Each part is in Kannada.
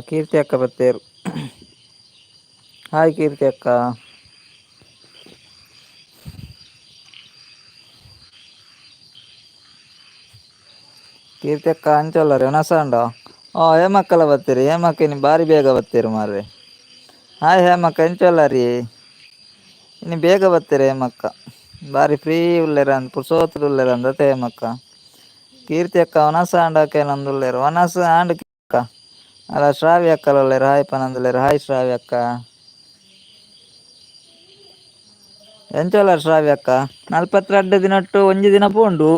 ಕೀರ್ತಿ ಅಕ್ಕ ಬತ್ತೇರು. ಹಾಯ್ ಕೀರ್ತಿ ಅಕ್ಕ. ಕೀರ್ತಿ ಅಕ್ಕ ಅಂಚಲ್ಲರಿ ಒನಸಂಡ ಹೇಮಕ್ಕಲ ಬತ್ತೀರಿ. ಹೇಮಕ್ಕ ಇನ್ನು ಬಾರಿ ಬೇಗ ಬತ್ತೀರಿ ಮಾರ್ರೆ. ಹಾಯ್ ಹೇಮಕ್ಕ ಎಂಚಲ್ಲರಿ ಇನ್ನು ಬೇಗ ಬತ್ತೀರಿ ಹೇಮಕ್ಕ. ಬಾರಿ ಫ್ರೀ ಉಳ್ಳೇರ ಅಂದ್ ಪುರ್ಸೋತ್ತುಡು ಉಳ್ಳೇರ ಅಂದತೆ ಹೇಮಕ್ಕ. ಕೀರ್ತಿ ಅಕ್ಕ ಒನಸ ಆಂಡಕೆ ನಂದುಲ್ಲೇರು ಒನಸ ಆಂಡ್ ಅಕ್ಕ ಅಲ್ಲ ಶ್ರಾವ್ಯ ಅಕ್ಕಲ ಉಳ್ಳೇರು. ಹಾಯ್ ಪನಂದುಲ್ಲೇರು. ಹಾಯ್ ಶ್ರಾವ್ಯ ಅಕ್ಕ. ಎಂಚಲ್ಲ ಶ್ರಾವ್ಯ ಅಕ್ಕ ನಲ್ಪತ್ತೆರಡು ದಿನಟ್ಟು ಒಂಜಿ ದಿನ ಪೋಂಡು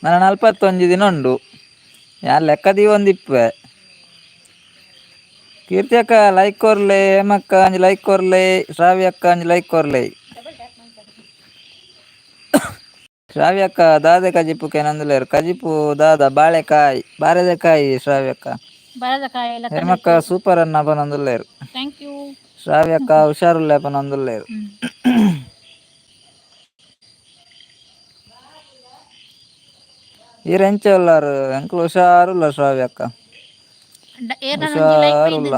ನನ್ನ 41 ದಿನ ಉಂಡು. ಯಾನ್ ಲೆಕ್ಕದಿ ಒಂದಿಪ್ಪೆ. ಕೀರ್ತಿ ಅಕ್ಕ ಲೈಕ್ ಕೊರ್ಲೆ, ಹೇಮಕ್ಕ ಒಂಜಿ ಲೈಕ್ ಕೊರ್ಲೆ, ಶ್ರಾವ್ಯ ಅಕ್ಕ ಒಂಜಿ ಲೈಕ್ ಕೊರ್ಲೆ. ಶ್ರಾವ್ಯ ಅಕ್ಕ ದಾದೆ ಕಜಿಪುಗೆ ನಂದುಲ್ಲೇರು. ಕಜಿಪು ದಾದ ಬಾಳೆಕಾಯಿ ಬಾರೆದಕಾಯಿ ಶ್ರಾವ್ಯ ಅಕ್ಕ. ಹೇಮಕ್ಕ ಸೂಪರ್ ಅನ್ನ ಪನೊಂದುಲ್ಲೇರು. ಶ್ರಾವ್ಯ ಅಕ್ಕ ಹುಷಾರುಳ್ಳೆ ಪನೊಂದುಲ್ಲೇರು. ಈರ್ ಎಂಚ ಉಲ್ಲಾರು ಎಂಕ್ಲು ಹುಷಾರುಲ್ಲ ಶ್ರಾವ್ಯ ಅಕ್ಕ ಹುಷಾರುಲ್ಲ.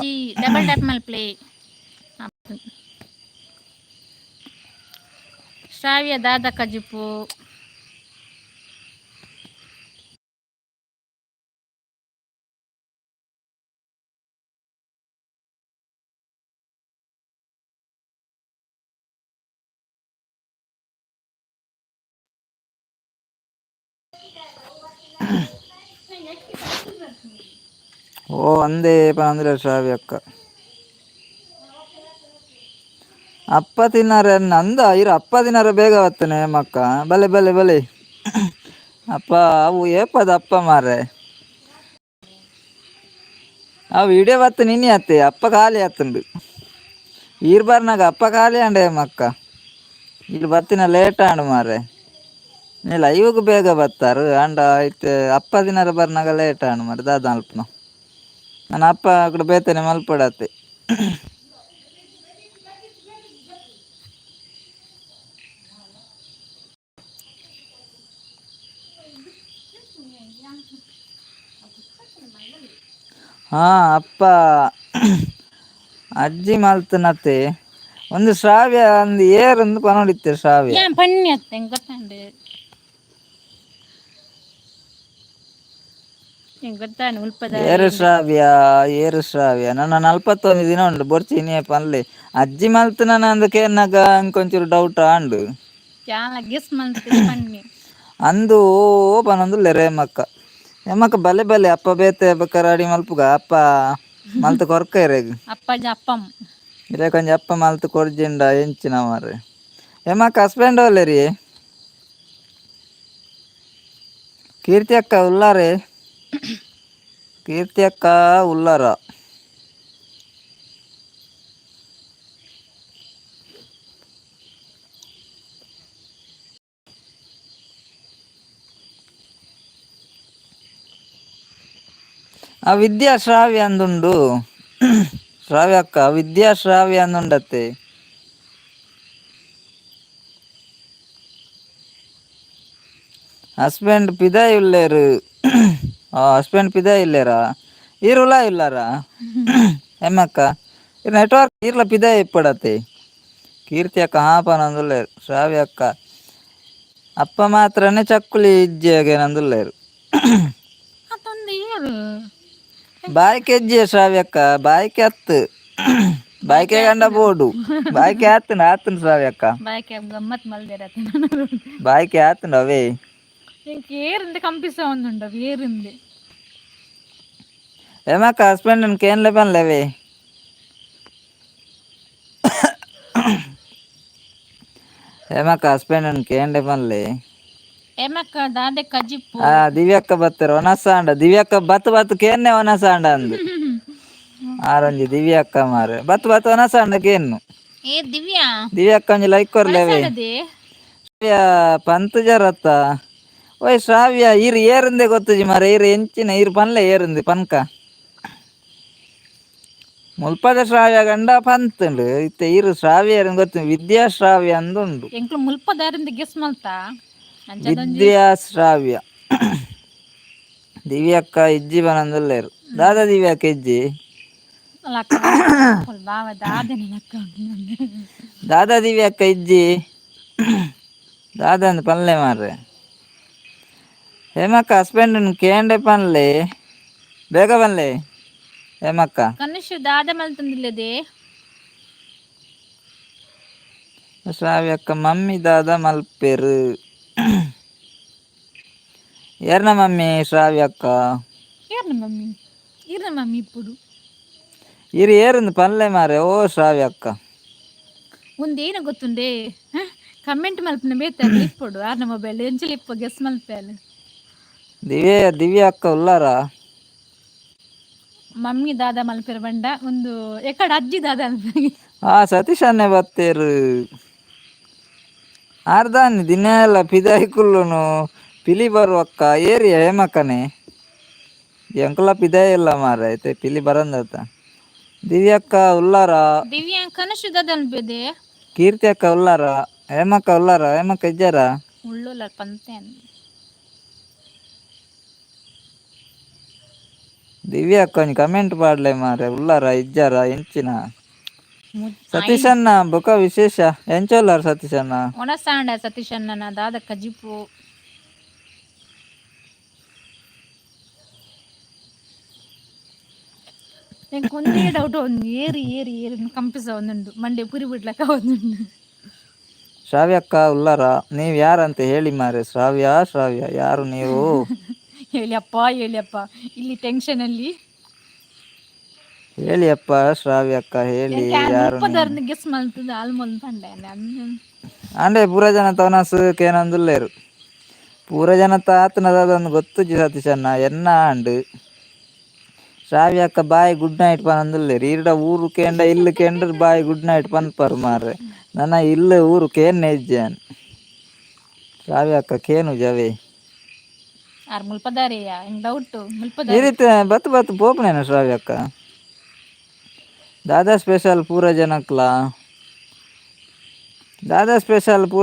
ಶ್ರಾವ್ಯ ದಾದ ಕಜಿಪು ಓ ಅಂದೇ ಪನಂದಿರ ಶ್ರಾವ್ಯ ಅಕ್ಕ. ಅಪ್ಪ ತಿನ್ನಾರೆ ಅಂದ ಇರು ಅಪ್ಪ ತಿನ್ನಾರೆ ಬೇಗ ಬತ್ತನೆ ಹೇಮಕ್ಕ. ಬಲೆ ಬಲೆ ಬಲೆ ಅಪ್ಪ ಅವು ಏಪದ ಅಪ್ಪ ಮಾರ್ರೆ. ಅವು ವಿಡಿಯೋ ಬತ್ತು ನಿನ್ನೆ ಅತ್ತೆ ಅಪ್ಪ ಖಾಲಿ ಆತುಂಡು. ಈರ್ ಬರ್ನಾಗ ಅಪ್ಪ ಖಾಲಿ ಆಂಡ ಹೇಮಕ್ಕ. ಇಲ್ಲಿ ಬತ್ತಿನ ಲೇಟ್ ಆಂಡು ಮಾರ್ರೆ. ನೀ ಲೈವ್ಗ್ ಬೇಗ ಬತ್ತಾರು ಆಂಡ ಐತೆ ಅಪ್ಪ ದಿನಾರ ಬರ್ನಾಗ ಲೇಟ್ ಆಂಡು ಮಾರ್ರೆ ದಾದ ಅಲ್ಪನ. ನಾನು ಅಪ್ಪ ಅಕಡೆ ಬೇತನೆ ಮಲ್ಪಡತ್ತೆ. ಅಪ್ಪ ಅಜ್ಜಿ ಮಲ್ತನತ್ತೆ ಒಂದು ಶ್ರಾವ್ಯ ಒಂದು ಏರೊಂದು ಪನೊಡಿತ್ತೆ ಶ್ರಾವ್ಯ. ಏರು ಶ್ರಾವ್ಯ ನನ್ನ 41 ದಿನ ಉಂಡು ಬೊರ್ಚಿ ನೀ ಪನ್ಲೆ ಅಜ್ಜಿ ಮಲ್ತನನ ಅಂದಕ್ಕೆ ನಾಗ ಇಂಕೊಂಚೂರು ಡೌಟ್ ಆಂಡು. ಅಂದು ಓ ಪನೊಂದುಲ್ಲೇರು ಹೇಮಕ್ಕ. ಹೇಮಕ್ಕ ಬಲೆ ಬಲೆ ಅಪ್ಪ ಬೇತೆ ಬೇಕಾರೆ ಅಡಿ ಮಲ್ಪುಗ ಅಪ್ಪ ಮಲ್ತು ಕೊರ್ಕ ಇರೆಗ್ ಇರೆ ಕೊಂಚ ಅಪ್ಪ ಮಲ್ತು ಕೊರ್ಜಿಂಡ ಎಂಚಿನ ಮಾರ್ರೆ. ಹೇಮಕ್ಕ ಹಸ್ಬೆಂಡ್ ಒಲ್ಲೆರಿ ಕೀರ್ತಿ ಅಕ್ಕ ಉಲ್ಲಾರೆ. ಕೀರ್ತಿ ಅಕ್ಕ ಉಲ್ಲಾರ. ಆ ವಿದ್ಯಾ ಶ್ರಾವ್ಯ ಅಂದುಂಡು ಶ್ರಾವ್ಯ ಅಕ್ಕ ವಿದ್ಯಾ ಶ್ರಾವ್ಯ ಅಂದುಂಡತ್ತೆ. ಹಸ್ಬೆಂಡ್ ಪಿದಾಯ್ ಉಲ್ಲೇರು. ಹಸ್ಬೆಂಡ್ ಪಿದಾಯ್ ಇಲ್ಲೇರಾ ಈರ್ ಉಲಾ ಇಲ್ಲಾರ ಹೇಮಕ್ಕ ಇರ್ ನೆಟ್ವರ್ಕ್ ಈರ್ಲ ಪಿದಾಯ್ ಇಪ್ಪಡತ್ತೆ. ಕೀರ್ತಿ ಅಕ್ಕ ಪನೊಂದುಲ್ಲೇರು. ಶ್ರಾವ್ಯ ಅಕ್ಕ ಅಪ್ಪ ಮಾತ್ರನೇ ಚಕ್ಕುಲಿ ಇಜ್ಜಿಯಾಗೆ ನಂದುಲ್ಲೇರು. ಬಾಯ್ಕೆ ಎಜ್ಜಿಯ ಶ್ರಾವ್ಯ ಅಕ್ಕ ಬಾಯ್ಕೆ ಅತ್ತು ಬಾಯ್ಕೆ ಗಂಡ ಬೋಡು ಬಾಯ್ಕೆ ಆತುಂಡು ಶ್ರಾವ್ಯ ಅಕ್ಕ ಬಾಯ್ಕೆ ಆತುಂಡು ಅವೇ ಹೇಮಕ್ಕ ಹಸ್ಬೆಂಡ್ ಕೇನ್ಲೆ ಪನ್ಲೆ ಅವೇ ಹೇಮಕ್ಕ ಹಸ್ಬೆಂಡ್ ಕೇಂಡೆ ಪನ್ಲೆ ఏమక్క దాదే కజిప్పు ఆ దివ్యక్క బత్తరు ఒనసాండ దివ్యక్క బత్ కేన్నే ఒనసాండ ಅಂದು ಆರೊಂಜಿ ದಿವ್ಯಕ್ಕ ಮಾರೆ ಬತ್ ಒನಸಾಂಡ ಕೇನ್ನು ఏ దివ్య ದಿವ್ಯಕ್ಕ ಒಂಜಿ ಲೈಕ್ ಕೊರ್ಲೇವೆ ಒನಸಾಂಡది ಶ್ರಾವ್ಯ ಪಂತ್ ಜರತ್ತ ಓಯ್ ಶ್ರಾವ್ಯ ಇರ್ ಏರಂದೆ ಗೊತ್ತುಜಿ ಮಾರೆ ಇರ್ ಎಂಚಿನ ಇರ್ ಪನ್ಲೆ ಏರಂದೆ ಪನ್ಕ ಮುಲ್ಪದ ಶ್ರಾವ್ಯ ಗಂಡ ಪಂತುಂಡು ಇತ್ತೆ ಇರು ಶ್ರಾವ್ಯ ಗೊತ್ತು ವಿದ್ಯಾ ಶ್ರಾವ್ಯ ಅಂದ್ ಉಂಡು ಎಂಕ್ಲು ಮುಲ್ಪದಾರಿಂದ ಗೆಸ್ ಮಲ್ತಾ ಅಂಚದೊಂಜಿ ವಿದ್ಯಾ ಶ್ರಾವ್ಯ ದಿವ್ಯಕ್ಕ ಇಜ್ಜಿ ಬನಂದುಲ್ಲೇರು ದಾದಾ ದಿವ್ಯಕ್ಕ ಇಜ್ಜಿ ಲಕ್ಕ ಬಾವ ದಾದನೆ ಲಕ್ಕ ದಾದಾ ದಿವ್ಯಕ್ಕ ಇಜ್ಜಿ ದಾದಂದು ಪನ್ಲೆ ಮಾರ್ರೆ ಹೇಮಕ್ಕ ಹಸ್ಬೆಂಡ್ ಕೇಂಡೆ ಪನ್ಲೆ ಬೇಗ ಪನ್ಲೆ ಹೇಮಕ್ಕ ಕನಿಷ್ ದಾದ ಮಲ್ತಂದಿಲ್ಲದೆ ಶ್ರಾವ್ಯಕ್ಕ ಮಮ್ಮಿ ದಾದ ಮಲ್ಪೆರು ಯಾರ್ನ ಮಮ್ಮಿ ಶ್ರಾವ್ಯಕ್ಕ ಇರ್ನ ಮಮ್ಮಿ ఇప్పుడు ಇರು ಏರುಂದು ಪನ್ಲೆ ಮಾರೆ ಓ ಶ್ರಾವ್ಯಕ್ಕ ಒಂದೇನು ಗೊತ್ತುಂಡೆ ಕಮೆಂಟ್ ಮಲ್ಪನ ಬೇತಾಗ್ಲಿ ಇಪ್ಪಡು ಆರ್ನ ಮೊಬೈಲ್ ಎಂಚಲಿ ಇಪ್ಪ ಗೆಸ್ ಮಲ್ಪೇನು ದಿವ್ಯ ಅಕ್ಕ ಉಲ್ಲಾರ ಮಮ್ಮಿ ದಾದ ಮಲ್ಪೆರ್ ಬಂಡ ಒಂದು ಎಕಡೆ ಅಜ್ಜಿ ದಾದ ಸತೀಶ್ ಅನ್ನೆ ಬತ್ತೇರು ಆರ್ದಾನಿ ದಿನ ಎಲ್ಲ ಪಿದಾಯ್ಕುಲ್ಲುನು ಪಿಲಿ ಬರುವಕ್ಕ ಏರಿಯ ಹೇಮಕ್ಕನೆ ಎಂಕುಲ ಪಿದಾಯ ಇಲ್ಲ ಮಾರ ಐತೆ ಪಿಲಿ ಬರಂದತ್ತ ದಿವ್ಯಕ್ಕ ಉಲ್ಲಾರ ದಿವ್ಯಾ ಕನಶು ದಾದ ಅನ್ಬೇದೆ ಕೀರ್ತಿ ಅಕ್ಕ ಉಲ್ಲಾರ ಹೇಮಕ್ಕ ಉಲ್ಲಾರ ಹೇಮಕ್ಕ ಇಜ್ಜಾರ ಉಳ್ಳೋಲ್ಲ ಪಂತೇನ್ ದಿವ್ಯಾ ಅಕ್ಕ ಕಮೆಂಟ್ ಪಾಡ್ಲೆ ಮಾರೆ ಉಲ್ಲಾರ ಇಜ್ಜಾರ ಎಂಚಿನ ಸತೀಶ್ ಅಣ್ಣ ಬೊಕ ವಿಶೇಷ ಎಂಚೋಲ್ಲಾರ ಸತೀಶ್ ಅಣ್ಣ ಒಣಸಾಂಡ ಸತೀಶ್ ಅಣ್ಣನ ದಾದ ಕಜಿಪು ಒಂದೇ ಡೌಟ್ ಒಂದು ಏರಿ ಏರಿ ಏರಿ ಕಂಪಿಸ ಒಂದುಂಡು ಮಂಡೆ ಪುರಿ ಬಿಡ್ಲಕ್ಕ ಒಂದುಂಡು ಶ್ರಾವ್ಯಕ್ಕ ಉಲ್ಲಾರ ನೀವು ಯಾರಂತ ಹೇಳಿ ಮಾರೆ ಶ್ರಾವ್ಯ ಯಾರು ನೀವು ಹೇಳಿಯಪ್ಪ ಇಲ್ಲಿ ಟೆನ್ಷನಲ್ಲಿ ಹೇಳಿ ಅಪ್ಪ ಶ್ರಾವ್ಯಕ್ಕ ಹೇಳಿ ಯಾರು ನೀವು ಗೆಸ್ ಮಲ್ತದ ಆಲ್ಮೋಲ್ ಪಂಡೆ ಅಂಡೆ ಪೂರ ಜನ ತವನಸ್ ಕೇನೊಂದುಲ್ಲೇರು ಪೂರ ಜನ ಆತನದೊಂದು ಗೊತ್ತು ಸತೀಶಣ್ಣ ಎನ್ನ ಅಂಡು ಶ್ರಾವ್ಯಕ್ಕ ಬಾಯ್ ಗುಡ್ ನೈಟ್ ಪನಂದುಲ್ಲೇರು ಈರ್ಡ ಊರು ಕೇಂಡ ಇಲ್ಲು ಕೇಂದ್ರ ಬಾಯ್ ಗುಡ್ ನೈಟ್ ಪನ್ಪರು ಮಾರ್ರೆ ನನ್ನ ಇಲ್ಲು ಊರು ಕೇನ್ ಇಜ್ಜಾನ್ ಶ್ರಾವ್ಯಕ್ಕ ಕೇನು ಜವೆ ಆರ್ ಮುಲ್ಪದಾರಿಯ ಡೌಟ್ ಈ ರೀತಿ ಬತ್ತು ಪೋಪನೇನ ಶ್ರಾವ್ಯಕ್ಕ ದಾದಾ ಸ್ಪೆಷಲ್ ಪೂರ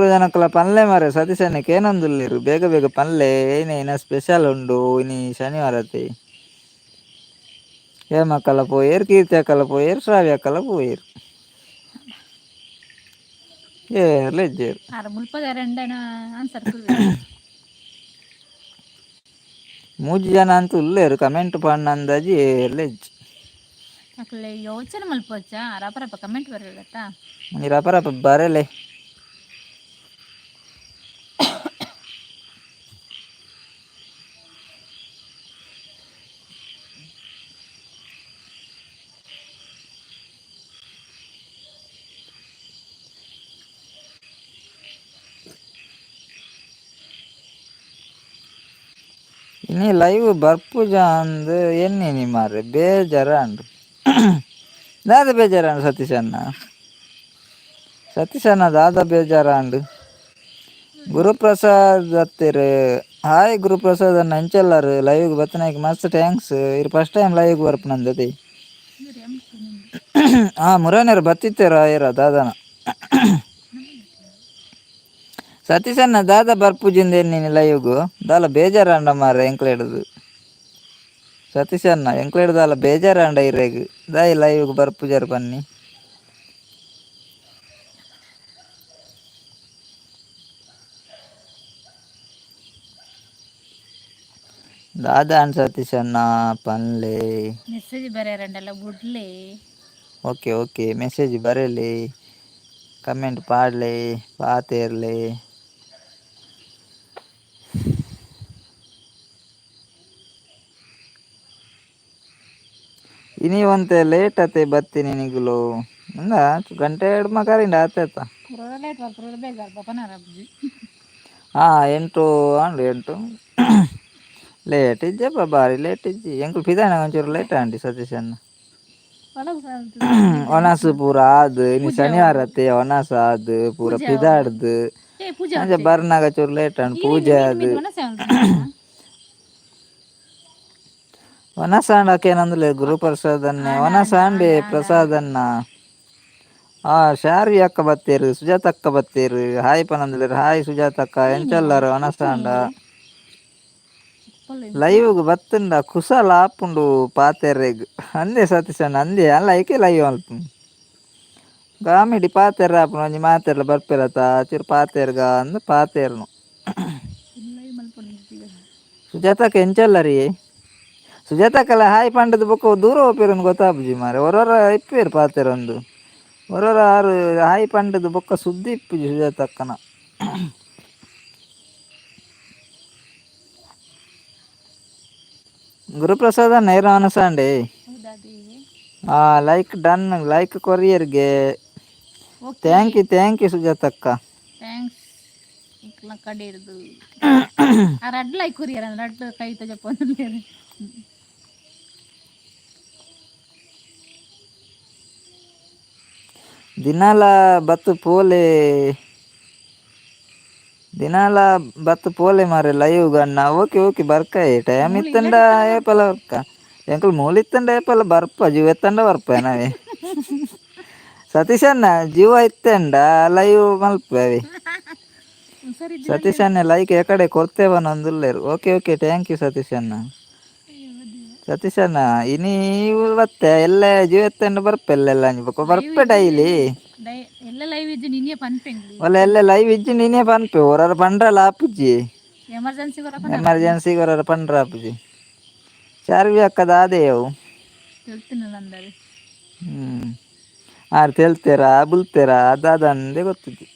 ಜನಕ್ಕಲ ಪನ್ಲೆ ಮಾರೆ ಸತೀಶಣ್ಣಕ್ಕೆ ಏನೊಂದುಲ್ಲೇರು ಬೇಗ ಪನ್ಲೆ ಏನ ಸ್ಪೆಷಲ್ ಉಂಡು ಇನಿ ಶನಿವಾರತೆ ಹೇಮಕ್ಕಲ ಪೋಯೇರು ಕೀರ್ತಿ ಅಕ್ಕಲ ಪೋಯೇರು ಶ್ರಾವ್ಯಕ್ಕಲ ಪೋಯೇರು ಏರ್ಲೆಜ್ಜೇರು ಆರ ಮುಲ್ಪದಾರಂಡನ ಆನ್ಸರ್ ಮೂಜಿ ಜನ ಅಂತೂ ಉಲ್ಲೇರು ಕಮೆಂಟ್ ಪಣ್ಣ ಅಂದಾಜಿ ಏರ್ಲೆಜ್ ಅಕ್ಲೆ ಯೋಚನೆ ಮಲ್ಪೋಚ ರಪರಪ ಕಮೆಂಟ್ ಬರಲತ್ತ ನೀ ರಪರಪ ಬರಲೆ ಇನಿ ಲೈವ್ ಬರ್ಪುಜ ಅಂದ್ ಎನ್ನಿ ಮಾರ್ರೆ ಬೇಜಾರ ಅಂಡು ದಾದ ಬೇಜಾರ ಅಂಡು ಸತೀಶ್ ಅಣ್ಣ ದಾದ ಬೇಜಾರ ಅಂಡು ಗುರುಪ್ರಸಾದ್ ಹತ್ತಿರ ಹಾಯ್ ಗುರುಪ್ರಸಾದ್ ಅಣ್ಣ ಎಂಚಲ್ಲಾರು ಲೈವ್ಗೆ ಬತ್ತನಾಯ್ಕೆ ಮಸ್ತ್ ಥ್ಯಾಂಕ್ಸ್ ಇರು ಫಸ್ಟ್ ಟೈಮ್ ಲೈವ್ಗೆ ಬರ್ಪನಂದದಿ ಮುರಾನೇರು ಬತ್ತಿತ್ತೇರ ಏರ ದಾದನ ಸತೀಶ್ ಅಣ್ಣ ದಾದ ಬರ್ಪುಜಿಂದ ನೀನು ಲೈವ್ಗು ದಾಲ ಬೇಜಾರ ಅಂಡ ಮಾರ ಎಂಕ್ಲ ಹಿಡ್ದು ಸತೀಶ್ ಅಣ್ಣ ಎಂಕ್ಲ ಹಿಡ್ದು ದಾಲ ಬೇಜಾರ ಅಂಡ ಇರೇಗು ದಾಯಿ ಲೈವ್ಗೆ ಬರ್ಪುಜಾರ ಬನ್ನಿ ದಾದಾ ಅಂಡ್ ಸತೀಶ್ ಅಣ್ಣ ಪನ್ಲೆ ಮೆಸೇಜ್ ಬರೆಯರಂಡಲ್ಲ ಬುಡ್ಲೆ ಓಕೆ ಮೆಸೇಜ್ ಬರಲಿ ಕಮೆಂಟ್ ಪಾಡ್ಲೆ ಪಾತೇರ್ಲೆ ಇನಿ ಒಂತೆ ಲೇಟ್ ಅತ್ತೆ ಬತ್ತೀನಿ ನಿಗುಲು ಗಂಟೆ ಎರಡು ಮಕಾರಿಂದ ಆತ ಎಂಟು ಅಂಡು ಎಂಟು ಲೇಟ್ ಇಜ್ಜಪ್ಪ ಬಾರಿ ಲೇಟ್ ಇಜ್ಜಿ ಎಂಕುಲು ಪಿದಾನ ಒಂಚೂರು ಲೇಟ್ ಆಂಟಿ ಸತೀಶ್ ಅಣ್ಣ ಒನಸ್ ಪೂರ ಆದ್ ಇನ್ನು ಪೂಜೆ ಶನಿವಾರ ಅವ್ರದ್ದು ಅತ್ತೆ ಒನಸ್ ಆದ್ ಪೂರ ಪೂಜೆ ಅವ್ರದ್ದು ಪಿದಾಡ್ದು ಪೂಜೆ ಅಂಚ ಅವ್ರದ್ದು ಬರ್ನಾಗ ಚೂರು ಲೇಟ್ ಆಂಡ್ ಈರೆಂಜ ಪೂಜೆ ಮೀನ್ ಆದ್ ಮೀನ್ ಮನಸ್ಸೆ ಮಲ್ಪುನಕ್ಕ ಒನಸ ಆಂಡಕೇನಂದುಲೆ ಗುರುಪ್ರಸಾದನ್ನೆ and ಒನಸ and ಆಂಡೆ and and ಪ್ರಸಾದನ್ನ Sharvi ಅಕ್ಕ ಬತ್ತೇರು ಸುಜಾತ ಅಕ್ಕ ಬತ್ತೇರು ಹಾಯ್ ಪನಂದುಲೆರ್ ಹಾಯ್ ಸುಜಾತ ಅಕ್ಕ ನೀನೆಯಾ ಎಂಚಲ್ಲರು ಒನಸಾಂಡ ಎಂಚಿನ ಚಿಪ್ಪಲ್ಲ ಲೈವ್ಗ್ ಬತ್ತುಂಡ ಕುಶಲ ಆಪುಂಡು ಪಾತೆರೆಗ್ ಅಂದೆ ಸತೀಶ್ ಅಣ್ಣ ಅಂದೆ ಅಲ್ಲ ಐಕೆ ಲೈವ್ ಮಲ್ಪುಂಡು ಕಾಮಿಡಿ ಪಾತೆರೆ ಆಪುನ ಒಂಜಿ ಮಾತೆರ್ಲ ಬರ್ಪೆರತ ಚೂರು ಪಾತೆರ್ಗ ಅಂದ್ ಪಾತೆರ್ನು ಲೈವ್ ಮಲ್ಪೊಡು ಸುಜಾತಕ್ಕ ಎಂಚಲ್ಲರಿ ಸುಜಾತಕ್ಕಲ ಹಾಯ್ ಪಂಡದು ಬೊಕ ದೂರ ಪೋಪೆರನ್ ಗೊತ್ತಾಪುಜಿ ಮಾರೆ ಒರೊರ ಇಪ್ಪೆರ್ ಪಾತೆರೊಂದು ಒರೊರ ಆರು ಹಾಯ್ ಪಂಡದು ಬೊಕ್ಕ ಸುದ್ದಿ ಇಪ್ಪುಜಿ ಸುಜಾತಕ್ಕನ ಗುರುಪ್ರಸಾದ ನೇರ ಒನಸಾಂಡೆ ಹೌದಾದಿ ಲೈಕ್ ಡನ್ ಲೈಕ್ ಕೊರಿಯರ್ಗೆ ಓಕೆ ಥ್ಯಾಂಕ್ ಯು ಸುಜಾತಕ್ಕ ಥ್ಯಾಂಕ್ಸ್ ಇಕ್ಲ ಕಡೆರ್ದು ಆ ರಡ್ಲ ಐಕುರಿಯರ ರಡ್ಡು ಕೈ ತಜಪ್ಪ ದಿನಾಲ ಬತ್ತು ಪೋಲೆ ದಿನಾಲ ಬತ್ತು ಪೋಲೆ ಮಾರೆ ಲೈವ್ ಗಣ್ಣ ಓಕೆ ಬರ್ಕಾಯಿ ಟೈಮ್ ಮೂಲು ಇತ್ತಂಡ ಇಲ್ಲಡಿತ್ತನ ಬರ್ಪು ಏಪಲ ಬರ್ಕ ಎಂಕಲ್ ಮೂಲಿತ್ತಂಡ ಏಪಲ ಬರ್ಪ ಜೀವ ಎತ್ತಂಡ ಬರ್ಪ ನಾವೇ ಸತೀಶ್ ಅಣ್ಣ ಜೀವ ಇತ್ತಂಡ ಲೈವ್ ಮಲ್ಪೇವೆ ಸರಿ ಸತೀಶ್ ಅಣ್ಣ ಲೈಕ್ ಎಕಡೆ ಕೊರ್ತೇವನೊಂದುಲ್ಲೇರು ಓಕೆ ಥ್ಯಾಂಕ್ ಯು ಸತೀಶ್ ಅಣ್ಣ ಸತೀಶ್ ಅಣ್ಣ ಇನಿ ಬತ್ತೆ ಎಲ್ಲ ಜೀವ ಎತ್ತಂಡ ಬರ್ಪ ಎಲ್ಲೆಲ್ಲ ಅನ್ಬೇಕು ಲೈವ್ ಬರ್ಪೆ ಇಜ್ಜಿಂಡ ಡೈಲಿ ಎಲ್ಲ ಲೈವ್ ಇಜ್ಜಿ ನಿನ್ನೆ ಪನ್ಪೆಂಗ್ಲಿ ಒಲ್ಲ ಎಲ್ಲ ಲೈವ್ ಇಜ್ಜಿ ನೀನೇ ಪನ್ಪೆ ಒರರ ಪಂಡ್ರಲ್ಲ ಆಪುಜಿ ಎಮರ್ಜೆನ್ಸಿ ಬರ ಪನಪುಜಿ ಎಮರ್ಜೆನ್ಸಿ ಒರರ ಪಂಡ್ರ ಆಪುಜಿ ಚಾರ್ವಿ ಅಕ್ಕದ ಆದೇಯವು ಹೇಳ್ತೀನಲ್ಲ ಅಂದಾರೆ ಆರು ತೆಲ್ತೇರ ಬುಲ್ತೇರ ಅದಂದೇ ಗೊತ್ತಿದ್ದಿ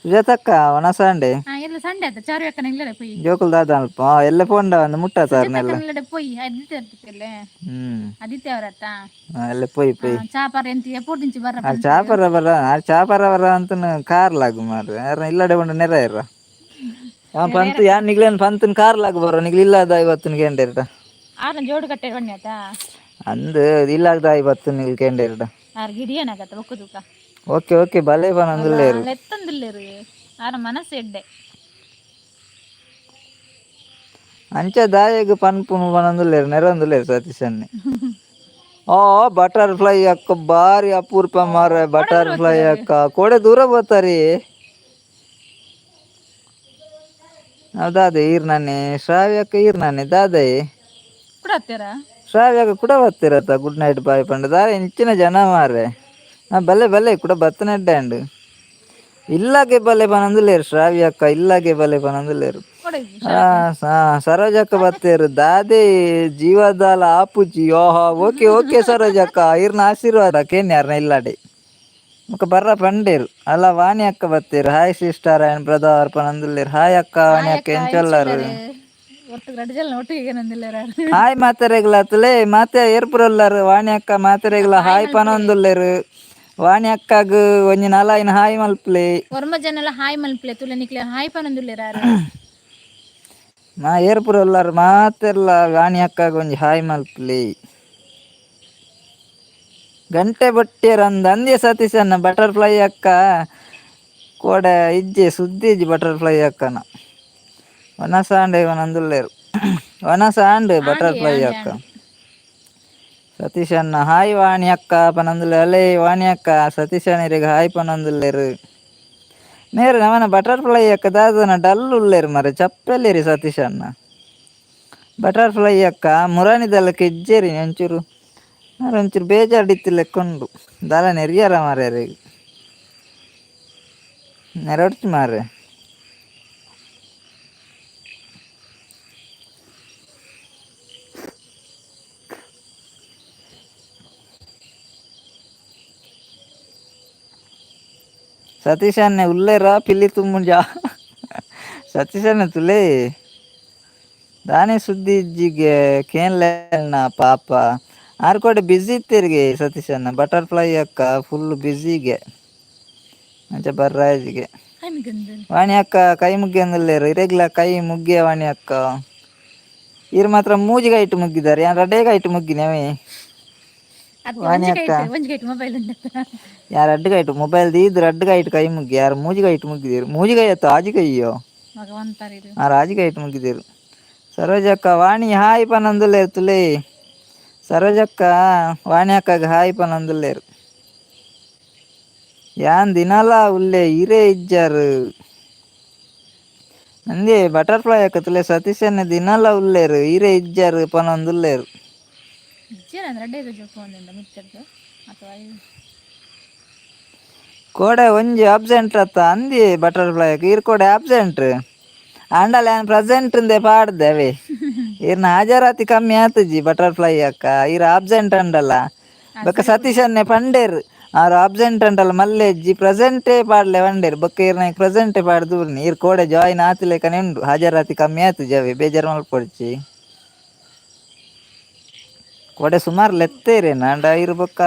ಸುಜಾತಕ್ಕ ಒಣಸಾಂಡೆ ಎಲ್ಲ ಸಂಡೆ ಆಯ್ತಾ ಚಾರು ಅಕ್ಕನ ಇಲ್ಲಡೆ ಪೋಯಿ ಜೋಕುಲ್ ದಾದ ಅಲ್ಪ ಎಲ್ಲ ಪೋಂಡ ಒಂದು ಮುಟ್ಟತಾರ್ನೆಲ್ಲ ಸುಜಾತಕ್ಕನ ಇಲ್ಲಡೆ ಪೋಯಿ ಆದಿತ್ಯ ಇರ್ತಲ್ಲ ಆದಿತ್ಯ ಅವರತ್ತ ಎಲ್ಲ ಪೋಯಿ ಚಾಪಾರ ಎಂತ ಎಪ್ಪೋಡ್ ನಿಂಚಿ ಬರ್ರ ಆರು ಚಾಪರ ಬರ ಅಂತ ಕಾರ್ ಲಾಗು ಮಾರು ಯಾರ ಇಲ್ಲಡೆ ಬಂದು ನೆರ ಇರ ಪಂತ್ ಯಾನ್ ನಿಗ್ಲೇನ್ ಪಂತನ್ ಕಾರ್ ಲಾಗ ಬರೋ ನಿಗ್ಲಿ ಇಲ್ಲದ ಇವತ್ತು ಕೇಂದ್ರ ಆರ್ನ ಜೋಡು ಕಟ್ಟೆ ಬಣ್ಣಿ ಆಯ್ತಾ ಅಂದ್ ಇಲ್ಲಾಗ್ದ ಇವತ್ತು ನಿಲ್ ಕೇಂದ್ರ ಆರ್ ಗಿಡಿಯನಾಗತ್ತ ಒಕ್ಕು ತೂಕ ಓಕೆ ಬಲೆ ಬಂದುಲ್ಲೇರು ಎತ್ತಂದಿಲ್ಲೇರು ಆರ ಮನಸ್ಸು ಎಡ್ಡೆ ಅಂಚ ದಾಯಗ್ ಪನ್ಪುನು ಬಂದುಲ್ಲೇರು ನೆರೊಂದುಲ್ಲೇರು ಸತೀಶ್ ಅನ್ನಿ ಬಟರ್ಫ್ಲೈ ಅಕ್ಕ ಬಾರಿ ಅಪೂರ್ಪ ಮಾರ ಬಟರ್ಫ್ಲೈ ಅಕ್ಕ ಕೋಡೆ ದೂರ ಬರ್ತಾರಿ ದಾದೆ ಈರ್ನಾನೆ ಶ್ರಾವ್ಯ ಅಕ್ಕ ಈರ್ನಾನೆ ದಾದೆ ಕೂಡ ಹತ್ತಾರ ಶ್ರಾವ್ಯ ಅಕ್ಕ ಕೂಡ ಬರ್ತಿರತ್ತ ಗುಡ್ ನೈಟ್ ಬಾಯ್ ಪಂಡ ದಾರ ಇಂಚಿನ ಜನ ಮಾರ್ರೆ ಬಲ್ಲೆ ಕೂಡ ಬತ್ತನೆಡ್ಡೆ ಅಂಡ್ ಇಲ್ಲಾಗೆ ಬಲ್ಲೆ ಪನಂದುಲ್ಲೇರು ಶ್ರಾವ್ಯ ಅಕ್ಕ ಇಲ್ಲಾಗೆ ಬಲ್ಲೆ ಪನಂದುಲ್ಲೇರು ಸರೋಜಕ್ಕ ಬತ್ತೇರು ದಾದೆ ಜೀವದಾಲ ಆಪುಜಿ ಓಕೆ ಸರೋಜಕ್ಕ ಇರ್ನ ಆಶೀರ್ವಾದ ಕೇನ್ಯಾರ್ನ ಇಲ್ಲಾಡೆ ಮುಖ ಬರ್ರ ಪಂಡೇರು ಅಲ್ಲ ವಾಣಿ ಅಕ್ಕ ಬತ್ತೇರು ಹಾಯ್ ಸಿಸ್ಟರ್ ಆ್ಯಂಡ್ ಬ್ರದರ್ ಪನಂದುಲ್ಲೇರು ಹಾಯ್ ಅಕ್ಕ ವಾಣಿ ಅಕ್ಕ ಎಂಚೊಲ್ಲರು ಹಾಯ್ ಮಾತೆರೆಗ್ಲಾತಲೆ ಮಾತೆ ಏರ್ಪುರಲ್ಲರು ವಾಣಿ ಅಕ್ಕ ಮಾತೆರೆಗ್ಲ ಹಾಯ್ ಪನೊಂದುಲ್ಲೇರು ವಾಣಿ ಅಕ್ಕಗ್ ಒಂಜಿ ನಲಾಯಿನ ಹಾಯ್ ಮಲ್ಪ್ಲೆ ಒರ್ಮ ಜನ ಹಾಯ್ ಮಲ್ಪ್ಲೆ ತುಲೆ ನಿಕ್ಲೆ ಹಾಯ್ ಪನೊಂದುಲ್ಲೇರಾರು ಏರ್ಪುರಲ್ಲರು ಮಾತೆರ್ಲ ವಾಣಿ ಅಕ್ಕಗ್ ಒಂಜಿ ಹಾಯ್ ಮಲ್ಪ್ಲೆ ಗಂಟೆ ಬಟ್ಟಿಯರಂದ ಅಂದ್ಯ ಸತೀಶ್ ಅಣ್ಣ ಬಟರ್ಫ್ಲೈ ಅಕ್ಕ ಕೋಡೆ ಇಜ್ಜೆ ಸುದ್ದಿ ಇಜ್ಜಿ ಬಟರ್ಫ್ಲೈ ಅಕ್ಕನ ಒನಸಾಂಡೆ ಇವನಂದುಲ್ಲೇರು ಒನಸಾಂಡ್ ಬಟರ್ಫ್ಲೈ ಅಕ್ಕ ಸತೀಶ್ ಅಣ್ಣ ಹಾಯ್ ವಾಣಿ ಅಕ್ಕ ಪನಂದುಲ್ಲೆ ಅಲ್ಲೇ ವಾಣಿ ಅಕ್ಕ ಸತೀಶ್ ಅಣ್ಣರಿಗೆ ಹಾಯ್ ಪನಂದುಲ್ಲೇರು ನೇರು ನವನ ಬಟರ್ಫ್ಲೈ ಅಕ್ಕ ದಾದನ ಡಲ್ ಉಳ್ಳೇರು ಮರೆ ಚಪ್ಪೆಲ್ಲಿರಿ ಸತೀಶ್ ಅಣ್ಣ ಬಟರ್ಫ್ಲೈ ಅಕ್ಕ ಮುರಾಣಿದಲ್ಲಕ್ಕೆ ಇಜ್ಜೇರಿ ಒಂಚೂರು ಒಂಚೂರು ಬೇಜಾರ್ಡಿತ್ತಿಲ್ಲೆಕ್ಕೊಂಡು ದಾಲ ನೆರಿಯಾರ ಮಾರ್ಯಾರ ನೆರಡ್ಚಿ ಮಾರ್ರೆ ಸತೀಶ್ ಅಣ್ಣ ಉಲ್ಲೇರ ಪಿಲ್ಲಿ ತುಂಬುಂಜಾ ಸತೀಶ್ ಅಣ್ಣ ತುಲೆ ದಾನೆ ಸುದ್ದಿ ಇಜ್ಜಿಗೆ ಕೇನ್ಲೆಣ್ಣ ಪಾಪ ಆರ್ಕೋಡೆ ಬ್ಯುಸಿ ಇತ್ತೀರಿಗೆ ಸತೀಶ್ ಅಣ್ಣ ಬಟರ್ಫ್ಲೈ ಅಕ್ಕ ಫುಲ್ ಬ್ಯುಸಿಗೆ ಅಂಚೆ ಬರ್ರಾಜಿಗೆ ಕೈಮಿಗಂದು ವಾಣಿ ಅಕ್ಕ ಕೈ ಮುಗ್ಗಿ ಅಂದಲ್ಲೇರು ಇರೆಗ್ಲ ಕೈ ಮುಗ್ಗಿಯ ವಾಣಿ ಅಕ್ಕ ಇರು ಮಾತ್ರ ಮೂಜಿಗೆ ಇಟ್ಟು ಮುಗ್ಗಿದ್ದಾರೆ ಯಾರು ರಡ್ಡೇಗ ಇಟ್ಟು ಮುಗ್ಗಿನವೇ ಅತ್ತೆ ವಾಣಿ ಅಕ್ಕ ಒಂಜಿಗೈಟ್ ಮೊಬೈಲ್ ಉಂಟ ಯಾರು ಅಡ್ಡಗಾಯ್ತು ಮೊಬೈಲ್ ಇದ್ರೆ ಅಡ್ಡಗಾಯ್ತು ಕೈ ಮುಗ್ಗಿ ಯಾರು ಮೂಜಿಗಾಯ್ತು ಮುಗ್ಗಿದ್ದೀರು ಮೂಜಿಗಾಯ್ತು ಆಜಿ ಕೈಯೋ ಭಗವಂತರಿದು ಆ ರಾಜಿಗಾಯ್ತು ಮುಗ್ಗಿದ್ದೀರು ಸರೋಜಕ್ಕ ವಾಣಿ ಹಾಯ್ ಪನಂದುಲ್ಲೇರು ತುಲೇ ಸರೋಜಕ್ಕ ವಾಣಿ ಅಕ್ಕಗೆ ಹಾಯ್ ಪನಂದುಲ್ಲೇರು ಯಾನ್ ದಿನಲ ಉಲ್ಲೆ ಇರೇ ಇಜ್ಜಾರು ನಂದಿ ಬಟರ್ಫ್ಲೈ ಅಕ್ಕತಲೆ ಸತೀಶನ್ನ ದಿನಲ ಉಲ್ಲೇರು ಇರೇ ಇಜ್ಜಾರು ಪನೊಂದುಲ್ಲೇರು ಇಜ್ಜಾರ ಅಂದ್ರೆ ಅಡ್ಡೆ ಜೋಪೊಂದಿಂದ ಮಿತ್ತದ್ದು ಅಥವಾ ಕೋಡೆ ಒಂಜಿ ಅಬ್ಸೆಂಟ್ ಅತ್ತ ಅಂದಿ ಬಟರ್ಫ್ಲೈ ಇರ್ ಕೋಡೆ ಅಬ್ಸೆಂಟ್ ಅಂಡಲ್ಲ ಏನ್ ಪ್ರೆಸೆಂಟ್ ಇಂದೆ ಪಾಡ್ದೇವೆ ಇರ್ನ ಹಾಜರಾತಿ ಕಮ್ಮಿ ಆತಜಿ ಬಟರ್ಫ್ಲೈ ಅಕ್ಕ ಇರ್ ಅಬ್ಸೆಂಟ್ ಅಂಡಲ್ಲ ಬೊಕ್ಕ ಸತೀಶನ್ನೆ ಪಂಡೇರ್ ಅವ್ರು ಅಬ್ಸೆಂಟ್ ಅಂಟಲ್ಲ ಮಲ್ಲೆ ಇಜ್ಜಿ ಪ್ರೆಸೆಂಟೇ ಪಾಡ್ಲೆ ಪಂಡೇರ್ ಬೊಕ್ಕ ಇರ್ನ ಪ್ರೆಸೆಂಟೇ ಪಾಡ್ ದೂರ್ನಿ ಇರ್ ಕೋಡೆ ಜಾಯಿನ್ ಆತಿಲೇಕನೆ ಉಂಡು ಹಾಜರಾತಿ ಕಮ್ಮಿ ಆತು ಜವೆ ಬೇಜಾರು ಮಲ್ಪೊಡ್ಚಿ ಕೋಡೆ ಸುಮಾರು ಲೆತ್ತೇರೇನ ಅಂಡ ಇರ್ ಬೊಕ್ಕ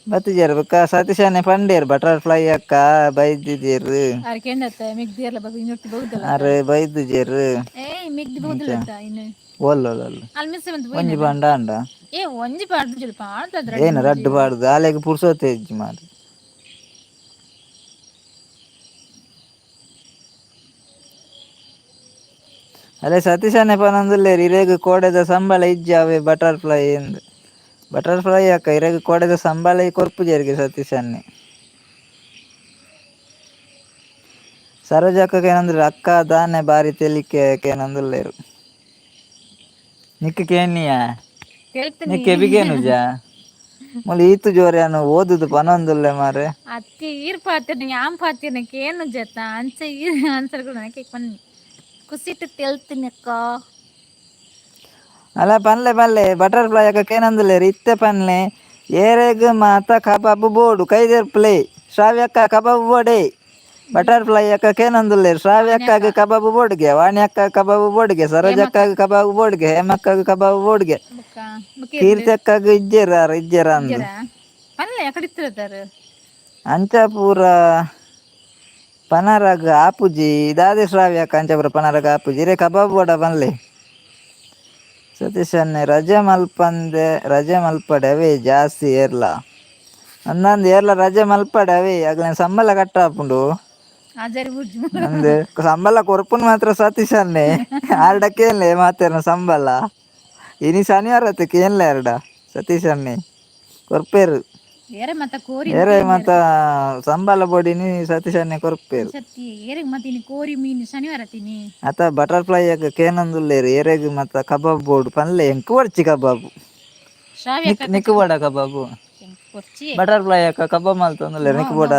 ಬತ್ತಿಜೇರು ಬೊಕ್ಕ ಸತೀಶನ್ನೆ ಪಂಡೇರ್ ಬಟರ್ಫ್ಲೈ ಅಕ್ಕ ಬೈದಿದ್ದೀರು ಅರೆ ಬೈದಿಜೇರು ಒಲ್ಲೊಲ್ಲ ಒಂಜಿ ಪಂಡ ಅಂಡ ಏನು ರಡ್ಡು ಪಾಡುದು ಆಲೆಗೆ ಪುರ್ಸೋತೆ ಇಜ್ಜಿ ಮಾರು ಅಲ್ಲೇ ಸತೀಶನ್ನೆ ಪನೊಂದುಲ್ಲೇರು ಇರೇಗ ಕೋಡೆದ ಸಂಬಳ ಇಜ್ಜಾವೆ ಬಟರ್ಫ್ಲೈ ಎಂದು ಬಟರ್ಫ್ಲೈ ಅಕ್ಕ ಇರೇಗ ಕೋಡೆದ ಸಂಬಳ ಕೊರ್ಪುಜೇರಿಗೆ ಸತೀಶನ್ನೆ ಸರೋಜಕ್ಕಗೆ ಏನಂದ್ರೆ ಅಕ್ಕ ದಾನೆ ಬಾರಿ ತೆಲಿಕೆ ಏನಂದುಲ್ಲೇರು ನಿಕ್ಕ ಕೇನಿಯ ನಿಕ್ಕೆ ಬಿಗೇನುಜ ಮೊಲಿ ಈತು ಜೋರಿಯಾನು ಓದುದು ಪನೊಂದುಲ್ಲೆ ಮಾರೆ ಅತ್ತಿ ಈರ್ ಪಾತಿರ್ನ ಯಾಮ್ ಪಾತಿರ್ನ ಕೇನು ಜತ ಅಂಚ ಈರ್ ಆನ್ಸರ್ ಕೂಡ ನನಗೆ ಪನ್ನಿ ಕುಸಿಟ್ಟು ತೆಲ್ತಿನಕ್ಕ ಅಲ್ಲ ಪನ್ಲೆ ಪನ್ಲೆ ಬಟರ್ಫ್ಲೈ ಅಕ್ಕ ಏನಂದುಲ್ಲೇರು ಇತ್ತೆ ಪನ್ಲೆ ಏರೆಗ್ ಮಾತ ಕಬಾಬು ಬೋಡು ಕೈದೇರ್ ಪ್ಲೇ ಶ್ರಾವ್ಯಕ್ಕ ಕಬಾಬು ಬೋಡೆ ಬಟರ್ಫ್ಲೈ ಅಕ್ಕ ಕೇನಂದುಲ್ಲೇರು ಶ್ರಾವ್ಯಕ್ಕಾಗ ಕಬಾಬು ಬೋಡ್ಗೆ ವಾಣಿ ಅಕ್ಕ ಕಬಾಬು ಬೋಡ್ಗೆ ಸರೋಜಕ್ಕಾಗ ಕಬಾಬು ಬೋಡ್ಗೆ ಹೇಮಕ್ಕಾಗ ಕಬಾಬು ಬೋಡ್ಗೆ ಕೀರ್ತಿ ಅಕ್ಕಾಗ ಇಜ್ಜೇರ ಅಂದು ಪನ್ಲೆ ಯಾಕಡೆ ಇತ್ತಿರತ್ತಾರ ಅಂಚಾಪೂರ ಪನರಗ ಆಪುಜಿ ದಾದೆ ಶ್ರಾವ್ಯಕ್ಕ ಅಂಚಾಪುರ ಪನರಗ ಆಪುಜಿ ರೇ ಕಬಾಬು ಬೋಡ ಪನ್ಲೆ ಸತೀಶನ್ನೆ ರಜೆ ಮಲ್ಪಡೆ ಅವೇ ಜಾಸ್ತಿ ಏರ್ಲ ಅಂದಂದು ಏರ್ಲ ರಜೆ ಮಲ್ಪಡೆ ಅವೇ ಆಗ್ಲ ಸಂಬಳ ಕಟ್ಟಾಪುಂಡು ಅಂದೆ ಸಂಬಳ ಕೊರ್ಪುನ್ ಮಾತ್ರ ಸತೀಶನ್ನೆ ಆರ್ಡಕ್ಕೇನ್ಲೆ ಮಾತೇರ್ನ ಸಂಬಳ ಇನಿ ಶನಿವಾರ ಕೇನ್ಲೆ ಎರಡ ಸತೀಶನ್ನೆ ಕೊರ್ಪೇರು ಏರೆ ಮತ್ತ ಸಂಬಳ ಬೋಡಿನಿ ಸತೀಶನ್ನೆ ಕೊರ್ಪೇರು ಅತ್ತ ಬಟರ್ಫ್ಲೈ ಆಗ ಕೇನಂದುಲ್ಲೇರು ಏರೆಗ್ ಮತ್ತ ಕಬಾಬ್ ಬೋರ್ಡ್ ಪನ್ಲೆ ಎಂಕ್ ಬರ್ಚಿ ಕಬಾಬು ನಿಕ್ ಬೋಡ ಕಬಾಬು ಬಟರ್ಫ್ಲೈ ಅಕ್ಕ ಕಬಾಬ್ ಮಲ್ತೊಂದುಲ್ಲೇರು ನಿಕ್ ಬೋಡ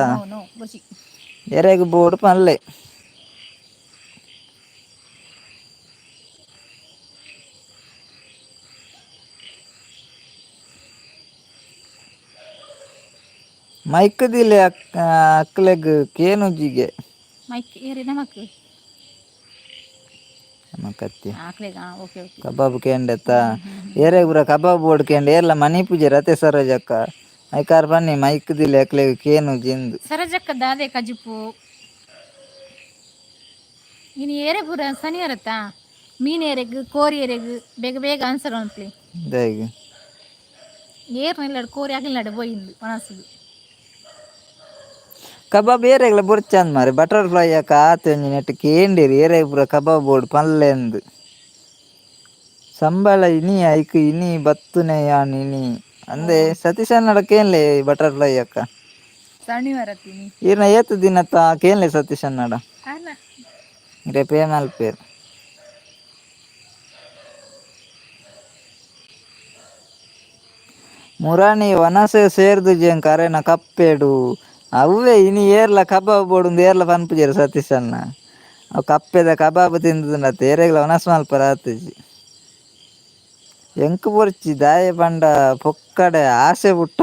ಎರೆಗ್ ಬೋರ್ಡ್ ಪನ್ಲೆ ಮೈಕ್ ದಿಲೆ ಅಕ್ಲೆಗ್ ಕೇನುಜಿಗೆ ಕತ್ತಿ ಕಬಾಬ್ ಕೇಂಡೆತ್ತ ಏರೆ ಪೂರ ಕಬಾಬ್ ಬೋರ್ಡ್ ಕೇಂಡೆ ಏರ್ಲ ಮನಿ ಪೂಜೆ ರತೆ ಸರೋಜಕ್ಕ ಐಕಾರ್ ಬನ್ನಿ ಮೈಕ್ ದಿಲೆ ಅಕ್ಲೆಗ್ ಕೇನುಜಿ ಇಂದು ಸರೋಜಕ್ಕ ದಾದೆ ಕಜಿಪು ಇನ್ನು ಏರೆ ಪೂರ ಶನಿವಾರತ್ತಾ ಮೀನ್ ಏರೆಗ್ ಕೋರಿ ಏರೆಗ್ ಬೇಗ ಬೇಗ ಆನ್ಸರ್ ಅನ್ಪ್ಲಿ ದೇಗ್ ಏರ್ನ ಕೋರಿ ಆಗ್ಲಿಲ್ಲ போயிந்து ಮನಸ್ಸಿಗೆ ಕಬಾಬ್ ಏರೆಗ್ಲ ಬೊರ್ಚಂದ್ ಮಾರೆ ಬಟರ್ಫ್ಲೈ ಅಕ್ಕ ಆತೆ ಒಂಜಿ ನೆಟ್ ಕೇಂಡೇರಿ ಏರೆ ಪೂರ ಕಬಾಬ್ ಬೋರ್ಡ್ ಪನ್ಲೆಂದು ಸಂಬಳ ಇನಿ ಐಕ್ ಇನಿ ಬತ್ತುನೆ ಯಾನ್ ಇನಿ ಅಂದೆ ಸತೀಶನ್ನಡ ಕೇನ್ಲೆ ಬಟರ್ಫ್ಲೈ ಅಕ್ಕ ಶನಿವಾರ ಈರ್ನ ಏತ್ ದಿನತ್ತ ಕೇನ್ಲೆ ಸತೀಶನ್ನಡ ರೇ ಪೇ ಮಲ್ಪೇರು ಮುರಾಣಿ ವನಸೆ ಸೇರ್ದು ಜೇನ್ ಕರೆನ ಕಪ್ಪೇಡು ಅವೇ ಇನಿ ಏರ್ಲ ಕಬಾಬ್ ಬೋಡುಂದು ಏರ್ಲ ಪನ್ಪುಜೇರು ಸತೀಶನ್ನ ಅವು ಕಪ್ಪೆದ ಕಬಾಬ್ ತಿಂದುನತ್ತ ಏರೆಗ್ಲ ವನಸ್ ಮಲ್ಪರ ಆತಜಿ ಎಂಕ್ ಬೊರ್ಚಿ ದಾಯೆ ಪಂಡ ಪೊಕ್ಕಡೆ ಆಸೆ ಬುಟ್ಟ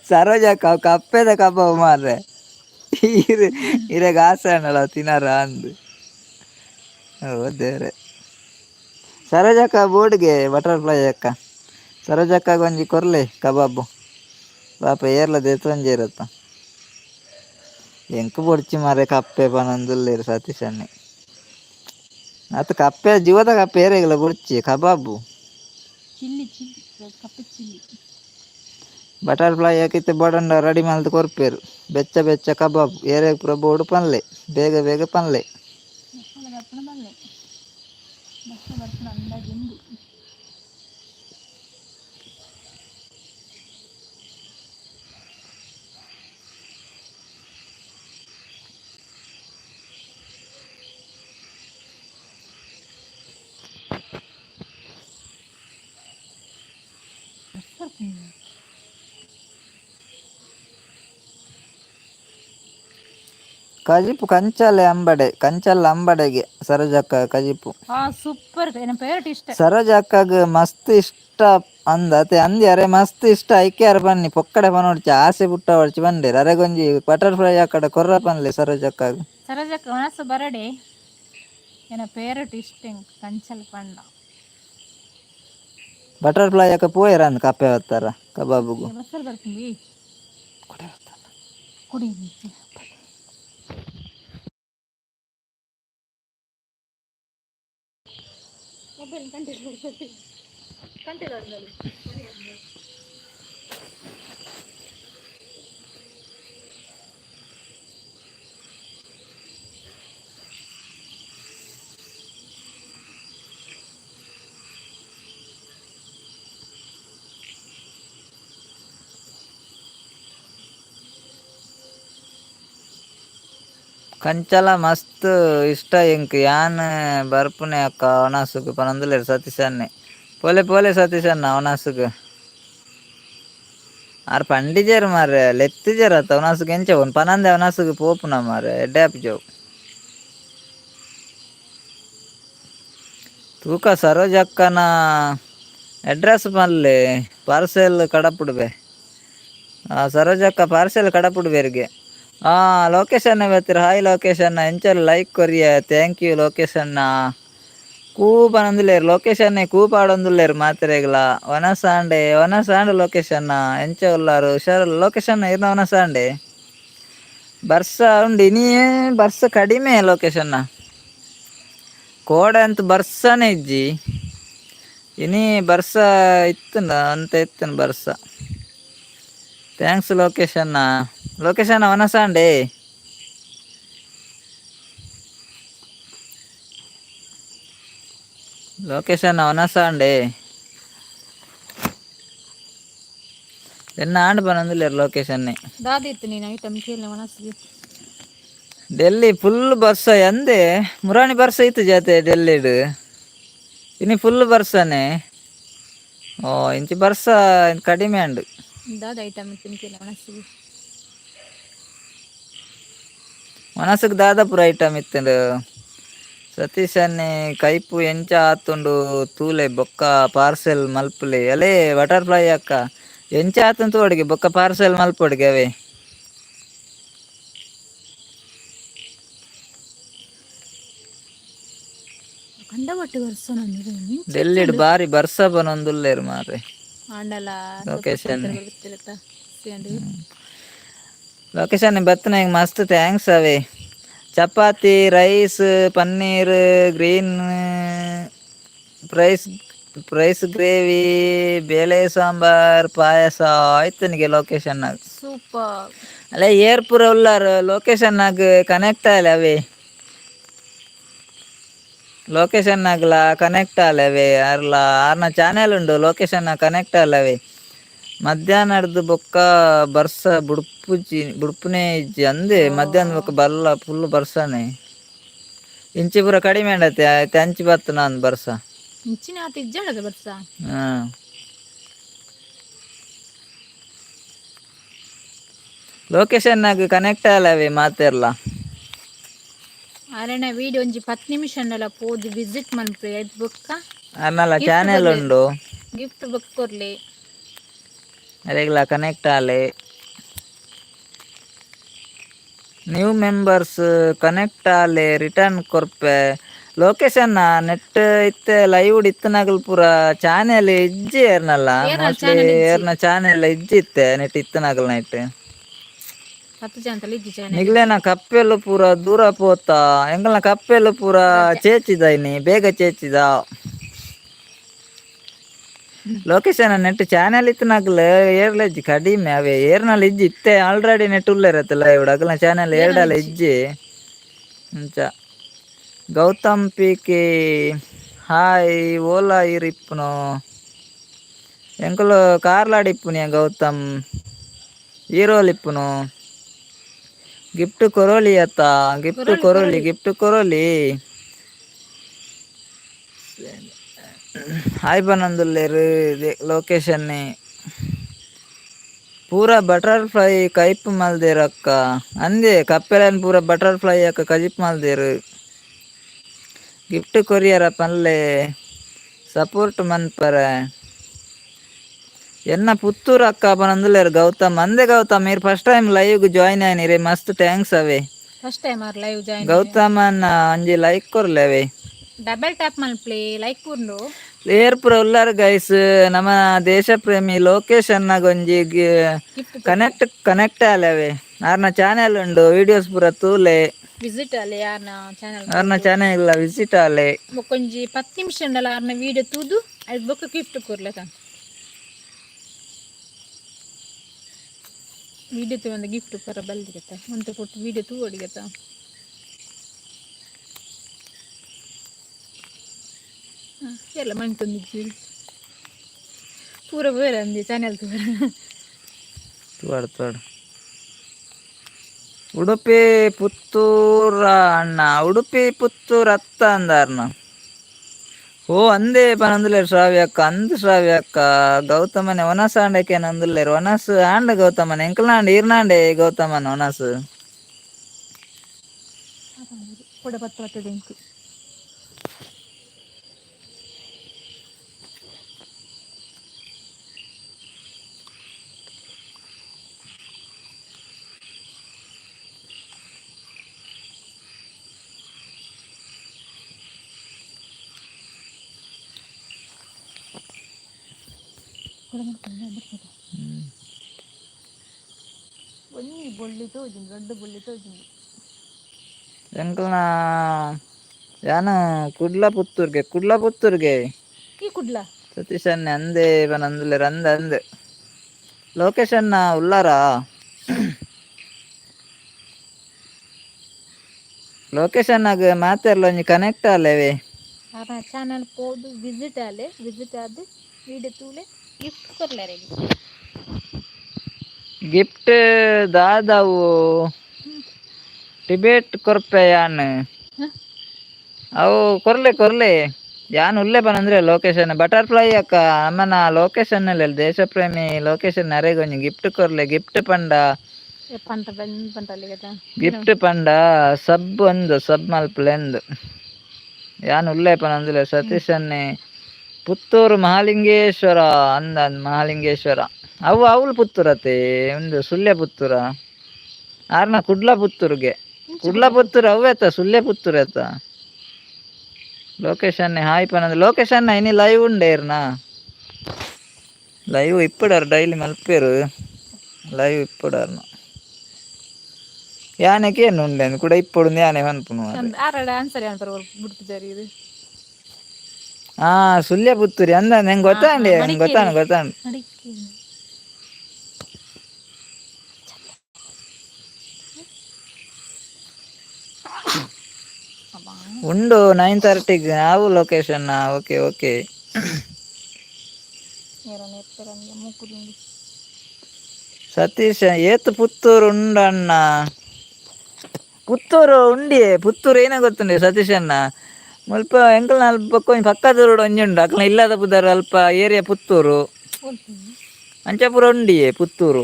ಸರೋಜಕ್ಕ ಅವು ಕಪ್ಪೆದ ಕಬಾಬ್ ಮಾರ್ರೆ ಇರೆಗ್ ಆಸೆ ಅನ್ನಲ್ಲ ತಿನ್ನರ ಅಂದು ಓ ದೇವ್ರೆ ಸರೋಜಕ್ಕ ಬೋರ್ಡ್ಗೆ ಬಟರ್ಫ್ಲೈ ಅಕ್ಕ ಸರೋಜಕ್ಕಾಗ ಒಂಜಿ ಕೊರ್ಲೆ ಕಬಾಬು ಪಾಪ ಏರ್ಲ ದೆತ್ತೊಂಜಿ ಇರತ್ತ ಎಂಕ್ ಪೊಡ್ಚಿ ಮಾರೆ ಕಪ್ಪೆ ಪನೊಂದುಲ್ಲೆರ್ ಸತೀಶ್ ಅನ್ನೆ ಅತ್ ಕಪ್ಪೆ ಜೀವದ ಕಪ್ಪೆ ಏರೆಗ್ಲ ಬುಡ್ಚಿ ಕಬಾಬು ಚಿಲ್ಲಿ ಕಪ್ಪೆ ಚಿಲ್ಲಿ ಬಟರ್ಫ್ಲೈ ಹಾಕಿತ್ತೆ ಬೋಡಂಡ ರೆಡಿ ಮಲ್ತ್ ಕೊರ್ಪೆರ್ ಬೆಚ್ಚ ಬೆಚ್ಚ ಕಬಾಬ್ ಏರೆಗ್ ಪೂರ ಬೋಡು ಪನ್ಲೆ ಬೇಗ ಬೇಗ ಪನ್ಲೆ ಬರ್ಪಣ ಬಲ್ಲೆ ಬಸ್ಸ ಬರ್ಪಣ ಅಂದಾಜುಂಡು. ಕಜಿಪು ಕಂಚಾಲೆ ಅಂಬಡೆ ಕಂಚಲ್ಲ ಅಂಬಡೆಗೆ ಸರೋಜಕ್ಕ ಕಜಿಪು ಸೂಪರ್ ನನ್ನ ಫೇವರೇಟ್ ಇಷ್ಟ ಸರೋಜಕ್ಕಗ್ ಮಸ್ತ್ ಇಷ್ಟ ಅಂದತೆ ಅಂದಿ ಅರೆ ಮಸ್ತ್ ಇಷ್ಟ ಐಕೆ ಅರೆ ಬನ್ನಿ ಪೊಕ್ಕಡೆ ಪನೋಡ್ಚಿ ಆಸೆ ಬುಟ್ಟ ಹೊಡ್ಚಿ ಬಂದೇರ್ ಅರೆಗೊಂಜಿ ಬಟರ್ಫ್ಲೈ ಆಕಡೆ ಕೊರ್ರ ಪನ್ಲೆ ಸರೋಜಕ್ಕಗ್ ಸರೋಜಕ್ಕ ಮನಸ್ಸು ಬರಡೆ ನನ್ನ ಫೇವರೇಟ್ ಇಷ್ಟ ಕಂಚಲ್ ಪಂಡ ಬಟರ್ಫ್ಲೈ ಯಾಕೆ ಪೋಯರ ಅಂದ್ ಕಪ್ಪೆ ಹೊತ್ತಾರ ಕಬಾಬುಗು ಬಸ್ಸಲ್ಲಿ ಬರ್ತೀನಿ ಕುಡಿ ಮೊಬೈಲ್ ಕಂಟಿಲ್ಲ ಕಂಚಲ ಮಸ್ತ್ ಇಷ್ಟ ಎಂಕ್ ಯಾನ್ ಬರ್ಪುನೆ ಅಕ್ಕ ಅವನಾಸುಗ್ ಪನೊಂದುಲ್ಲೆರ್ ಸತೀಶ್ ಅನ್ನೆ ಪೋಲೆ ಪೋಲೆ ಸತೀಶ್ ಅನ್ನ ಅವನಾಸುಗ್ ಆರ್ ಪಂಡಿಜೆರ್ ಮಾರ್ರೆ ಲೆತ್ತಿಜೆರ್ ಅತ್ತ ಅವನಾಸುಗ್ ಎಂಚ ಅವ್ನು ಪನಂದೆ ಅವನಾಸುಗ್ ಪೋಪುನ ಮಾರ್ರೆ ಎಡ್ಡೆ ಆಪಿಜವು ತೂಕ ಸರೋಜಕ್ಕನ ಅಡ್ರೆಸ್ ಪನ್ಲೆ ಪಾರ್ಸೆಲ್ ಕಡಪುಡ್ಬೆ ಸರೋಜಕ್ಕ ಪಾರ್ಸೆಲ್ ಕಡಪುಡ್ಬೇರಿಗೆ ಲೊಕೇಶನ್ ಬರ್ತೀರ ಹಾಯ್ ಲೊಕೇಶನ್ ಎಂಚಲು ಲೈಕ್ ಕೊರಿಯ ಥ್ಯಾಂಕ್ ಯು ಲೊಕೇಶನ್ನ ಕೂ ಪನೊಂದುಲ್ಲೆರ್ ಲೊಕೇಶನ್ನೇ ಕೂ ಪಾಡೊಂದುಲ್ಲೆರ್ ಮಾತೆರೆಗ್ಲ ಒನಸಾಂಡೆ ಲೊಕೇಶನ್ನ ಎಂಚ ಉಲ್ಲಾರು ಹುಷಾರ್ ಲೊಕೇಶನ್ ಇರ್ನ ಒನಸಾಂಡೆ ಬರ್ಸ ಉಂಡು ಇನಿಯೇ ಬರ್ಸ ಕಡಿಮೆ ಲೊಕೇಶನ್ನ ಕೋಡೆ ಅಂತ ಬರ್ಸನೇ ಇಜ್ಜಿ ಇನಿ ಬರ್ಸ ಇತ್ತನ ಅಂತ ಇತ್ತನ ಬರ್ಸ ಥ್ಯಾಂಕ್ಸ್ ಲೊಕೇಶನ್ ಅವನಸಾಂಡೆ ಲೊಕೇಶನ್ ಅವನಸಾಂಡೆ ಎನ್ನ ಆಂಡ್ ಪನೊಂದುಲ್ಲೆರ್ ಲೊಕೇಶನ್ನೇ ದಾದಿತ್ತು ನೀನು ಐಟಮ್ ಕೇಳ ಮನಸ್ಸಿಗೆ ಡೆಲ್ಲಿ ಫುಲ್ ಬರ್ಸ ಎಂದೆ ಮುರಾಣಿ ಬರ್ಸ ಇತ್ತು ಜಾತೆ ಡೆಲ್ಲಿಡ್ ಇನಿ ಫುಲ್ ಬರ್ಸನೆ ಇಂಚಿ ಬರ್ಸ ಕಡಿಮೆ ಅಂಡು ದಾದ ಐಟಮ್ ತಿನ್ಕೇಳ ಮನಸ್ಸಿಗೆ ದಾದಾಪುರ ಐಟಮ್ ಇತ್ತಂಡು ಸತೀಶ್ ಅನ್ನೆ ಕೈಪು ಎಂಚ ಆತುಂಡು ತೂಲೆ ಬೊಕ್ಕ ಪಾರ್ಸೆಲ್ ಮಲ್ಪುಲೆ ಅಲೇ ಬಟರ್ಫ್ಲೈ ಅಕ್ಕ ಎಂಚ ಆತುಂಡು ತೋಡಿಗೆ ಬೊಕ್ಕ ಪಾರ್ಸೆಲ್ ಮಲ್ಪೊಡಿಗೆ ಅವೇ ಡೆಲ್ಲಿಡ್ ಬಾರಿ ಬರ್ಸ ಬನೊಂದುಲ್ಲೆರ್ ಮಾರ್ರೆ ಲೊಕೇಶನ್ ಬತ್ತನ ಮಸ್ತ್ ಥ್ಯಾಂಕ್ಸ್ ಅವೇ chapati rice paneer green price gravy ಬೇಳೆ ಸಾಂಬಾರ್ ಪಾಯಸ ಆಯ್ತನಿಗೆ ಲೊಕೇಶನ್ನಾಗ ಸೂಪರ್ ಅಲ್ಲ ಏರ್ ಪೂರ ಉಲ್ಲಾರ ಲೊಕೇಶನ್ನಾಗ ಕನೆಕ್ಟ್ ಆಯ್ಲೆ ಅವೇ ಲೊಕೇಶನ್ನಾಗ್ಲ ಕನೆಕ್ಟ್ ಆಲವೆ ಆರ್ನ ಚಾನೆಲ್ ಉಂಡು ಲೊಕೇಶನ್ ಕನೆಕ್ಟ್ ಆಲವೆ ಮಧ್ಯಾಹ್ನಡ್ದು ಬೊಕ್ಕ ಬರ್ಸ ಬುಡ್ಪುನೆ ಇಜ್ಜಿ ಅಂದೆ ಮಧ್ಯಾಹ್ನ ಬೊಕ್ಕ ಬಲ್ಲ ಫುಲ್ ಬರ್ಸನೆ ಇಂಚಿ ಪೂರ ಕಡಿಮೆ ಅಂಡತೆ ಅಂಚಿ ಬತ್ತು ನಾನು ಬರ್ಸ ಇಂಚಿನ ಆತ ಇಜ್ಜಾಡದ ಬರ್ಸ ಲೊಕೇಶನ್ನಾಗ ಕನೆಕ್ಟ್ ಆಲವೆ ಮಾತೆರ್ಲ ಅರೆನ ವಿಡಿಯೋ ಒಂಜಿ 10 ನಿಮಿಷ ಪೋದು ವಿಸಿಟ್ ಮನ್ಪೆ ಐಟ್ ಬೊಕ್ಕ ಆಮೇಲೆ ಚಾನೆಲ್ ಉಂಡು ಗಿಫ್ಟ್ ಬುಕ್ ಕೊರ್ಲಿ ಅರೆಗ್ಲ ಕನೆಕ್ಟ್ ಆಲೆ ನ್ಯೂ ಮೆಂಬರ್ಸ್ ಕನೆಕ್ಟ್ ಆಲೆ ರಿಟರ್ನ್ ಕೊರ್ಪೆ ಲೊಕೇಶನ್ ನೆಟ್ ಇತ್ತೆ ಲೈವ್ ಇತ್ತನಾಗಲ್ ಪೂರ ಚಾನೆಲ್ ಇಜ್ಜಿ ಏರ್ನಲ್ಲ ಮೋಸ್ಟ್ಲಿ ಏರ್ನ ಚಾನೆಲ್ ಇಜ್ಜಿ ಇತ್ತೆ ನೆಟ್ ಇತ್ತನಾಗಲ್ ನೈಟ್ 10 ಚಾನಲ್ ಇಜ್ಜಿ ಚಾನಲ್ ನಿಗ್ಲೇನ ಕಪ್ಪೆಲು ಪೂರ ದೂರ ಪೋತಾ ಎಂಕಲ್ನ ಕಪ್ಪೆಲು ಪೂರ ರಜೆ ಚೇಚಿದಾಯ್ನಿ ಬೇಗ ಚೇಚಿದ ಲೊಕೇಶನ್ ನೆಟ್ ಚಾನಲ್ ಇತ್ತು ನಕ್ಲೆ ಏರ್ಲ ಇಜ್ಜಿ ಕಡಿಮೆ ಅವೇ ಏರ್ನಲ್ಲಿ ಇಜ್ಜಿ ಇತ್ತೆ ಆಲ್ರೆಡಿ ನೆಟ್ ಉಲ್ಲೇರತ್ತಲ್ಲ ಇವ್ಡು ಅಗಲ ಚಾನಲ್ ಏನಲ್ಲ ಏರ್ಡಲ್ಲ ಇಜ್ಜಿ ಇಜ್ಜಿ ಅಂಚ ಗೌತಮ್ ಪಿಕೆ ಹಾಯ್ ಓಲಾ ಇರಿಪ್ಪುನು ಎಂಕುಲು ಕಾರ್ಲಾಡಿಪ್ಪುನಿಯ ಗೌತಮ್ ಹೀರೋಲಿಪ್ಪುನು ಗಿಫ್ಟ್ ಕೊರೋಲಿ ಅತ್ತ ಗಿಫ್ಟ್ ಕೊರೋಳಿ ಕೊರೋಲಿ ಕೊರೋಳಿ ಗಿಫ್ಟ್ ಕೊರೋಲಿ ಹಾಯ್ ಬನ್ನೊಂದುಲ್ಲೆರ್ ಲೊಕೇಶನ್ನಿ ಪೂರ ಬಟರ್ಫ್ಲೈ ಕೈಪ್ ಮಲ್ದೆರ್ ಅಕ್ಕ ಅಂದೆ ಕಪ್ಪೆಲೆನ್ ಪೂರ ಬಟರ್ಫ್ಲೈ ಅಕ್ಕ ಕಜಿಪ್ ಮಲ್ದೆರ್ ಗಿಫ್ಟ್ ಕೊರಿಯರ ಪನ್ಲೆ ಸಪೋರ್ಟ್ ಮನ್ಪರೆ ಎನ್ನ ಪುತ್ತೂರು ಅಕ್ಕ ಪನೊಂದುಲ್ಲೆರ್ ಗೌತಮ್ ಅಂದೆ ಗೌತಮ್ ಇರ್ ಫಸ್ಟ್ ಟೈಮ್ ಲೈವ್ ಜಾಯಿನ್ ಆಯ್ನಿರೆ ಮಸ್ತ್ ಥ್ಯಾಂಕ್ಸ್ ಅವೇ ಫಸ್ಟ್ ಟೈಮ್ ಆರ್ ಲೈವ್ ಜಾಯಿನ್ ಆಯೆ ಗೌತಮನ್ನ ಒಂಜಿ ಲೈಕ್ ಕೊರ್ಲೆ ಅವೇ ಡಬಲ್ ಟ್ಯಾಪ್ ಮಲ್ಪ್ಲೆ ಲೈಕ್ ಪೂರ್ಂಡು ಏರ್ ಪುರ ಉಲ್ಲಾರ ಗೈಸ್ ನಮ್ಮ ದೇಶ ಪ್ರೇಮಿ ಲೋಕೇಶ್ ಅಣ್ಣಗ ಒಂಜಿ ಗಿಫ್ಟ್ ಕೊರ್ಲೆ ಕನೆಕ್ಟ್ ಆಲವೆ ಆರ್ನ ಚಾನೆಲ್ ಉಂಡು ವಿಡಿಯೋಸ್ ಪೂರ ತೂಲೆ ವಿಸಿಟ್ ಅಲೆ ಯಾರ್ನ ಚಾನಲ್ ಆರ್ನ ತೂದು ಚಾನೆಲ್ ವಿಸಿಟ್ ಆಲೆ ಬೊಕೊಂಜಿ 10 ನಿಮಿಷ ಉಂಡಲ ಆರ್ನ ವಿಡಿಯೋ ತೂದು ಅದ್ ಬೊಕ ಗಿಫ್ಟ್ ಕೊರ್ಲೆ ತ ವಿಡಿಯೋ ತೂಂಡ ಗಿಫ್ಟ್ ಪರ ಬಲ್ದಿಗೆತ ಒಂತೆ ಕೊಟ್ಟು ವಿಡಿಯೋ ತೂ ಒಡಿಗೆತ ಎಲ್ಲ ಮಣ್ ತಂದಿದ್ದೀವಿ ಪೂರ ಬೇರೆ ಅಂದಿ ಚಾನೆಲ್ ತೂರ ತೋಡ್ ಉಡುಪಿ ಪುತ್ತೂರ ಅಣ್ಣ ಉಡುಪಿ ಪುತ್ತೂರು ಅತ್ತ ಅಂದಾರ್ನ ಓ ಅಂದೇ ಪನಂದುಲ್ಲೇರ್ ಶ್ರಾವ್ಯಕ್ಕ ಅಂದ್ ಶ್ರಾವ್ಯಕ್ಕ ಗೌತಮನೆ ಒನಸ್ ಆಂಡಕ್ಕೆ ನಂದುಲ್ಲೇರ್ ಒನಸ್ ಆಂಡ ಗೌತಮನೆ ಎಂಕಲ್ನಾಂಡೆ ಈರ್ನಾಂಡೆ ಗೌತಮನ ಒನಸ್ ಕೂಡ ಬತ್ತುವತ್ತೆ ಡೆಂಕು ಒಂಜಿ ಬೊಳ್ಳಿ ತೋಜುಂಡು ದೊಡ್ಡ ಬೊಳ್ಳಿ ತೋಜುಂಡು ಎಂಕಲ್ನ ಯಾನು ಕುಡ್ಲ ಪುತ್ತೂರ್ಗೆ ಈ ಕುಡ್ಲ ಸತೀಶ್ ಅಣ್ಣೆ ಅಂದೇ ಪನಂದುಲ್ಲೇರ್ ಅಂದ್ ಲೊಕೇಶನ್ನ ಉಲ್ಲಾರ ಲೊಕೇಶನ್ನಾಗ ಮಾತೆರ್ಲ ಒಂಜಿ ಕನೆಕ್ಟ್ ಆಲೆವೆ ಆರ್ನ ಚಾನಲ್ ಪೋದು ವಿಸಿಟ್ ಆದ್ ವಿಡಿಯೋ ತೂಲೆ ಗಿಫ್ಟ್ ಕೊರ್ಲೆರೆ ಗಿಫ್ಟ್ ದಾದಾವು ಟಿಬೇಟ್ ಕೊರ್ಪೆ ಯಾನ್ ಅವು ಕೊರ್ಲೆ ಯಾನ್ ಉಲ್ಲೆ ಪನಂದ್ರೆ ಲೊಕೇಶನ್ ಬಟರ್ಫ್ಲೈ ಅಕ್ಕ ಅಮ್ಮನ ಲೊಕೇಶನ್ ದೇಶ ಪ್ರೇಮಿ ಲೊಕೇಶನ್ ಅರೆಗೊಂಜಿ ಗಿಫ್ಟ್ ಕೊರ್ಲೆ ಗಿಫ್ಟ್ ಪಂಡ ಪಂಟ ಪಂಟಲ್ಲಿಗೆತ ಗಿಫ್ಟ್ ಪಂಡ ಸಬ್ ಮಲ್ಪುಲೆಂದ್ ಯಾನ್ ಉಲ್ಲೆ ಪನಂದುಲ್ಲೆ ಸತೀಶ್ ಅನ್ನೆ ಪುತ್ತೂರು ಮಹಾಲಿಂಗೇಶ್ವರ ಮಹಾಲಿಂಗೇಶ್ವರ ಅವ್ಲು ಪುತ್ತೂರತೆ ಒಂದು ಸುಳ್ಯ ಪುತ್ತೂರ ಆರ್ನ ಕುಡ್ಲ ಪುತ್ತೂರ್ಗೆ ಕುಡ್ಲ ಪುತ್ತೂರು ಅವೇತ ಸುಳ್ಯ ಪುತ್ತೂರು ಆತ ಲೊಕೇಶನ್ ಹಾಯ್ ಪನಂದ್ ಲೊಕೇಶನ್ ಇನಿ ಲೈವ್ ಉಂಡೇರ್ನ ಲೈವ್ ಇಪ್ಪಡಾರ್ ಡೈಲಿ ಮಲ್ಪೇರು ಲೈವ್ ಇಪ್ಪಡಾರ್ನ ಯಾನೆಗೆ ಏನು ಉಂಡೆ ಕೂಡ ಇಪ್ಪಡು ಯಾನೆ ಮನ್ಪುನು ಆರಡ ಆನ್ಸರ್ ಯಾನ್ ಪರ ಬಿಡ್ತಿದ್ದಾರೆ ಇದು ಸುಳ್ಯ ಪುತ್ತೂರಿ ಅಂದ ನಂಗೆ ಗೊತ್ತಾಂಡಿ ಗೊತ್ತಾಂಡು ಉಂಡು 9:30 ನಾವು ಲೊಕೇಶನ್ ಓಕೆ ಸತೀಶ್ ಏತ್ ಪುತ್ತೂರು ಉಂಡಣ್ಣ ಪುತ್ತೂರು ಉಂಡಿಯೇ ಪುತ್ತೂರು ಏನ ಗೊತ್ತುಂಡಿ ಸತೀಶ್ ಅಣ್ಣ ಮುಲ್ಪ ಎಂಕಲ್ನ ಅಲ್ಪ ಕೊಂಚ ಪಕ್ಕದ ರೋಡ್ ಒಂಜಿ ಉಂಡು ಅಕ್ಲ ಇಲ್ಲದ ಪುದರ್ ಅಲ್ಪ ಏರಿಯಾ ಪುತ್ತೂರು ಅಂಚಪುರ ಉಂಡಿಯೇ ಪುತ್ತೂರು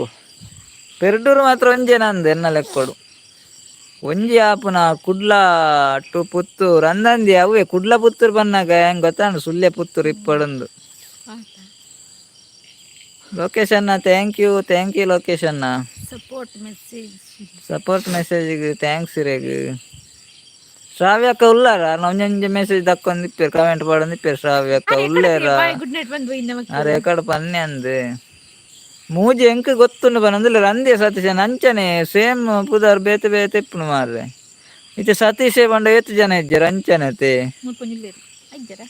ಪೆರ್ಡೂರು ಮಾತ್ರ ಒಂಜೇನ ಅಂದೆ ಎನ್ನ ಲೆಕ್ಕೊಡು ಒಂಜಿ ಆಪುನ ಕುಡ್ಲ ಟು ಪುತ್ತೂರು ಅಂದಂದಿ ಅವೇ ಕುಡ್ಲ ಪುತ್ತೂರು ಬನ್ನಾಗ ಹೆಂಗ್ ಗೊತ್ತಾಂಡು ಸುಳ್ಯ ಪುತ್ತೂರು ಇಪ್ಪಡೊಂದು ಲೊಕೇಶನ್ನ ಥ್ಯಾಂಕ್ ಯು ಲೊಕೇಶನ್ನ ಸಪೋರ್ಟ್ ಮೆಸೇಜಿಗೆ ಥ್ಯಾಂಕ್ಸ್ ರೇಗ್ ಶ್ರಾವ್ಯಕ್ಕ ಉಲ್ಲಾರ ಒಂಜೊಂಜಿ ಮೆಸೇಜ್ ದಕ್ಕೊಂದಿಪ್ಪೇರು ಕಮೆಂಟ್ ಪಾಡೊಂದಿಪ್ಪೇರು ಶ್ರಾವ್ಯಕ್ಕ ಉಲ್ಲೇರ ರೆಕಾರ್ಡ್ ಪನ್ನೆ ಅಂದ್ ಮೂಜಿ ಎಂಕ್ ಗೊತ್ತುಂಡು ಪನೊಂದುಲ್ಲೆರ್ ಅಂದೇ ಸತೀಶನ್ ಅಂಚನೆ ಸೇಮ್ ಪುದರ್ ಬೇತೆ ಬೇತೆ ಇಪ್ಪುನು ಮಾರ್ರೆ. ಇತ್ತೆ ಸತೀಶೆ ಪಂಡ ಏತ್ ಜನ ಇಜ್ಜೆರ್ ಅಂಚನೆತೆ. ಮುಲ್ಪೊಂಜಿಲ್ಲೆರ್ ಅಜ್ಜರ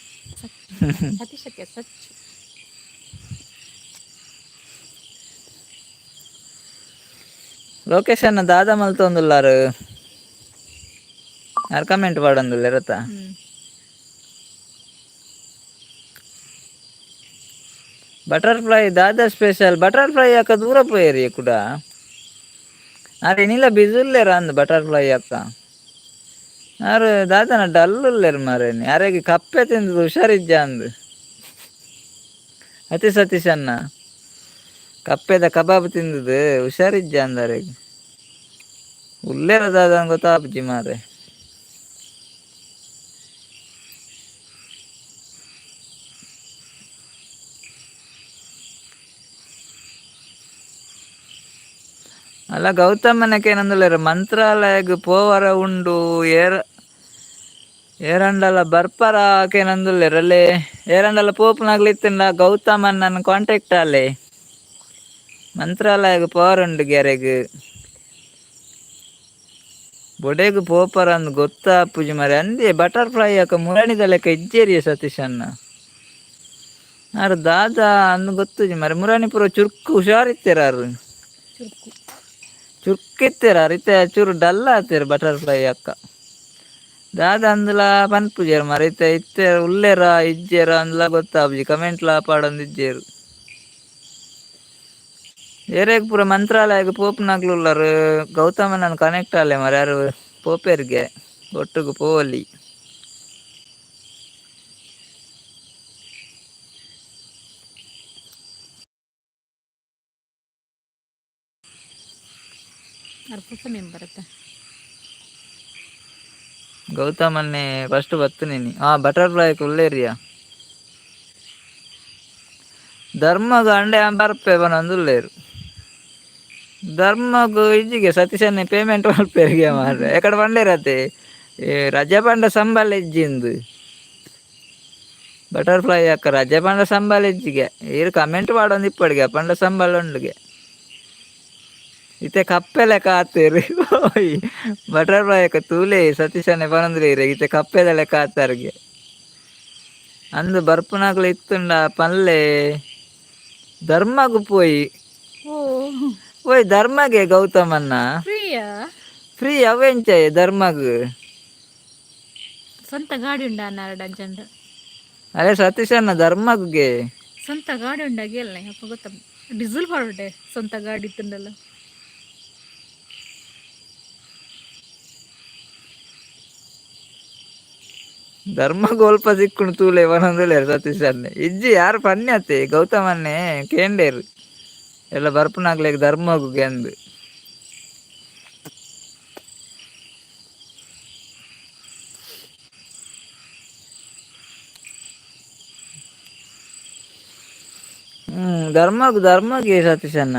ಸತೀಶಕ್ಕೆ ಸಚ್ಚು. ಲೊಕೇಶನ್ ದಾದ ಮಲ್ತೊಂದುಲ್ಲಾರ್ ಯಾರು ಕಮೆಂಟ್ ಪಾಡೊಂದುಲ್ಲೆರ್ ಅತ್ತ. ಬಟರ್ಫ್ಲೈ ದಾದಾ ಸ್ಪೆಷಲ್ ಬಟರ್ಫ್ಲೈ ಯಾಕ ದೂರ ಪೋಯರಿ ಕೂಡ ಅರೆ ನಿಲ ಬಿಜುಲ್ಲೆರ ಅಂದ್ ಬಟರ್ಫ್ಲೈ ಅಕ್ಕ ಯಾರು ದಾದಾನ ಡಲ್ಲುಲ್ಲೆರ್ ಮಾರೇನಿ ಯಾರಿಗೆ ಕಪ್ಪೆ ತಿಂದು ಹುಷಾರಿಜ್ಜ ಅಂದ್ ಅತಿ ಸತೀಶನ್ನ ಕಪ್ಪೆದ ಕಬಾಬ್ ತಿಂದದು ಹುಷಾರಿಜ್ಜ ಅಂದಾರೆ ಉಲ್ಲೇರ ದಾದ ಗೊತ್ತಾಪುಜಿ ಮಾರೆ. ಅಲ್ಲ ಗೌತಮನಕ್ಕೆ ಏನಂದುಲ್ಲೆರ್ ಮಂತ್ರಾಲಯಗ್ ಪೋವರ ಉಂಡು ಏರಂಡಲ ಬರ್ಪರ ಕೇನಂದುಲ್ಲೆರ್ ಅಲ್ಲೇ ಏರಂಡಲ ಪೋಪುನಗ್ಲಿತ್ತಿಂಡ ಗೌತಮನ್ನನ್ ಕಾಂಟ್ಯಾಕ್ಟ್ ಅಲ್ಲೇ ಮಂತ್ರಾಲಯಗ್ ಪೋವರ ಉಂಡು ಗೆರೆಗ್ ಬೊಡೆಗ್ ಪೋಪರ ಅಂದ್ ಗೊತ್ತಾಪುಜಿ ಮರೆ ಅಂದೇ ಬಟರ್ಫ್ಲೈ ಯಾಕ ಮುರಣಿದ ಲೆಕ್ಕ ಇಜ್ಜೇರಿಯ ಸತೀಶನ್ನ ಯಾರು ದಾದಾ ಅಂದ್ ಗೊತ್ತುಜಿ ಮರೆ ಮುರಾಣಿ ಪೂರ ಚುರ್ಕು ಹುಷಾರಿತ್ತೆರಾರು ಚುರ್ಕಿತ್ತೆರ ಇತ್ತೆ ಚೂರು ಡಲ್ ಆತೇರ್ ಬಟರ್ಫ್ಲೈ ಅಕ್ಕ ದಾದ ಅಂದ್ಲ ಪನ್ಪುಜೆರ್ ಮರ ಇತ್ತೆ ಇತ್ತೆ ಉಲ್ಲೆರ ಇಜ್ಜೆರ ಅಂದ್ಲ ಗೊತ್ತಾಪುಜಿ ಕಮೆಂಟ್ಲ ಪಾಡೊಂದು ಇಜ್ಜೆರ್ ಏರೆಗ್ ಪೂರ ಮಂತ್ರಾಲಯಗ್ ಪೋಪುನಗ್ಲುಲ್ಲರ್ ಗೌತಮನನ್ ಕನೆಕ್ಟ್ ಅಲ್ಲೆ ಮರ ಯಾರು ಪೋಪೆರ್ಗೆ ಒಟ್ಟುಗು ಪೋವಲಿ. ಗೌತಮನ್ನೇ ಫಸ್ಟ್ ಬತ್ತುನೇನಿ ಬಟರ್ಫ್ಲೈಕ್ ಉಲ್ಲೇರಿಯ ಧರ್ಮಗ ಅಂಡೆ ಬರ್ಪೆ ಬನೊಂದುಲ್ಲೇರು ಧರ್ಮಗ್ ಇಜ್ಜಿಗೆ ಸತೀಶನ್ನೇ ಪೇಮೆಂಟ್ ಮಲ್ಪೆರ್ಗೆ ಮಾರ್ರೆ ಎಕಡೆ ಪಂಡೇರತೆ ರಜೆ ಪಂಡ ಸಂಬಳ ಇಜ್ಜಿಂದು ಬಟರ್ಫ್ಲೈ ಅಕ್ಕ ರಜೆ ಪಂಡ ಸಂಬಳ ಇಜ್ಜಿಗೆ ಈರು ಕಮೆಂಟ್ ಪಾಡೊಂದು ಇಪ್ಪಡಿಗೆ ಪಂಡ ಸಂಬಳ ಉಂಡುಗೆ ಇತ್ತೆ ಕಪ್ಪೆ ಲೆಕ್ಕ ಆತೇರಿ ಬಟರ್ಫ್ಲೈ ಅಕ್ಕ ತೂಲೆ ಸತೀಶನ್ನೇ ಪನೊಂದುಲ್ಲೆ ಇತ್ತೆ ಕಪ್ಪೆದ ಲೆಕ್ಕ ಆತಾರ್ಗೆ ಅಂದು ಬರ್ಪುನಗ್ಲು ಇತ್ತುಂಡ ಪನ್ಲೆ ಧರ್ಮಗ್ ಪೋಯಿ ಧರ್ಮಗೆ ಗೌತಮನ್ನ ಫ್ರೀ ಅವೆಂಚ ಧರ್ಮಗ್ ಸ್ವಂತ ಗಾಡಿ ಉಂಡ ನಾರಡಂಚಂಡ ಅದೇ ಸತೀಶನ್ನ ಧರ್ಮಗ್ಗೆ ಸ್ವಂತ ಗಾಡಿ ಉಂಡಾಗಿ ಅಲ್ಲ ಅಪ್ಪ ಗೊತ್ತ ಡೀಸೆಲ್ ಪಾಡೋಡೆ ಸ್ವಂತ ಗಾಡಿ ಇತ್ತುಂಡಲ್ಲ ಧರ್ಮಗ್ ಒಲ್ಪ ಸಿಕ್ಕುಂಡು ತೂಲೆ ಬನೊಂದುಲ್ಲೆರ್ ಸತೀಶನ್ನೇ ಇಜ್ಜಿ ಯಾರು ಪನ್ಯತೆ ಗೌತಮನ್ನೇ ಕೇಂಡೇರು ಎಲ್ಲ ಬರ್ಪುನಗ್ಲೆಗ್ ಧರ್ಮಗುಗೆ ಅಂದ್ ಧರ್ಮಗೆ ಸತೀಶನ್ನ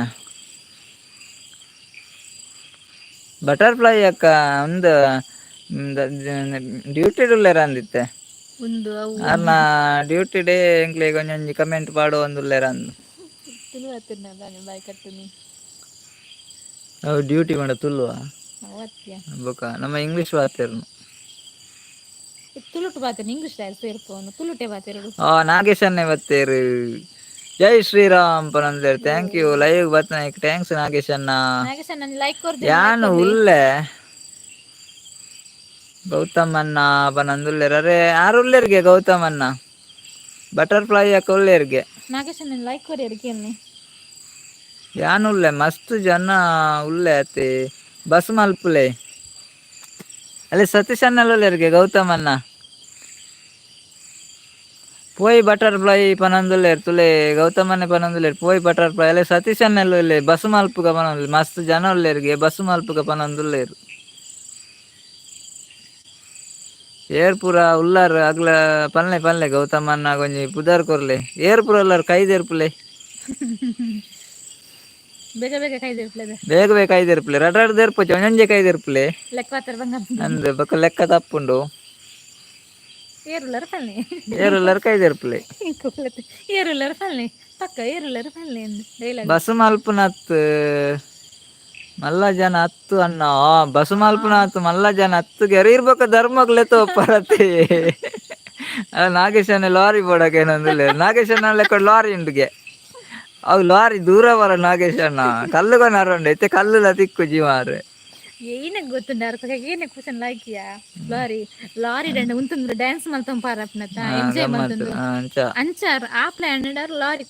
ಬಟರ್ಫ್ಲೈ ಅಕ್ಕ ಒಂದು ಡ್ಯೂಟಿ ಉಲ್ಲೆರ ಅಂದಿತ್ತೆ ಅರ್ನ ಡ್ಯೂಟಿ ಡೇ ಎಂಕ್ಲೆಗ್ ಒಂಜೊಂಜಿ ಕಮೆಂಟ್ ಪಾಡು ಒಂದುಲ್ಲೆರ ಅಂದ್ ಅವು ಡ್ಯೂಟಿ ಮಾಡ ತುಳುವ ಬೊಕ ನಮ್ಮ ಇಂಗ್ಲೀಷ್ ಬಾತೆರ್ನು ತುಳುಟು ಬಾತೆರ್ನು ಇಂಗ್ಲೀಷ್ ಸೇರ್ಪೋನು ತುಳುಟೆ ಬಾತೆರ್ನು ನಾಗೇಶನ್ನೇ ಬತ್ತೇರು ಜೈ ಶ್ರೀರಾಮ್ ಪನಂದೇರ್ ಥ್ಯಾಂಕ್ ಯು ಲೈವ್ ಬತ್ತನಕ್ ಥ್ಯಾಂಕ್ಸ್ ನಾಗೇಶನ್ನ ಯಾನು ಉಲ್ಲೆ ಗೌತಮನ್ನ ಪನಂದುಲ್ಲೆರ್ ಅರೆ ಯಾರು ಉಲ್ಲೆರ್ಗೆ ಗೌತಮನ್ನ ಬಟರ್ಫ್ಲೈ ಯಾಕ ಉಲ್ಲೇರ್ಗೆ ನಾಗೇಶನ್ನ ಲೈಕ್ ಕೊರಿಯರ್ಗೆ ಯಾನುಲ್ಲೆ ಮಸ್ತ್ ಜನ ಉಲ್ಲೆ ಅತ್ತೆ ಬಸ್ ಮಲ್ಪುಲೆ ಅಲ್ಲಿ ಸತೀಶನ್ನಲ್ಲುಲ್ಲೆರ್ಗೆ ಗೌತಮನ್ನ ಪೋಯ್ ಬಟರ್ಫ್ಲೈ ಪನಂದುಲ್ಲೆರ್ ತುಲೆ ಗೌತಮನ್ನೇ ಪನಂದುಲ್ಲೆರ್ ಪೋಯ್ ಬಟರ್ಫ್ಲೈ ಅಲ್ಲೇ ಸತೀಶನ್ನಲ್ಲುಲ್ಲೆ ಬಸ್ ಮಲ್ಪುಗ ಪನೊಂದುಲ್ಲೆ ಮಸ್ತ್ ಜನ ಉಲ್ಲೆರ್ಗೆ ಬಸ್ ಮಲ್ಪುಗ ಪನೊಂದುಲ್ಲೆರ್ ಏರ್ ಪೂರ ಉಲ್ಲಾರ್ ಅಗ್ಲ ಪನ್ಲೆ ಗೌತಮನ್ನ ಗೊಂಜಿ ಪುದರ್ ಕೊರ್ಲೆ ಏರ್ ಪೂರ ಉಲ್ಲಾರ್ ಕೈದೇರ್ಪುಲೆ ಬೇಗ ಕೈದೇರ್ಪುಲೆ ರಡ್ ದೇರ್ಪುಜಿ ಒಂಜೊಂಜೆ ಕೈದೇರ್ಪುಲೆ ಅಂದ್ ಬೊಕ ಲೆಕ್ಕ ತಪ್ಪುಂಡು ಏರುಲ್ಲರ ಫಲ್ನೆ ಏರುಲ್ಲರ್ ಕೈದೆರ್ಪುಲೆ ಇಂಕೊಲ್ಲತ್ತೆ ಏರುಲ್ಲರ ಫಲ್ನೆ ಪಕ್ಕ ಏರುಲ್ಲರ ಫಲ್ನೆ ಎಂದು ಡೈಲಾಗ್ ಬಸ್ ಮಲ್ಪುನತ್ ಮಲ್ಲ ಜನ ಹತ್ತು ಅನ್ನ ಬಸು ಆ ಮಲ್ಪುನತ್ ಮಲ್ಲ ಜನ ಹತ್ತು ಗೆರೆ ಇರ್ಬೇಕ ಧರ್ಮಗ್ಲೆತ ಪರತೆ ನಾಗೇಶನ ಲಾರಿ ಬೋಡಾಕ ಏನಂದಿಲ್ಲ ನಾಗೇಶನ ಲೆಕ್ಕ ಲಾರಿ ಉಂಡುಗೆ ಅವು ಲಾರಿ ದೂರ ಬರ ನಾಗೇಶನ ಕಲ್ಲುಗ ನರಂಡು ಎತ್ತೆ ಕಲ್ಲುಲ ತಿಕ್ಕು ಜೀವಾರೆ ಏನಕ್ಕೆ ಗೊತ್ತುಂಡ ಅರ್ಥ ಏನ ಕ್ವಶನ್ ಲಾಯ್ಕಿಯ ಲಾರಿ ಲಾರಿ ದಂಡ ಉಂತಂದ್ರೆ ಡ್ಯಾನ್ಸ್ ಮಲ್ತೊಂದು ಪಾರಪ್ನತ್ತ ಎಂಜಾಯ್ ಗಮ್ಮತ್ ಮಲ್ತೊಂದು ಅಂಚ ಅಂಚಾರ್ ಆ ಪ್ಲಾನ್ ಲಾರಿ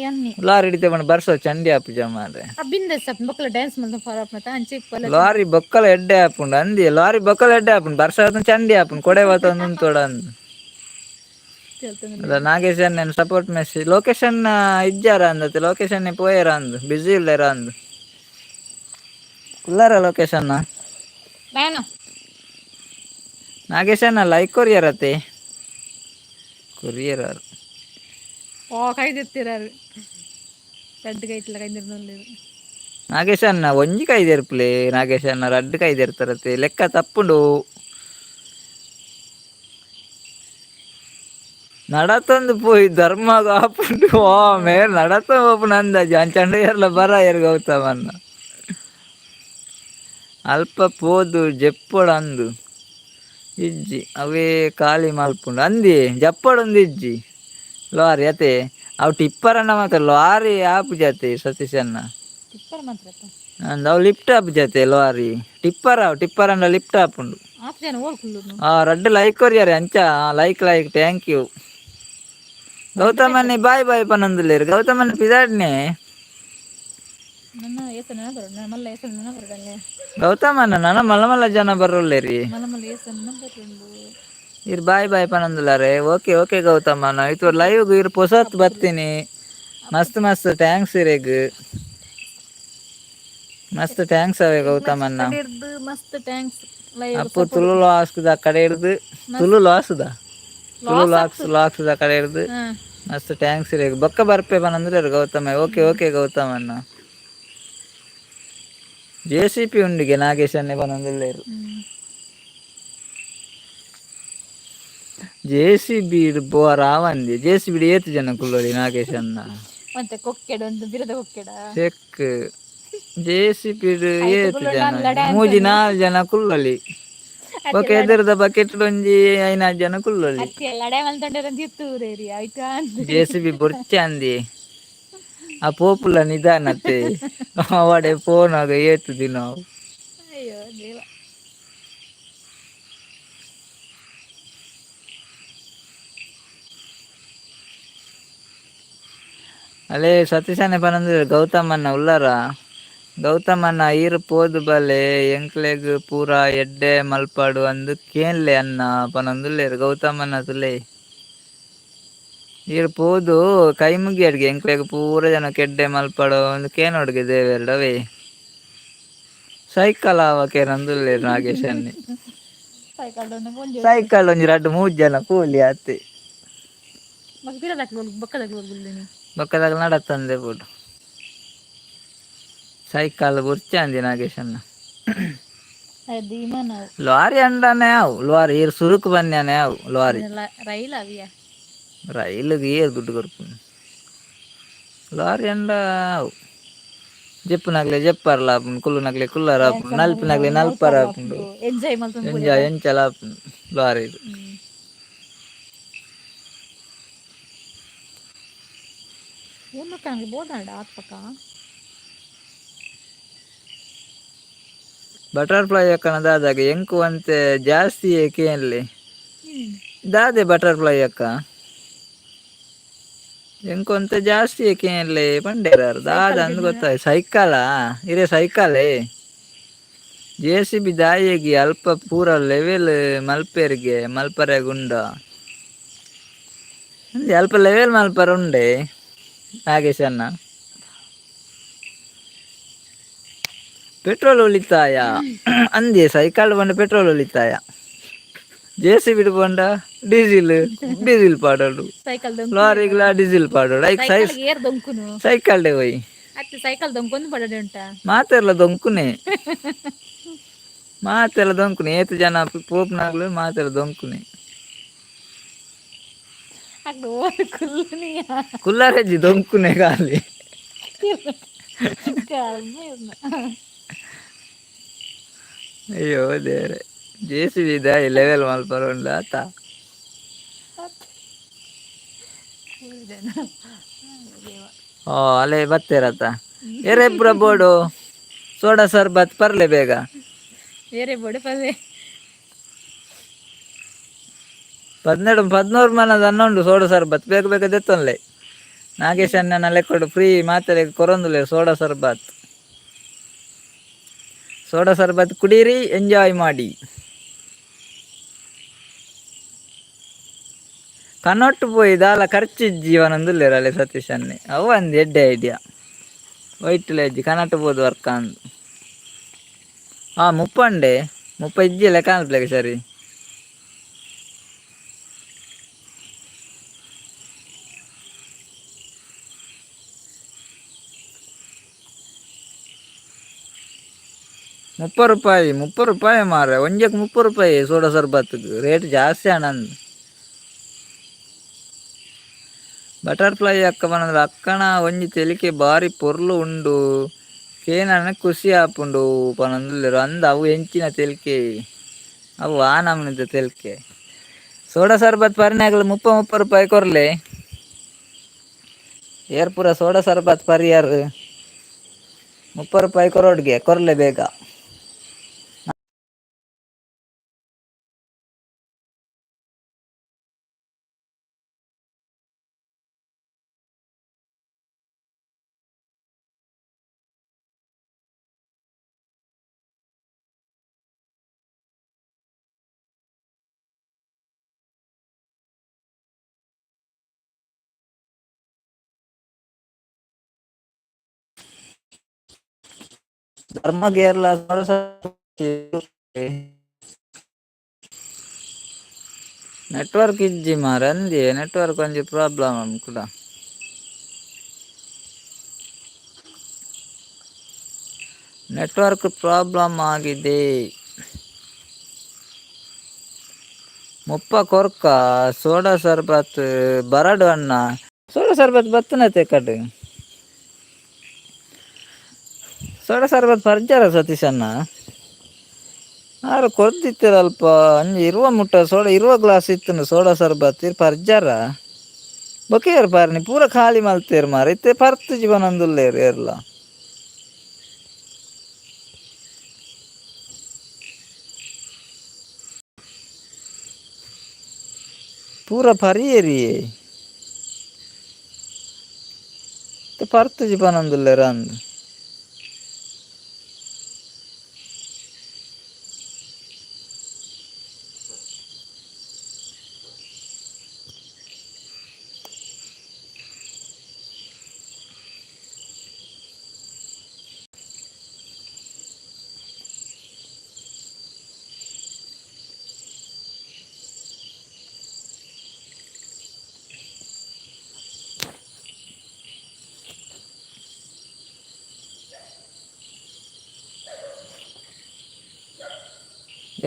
ಎನ್ನಿ ಲಾರಿ ಹಿಡಿತ ಬಂದು ಬರ್ಸೋ ಚಂಡಿ ಆಪುಜ ಮಾರ್ರೆ ಆ ಬಿಂದಸ್ ಮಕ್ಕಳು ಡ್ಯಾನ್ಸ್ ಮಲ್ತೊಂದು ಪಾರಪ್ನತ್ತ ಅಂಚೆ ಇಪ್ಪಲ್ಲ ಲಾರಿ ಬೊಕ್ಕಲ ಎಡ್ಡೆ ಆಪುಂಡು ಅಂದಿ ಲಾರಿ ಬೊಕ್ಕಲ ಎಡ್ಡೆ ಆಪುಂಡು ಬರ್ಸ ಚಂಡಿ ಆಪುಂಡು ಕೊಡೆ ಬತ್ತೊಂದು ಉಂತೋಡ ಅಂದ್ ಅಲ್ಲ ನಾಗೇಶನ್ నేను ಸಪೋರ್ಟ್ ಮೆಸ್ಸಿ ಲೊಕೇಶನ್ ಇಜ್ಜಾರ ಅಂದತ್ತೆ ಲೊಕೇಶನ್ ಪೋಯರ ಅಂದ್ ಬಿಜಿ ಇಲ್ಲರ ಅಂದ್ ಕುಲ್ಲಾರ ಲೊಕೇಶನ್ ನಾನು ನಾಗೇಶನ ಲೈಕ್ ಕೊರಿಯರ್ ಅತ್ತೆ ಕೊರಿಯರ್ ಓ ಕೈದಿರ್ತಿರಾರು ರಡ್ಡು ಕೈತಿಲ್ಲ ಕೈದಿರ್ನಲ್ಲಿ ನಾಗೇಶನ್ನ ಒಂಜಿ ಕೈದೆರ್ಪುಲೆ ನಾಗೇಶನ್ನ ರಡ್ಡು ಕೈದೆರ್ತಾರತ್ತೆ ಲೆಕ್ಕ ತಪ್ಪುಂಡು ನಡತೊಂದು ಪೋಯಿ ಧರ್ಮಗ ಆಪುಂಡು ಮೇಲ್ ನಡತ ಹೋಪುನ ಅಂದಾಜು ಅಂಚಂಡ ಏರ್ಲ ಬರ ಏರ್ ಗೌತಮನ್ನ ಅಲ್ಪ ಪೋದು ಜೆಪ್ಪೊಡು ಅಂದು ಇಜ್ಜಿ ಅವೇ ಖಾಲಿ ಮಲ್ಪುಂಡು ಅಂದಿ ಜಪ್ಪಡೊಂದು ಇಜ್ಜಿ ಲಾರಿ ಅತೆ ಅವು ಟಿಪ್ಪರನ್ನ ಮಾತ್ರ ಲಾರಿ ಆಪು ಜತೆ ಸತೀಶನ್ನ ಟಿಪ್ಪರ್ ಮಾತ್ರ ಅಂದ್ ಅವು ಲಿಫ್ಟ್ ಆಪು ಜತೆ ಲಾರಿ ಟಿಪ್ಪರ್ ಅಂಡ ಲಿಫ್ಟ್ ಆಪುಂಡು ಆಪ್ ಜನ ಓಲ್ಕುಲ್ಲು ರಡ್ಡು ಲೈಕ್ ಕೊರಿಯರೆ ಅಂಚ ಲೈಕ್ ಥ್ಯಾಂಕ್ ಯು ಗೌತಮನಿ ಬಾಯ್ ಬಾಯ್ ಪನೊಂದುಲ್ಲೇರು ಗೌತಮನಿ ಪಿದಾಡ್ನೆ ನನ್ನ ಹೆಸರು ನೆನಪರು ಮಲ್ಲ ಹೆಸರು ನೆನಪರಡಂಗೆ ಗೌತಮನ ನನ್ನ ಮಲ್ಲ ಮಲ್ಲ ಜನ ಬರೋಲ್ಲೇರಿ ಮಲ್ಲ ಮಲ್ಲ ಹೆಸರು ನೆನಪರುಂಡು ಇರ್ ಬಾಯ್ ಬಾಯ್ ಪನೊಂದುಲ್ಲಾರೆ ಓಕೆ ಓಕೆ ಗೌತಮನ ಇದು ಲೈವ್ ಇರ್ ಪೊಸತ್ ಬರ್ತೀನಿ ಮಸ್ತ್ ಮಸ್ತ್ ಥ್ಯಾಂಕ್ಸ್ ಇರೆಗ್ ಮಸ್ತ್ ಥ್ಯಾಂಕ್ಸ್ ಅವೇ ಗೌತಮನ್ನ ಮಸ್ತ್ ಥ್ಯಾಂಕ್ಸ್ ಲೈವ್ ಅಪ್ಪು ತುಳು ಲಾಸ್ದ ಕಡೆ ಹಿಡ್ದು ತುಳು ಲಾಸ್ದ ಕಡೆ ಹಿಡ್ದು ಮಸ್ತ್ ಥ್ಯಾಂಕ್ಸ್ ಇರೆಗ್ ಬೊಕ್ಕ ಬರ್ಪೆ ಪನಂದ್ರೆ ಗೌತಮ ಓಕೆ ಓಕೆ ಗೌತಮನ್ನ JCP ಉಂಡಿಗೆ ನಾಗೇಶನ್ನೇ ಪನೊಂದುಲ್ಲೇರು JCB ಬೋರ್ ಆವಂದಿ JCB ಏತು ಜನ ಕುಲ್ಲೋಡಿ ನಾಗೇಶನ್ನ ಮತ್ತೆ ಕೊಕ್ಕೆಡ ಒಂದು ಬಿರದ ಕೊಕ್ಕೆಡ ಚೆಕ್ JCB ಏತು ಜನ ಮೂಜಿ 4 ಜನ ಕುಲ್ಲೊಲಿ ಓಕೆ ಎದುರದ ಬಕೆಟ್ ಒಂಜಿ 5-6 ಜನ ಕುಲ್ಲೊಲಿ ಲಡೆ ಮಲ್ತೊಂಡರಂದಿತ್ತು ರೇರಿ ಆಯ್ತಾ JCB ಬೊರ್ಚೆ ಅಂದಿ ಆ ಪೋಪುಲ ನಿಧಾನತೆ ಅವಡೆ ಫೋನ್ ಆಗ ಏತು ದಿನ ಅಯ್ಯೋ ದೇವ ಅಲ್ಲೇ ಸತೀಶನೆ ಪನಂದ್ರೆ ಗೌತಮನ್ನ ಉಲ್ಲಾರ ಗೌತಮನ್ನ ಈರು ಪೋದು ಬಲೆ ಎಂಕ್ಲೆಗ್ ಪೂರ ಎಡ್ಡೆ ಮಲ್ಪಾಡು ಅಂದು ಕೇನ್ಲೆ ಅನ್ನ ಪನೊಂದುಲ್ಲೇರು ಗೌತಮನ್ನ ತುಲೆ ಈರು ಪೋದು ಕೈ ಮುಗಿ ಅಡ್ಗೆ ಎಂಕ್ಲೆಗ್ ಪೂರ ಜನ ಕೆಡ್ಡೆ ಮಲ್ಪಾಡು ಒಂದು ಕೇನೊಡ್ಗೆ ದೇವೆರ್ಡವೇ ಸೈಕಲ್ ಆವಕೇನಂದುಲ್ಲೇರು ನಾಗೇಶನ್ನಿ ಸೈಕಲ್ ಒಂಜಿ 2-3 ಜನ ಕೂಲಿ ಆತೆ ಬೊಕ್ಕದಾಗ ನಡತ್ತಂದೆ ಬಿಡು ಸೈಕಲ್ ಬುರ್ಚೆ ಅಂದಿ ನಾಗೇಶನ್ನ ಲಾರಿ ಅಂಡನೆ ಅವು ಲಾರಿ ಈರು ಸುರುಕು ಬನ್ಯಾನೆ ಅವು ಲಾರಿ ರೈಲ್ ಅವಿಯ ರೈಲ್ಗೆ ಏರು ದುಡ್ಡು ಕೊಡ್ಪುಂಡು ಲಾರಿ ಅಂಡ ಅವು ಜೆಪ್ಪುನಗ್ಲೆ ಜೆಪ್ಪರ್ಲ ಆಪುಂಡು ಕುಲ್ಲುನಗ್ಲೆ ಕುಲ್ಲರ್ ಆಪುಂಡು ನಲ್ಪಿನಗ್ಲೆ ನಲ್ಪರ್ ಆಪುಂಡು ಎಂಜಾಯ್ ಮಲ್ತೊಂದು ಎಂಜಾಯ್ ಎಂಚಲ ಆಪುಂಡು ಲಾರಿಡು ಏನು ಕಂಗೆ ಬೋದಾಂಡ ಆತ್ಪಕ ಬಟರ್ಫ್ಲೈ ಅಕ್ಕನ ದಾದಾಗ ಎಂಕು ಅಂತೆ ಜಾಸ್ತಿ ಏಕೆಯಲ್ಲಿ ದಾದೆ ಬಟರ್ಫ್ಲೈ ಅಕ್ಕ ಎಂಕು ಅಂತೆ ಜಾಸ್ತಿ ಏಕೆಯಲ್ಲಿ ಪಂಡೇರಾರು ದಾದ ಅಂದ್ ಗೊತ್ತಾಯ್ ಸೈಕಲಾ ಇರೇ ಸೈಕಲೇ JCB ದಾಯಿಗೆ ಅಲ್ಪ ಪೂರ ಲೆವೆಲ್ ಮಲ್ಪೆರ್ಗೆ ಮಲ್ಪರೆ ಗುಂಡ ಅಲ್ಪ ಲೆವೆಲ್ ಮಲ್ಪರ ಉಂಡೆ ನಾಗೇಶನ್ನ ಪೆಟ್ರೋಲ್ ಉಳಿತಾಯ ಅಂದೆ ಸೈಕಲ್ ಬಂಡ ಪೆಟ್ರೋಲ್ ಉಳಿತಾಯ JCB ಬಂಡ ಡೀಸಿಲ್ ಪಾಡೋಡು ಲಾರಿಗ್ಲ ಡೀಸಿಲ್ ಪಾಡೋಡು ಐಕ್ ಸೈಕಲ್ ಡೆ ಹೋಯ್ ಸೈಕಲ್ ದೊಂಕೊಂದು ಪಡಡೆ ಉಂಟಾ ಮಾತೆರ್ಲ ದೊಂಕುನೆ ಏತು ಜನ ಪೋಪ್ನಾಗ್ಲು ಮಾತೆರ್ಲ ದೊಂಕುನೆ ಅక్కడ ಓರ್ ಕುಲ್ಲುನಿಯ ಕುಲ್ಲಾರೆಜ್ಜಿ ದೊಂಕುನೆ ಖಾಲಿ. ಅಯ್ಯೋ ದೇವ್ರೆ, JCB ದಾಯಿ ಲೆವೆಲ್ ಮಲ್ಪರ ಆತ. ಅಲ್ಲೇ ಬತ್ತೇರತ್ತ ಎರೆಬ್ರ ಬೋರ್ಡು ಸೋಡಾ ಸರ್ಬತ್ ಪರ್ಲೆ ಬೇಗ ಬೇರೆ ಬೋರ್ಡ್ ಪಲ್ಲೆ 12 ಮನದ ಅನ್ನೊಂಡು ಸೋಡಾ ಸರ್ಬತ್ ಬೇಗ ಬೇಗ ದೆತ್ತೊನ್ಲೆ. ನಾಗೇಶ್ ಅಣ್ಣನ ಲೆಕ್ಕೊಡು ಫ್ರೀ ಮಾತಾಡಿ ಕೊರೊಂದುಲೆ ಸೋಡಾ ಸರ್ಬತ್. ಸೋಡಾ ಸರ್ಬತ್ ಕುಡೀರಿ, ಎಂಜಾಯ್ ಮಾಡಿ. ಕನ್ನೊಟ್ಟು ಪೋಯಿ ದಾಲ ಖರ್ಚಿಜ್ಜೀವನಂದುಲ್ಲೇರ ಅಲ್ಲೇ ಸತೀಶ್ ಅನ್ನೆ ಅವು ಅಂದು ಎಡ್ಡೆ ಐಡಿಯಾ ವೈಟ್ಲ ಇಜ್ಜಿ ಕನ್ನಟ್ಟು ಪೋದು ವರ್ಕ ಅಂದು ಮುಪ್ಪಂಡೆ ಇಜ್ಜಿಲ್ಲ ಕಾಣಪ್ಲೆಗೆ ಸರಿ. ₹30 ಮಾರ ಒಂಜಕ್ಕೆ ₹30 ಸೋಡಾ ಸರ್ಬತ್ಗೆ ರೇಟ್ ಜಾಸ್ತಿ ಅಣ್ಣಂದು. ಬಟರ್ಫ್ಲೈ ಅಕ್ಕ ಬಂದ್ರೆ ಅಕ್ಕನ ಒಂಜಿ ತೆಲಿಕೆ ಬಾರಿ ಪೊರ್ಲು ಉಂಡು ಕೇನನ ಖುಷಿ ಆಪುಂಡು ಪನೊಂದುಲ್ಲೆರು ಅಂದ ಅವು ಹೆಂಚಿನ ತೆಲಿಕೆ ಅವು ಆ ನಮ್ನಿದ ತೆಲಿಕೆ. ಸೋಡಾ ಸರ್ಬತ್ ಪರಿನಾಗಲು ₹30 ಕೊರ್ಲೆ ಏರ್ ಪೂರ ಸೋಡಾ ಸರ್ಬತ್ ಪರಿಯಾರ್ ₹30 ಕೊರೋಡ್ಗೆ ಕೊರ್ಲೆ ಬೇಗ. ಧರ್ಮಗೆರ್ಲ ನೆಟ್ವರ್ಕ್ ಇಜ್ಜಿ ಮಾರ ಅಂದಿ ನೆಟ್ವರ್ಕ್ ಒಂಜಿ ಪ್ರಾಬ್ಲಮ್ ಕೂಡ. ನೆಟ್ವರ್ಕ್ ಪ್ರಾಬ್ಲಮ್ ಆಗಿದೆ. ಕೊರ್ಕ ಸೋಡಾ ಸರ್ಬತ್ ಬರಡು ಅಣ್ಣ ಸೋಡಾ ಸರ್ಬತ್ ಬತ್ತನತೆ ಕಡೆ ಸೋಡಾ ಸರ್ಬತ್ ಪರ್ಜಾರ ಸತೀಶ್ ಅಣ್ಣ ಆರು ಕೊರ್ದಿತ್ತೀರ ಅಲ್ಪ ಅಂಜಿ ಇರುವ ಮುಟ್ಟ ಸೋಡಾ ಇರುವ ಗ್ಲಾಸ್ ಇತ್ತು ಸೋಡಾ ಸರ್ಬತ್ ಪರ್ಜಾರ ಬೊಕೇರು ಪಾರ್ನಿ ಪೂರ ಖಾಲಿ ಮಲ್ತೇರು ಮಾರ ಇತ್ತೆ ಪರ್ತ್ ಜೀವನ ಅಂದುಲ್ಲೇರು ಏರ್ಲ ಪೂರ ಪರಿಯೇರಿ ಪರ್ತ್ ಜೀವನ ಅಂದುಲ್ಲೇರು ಅಂದು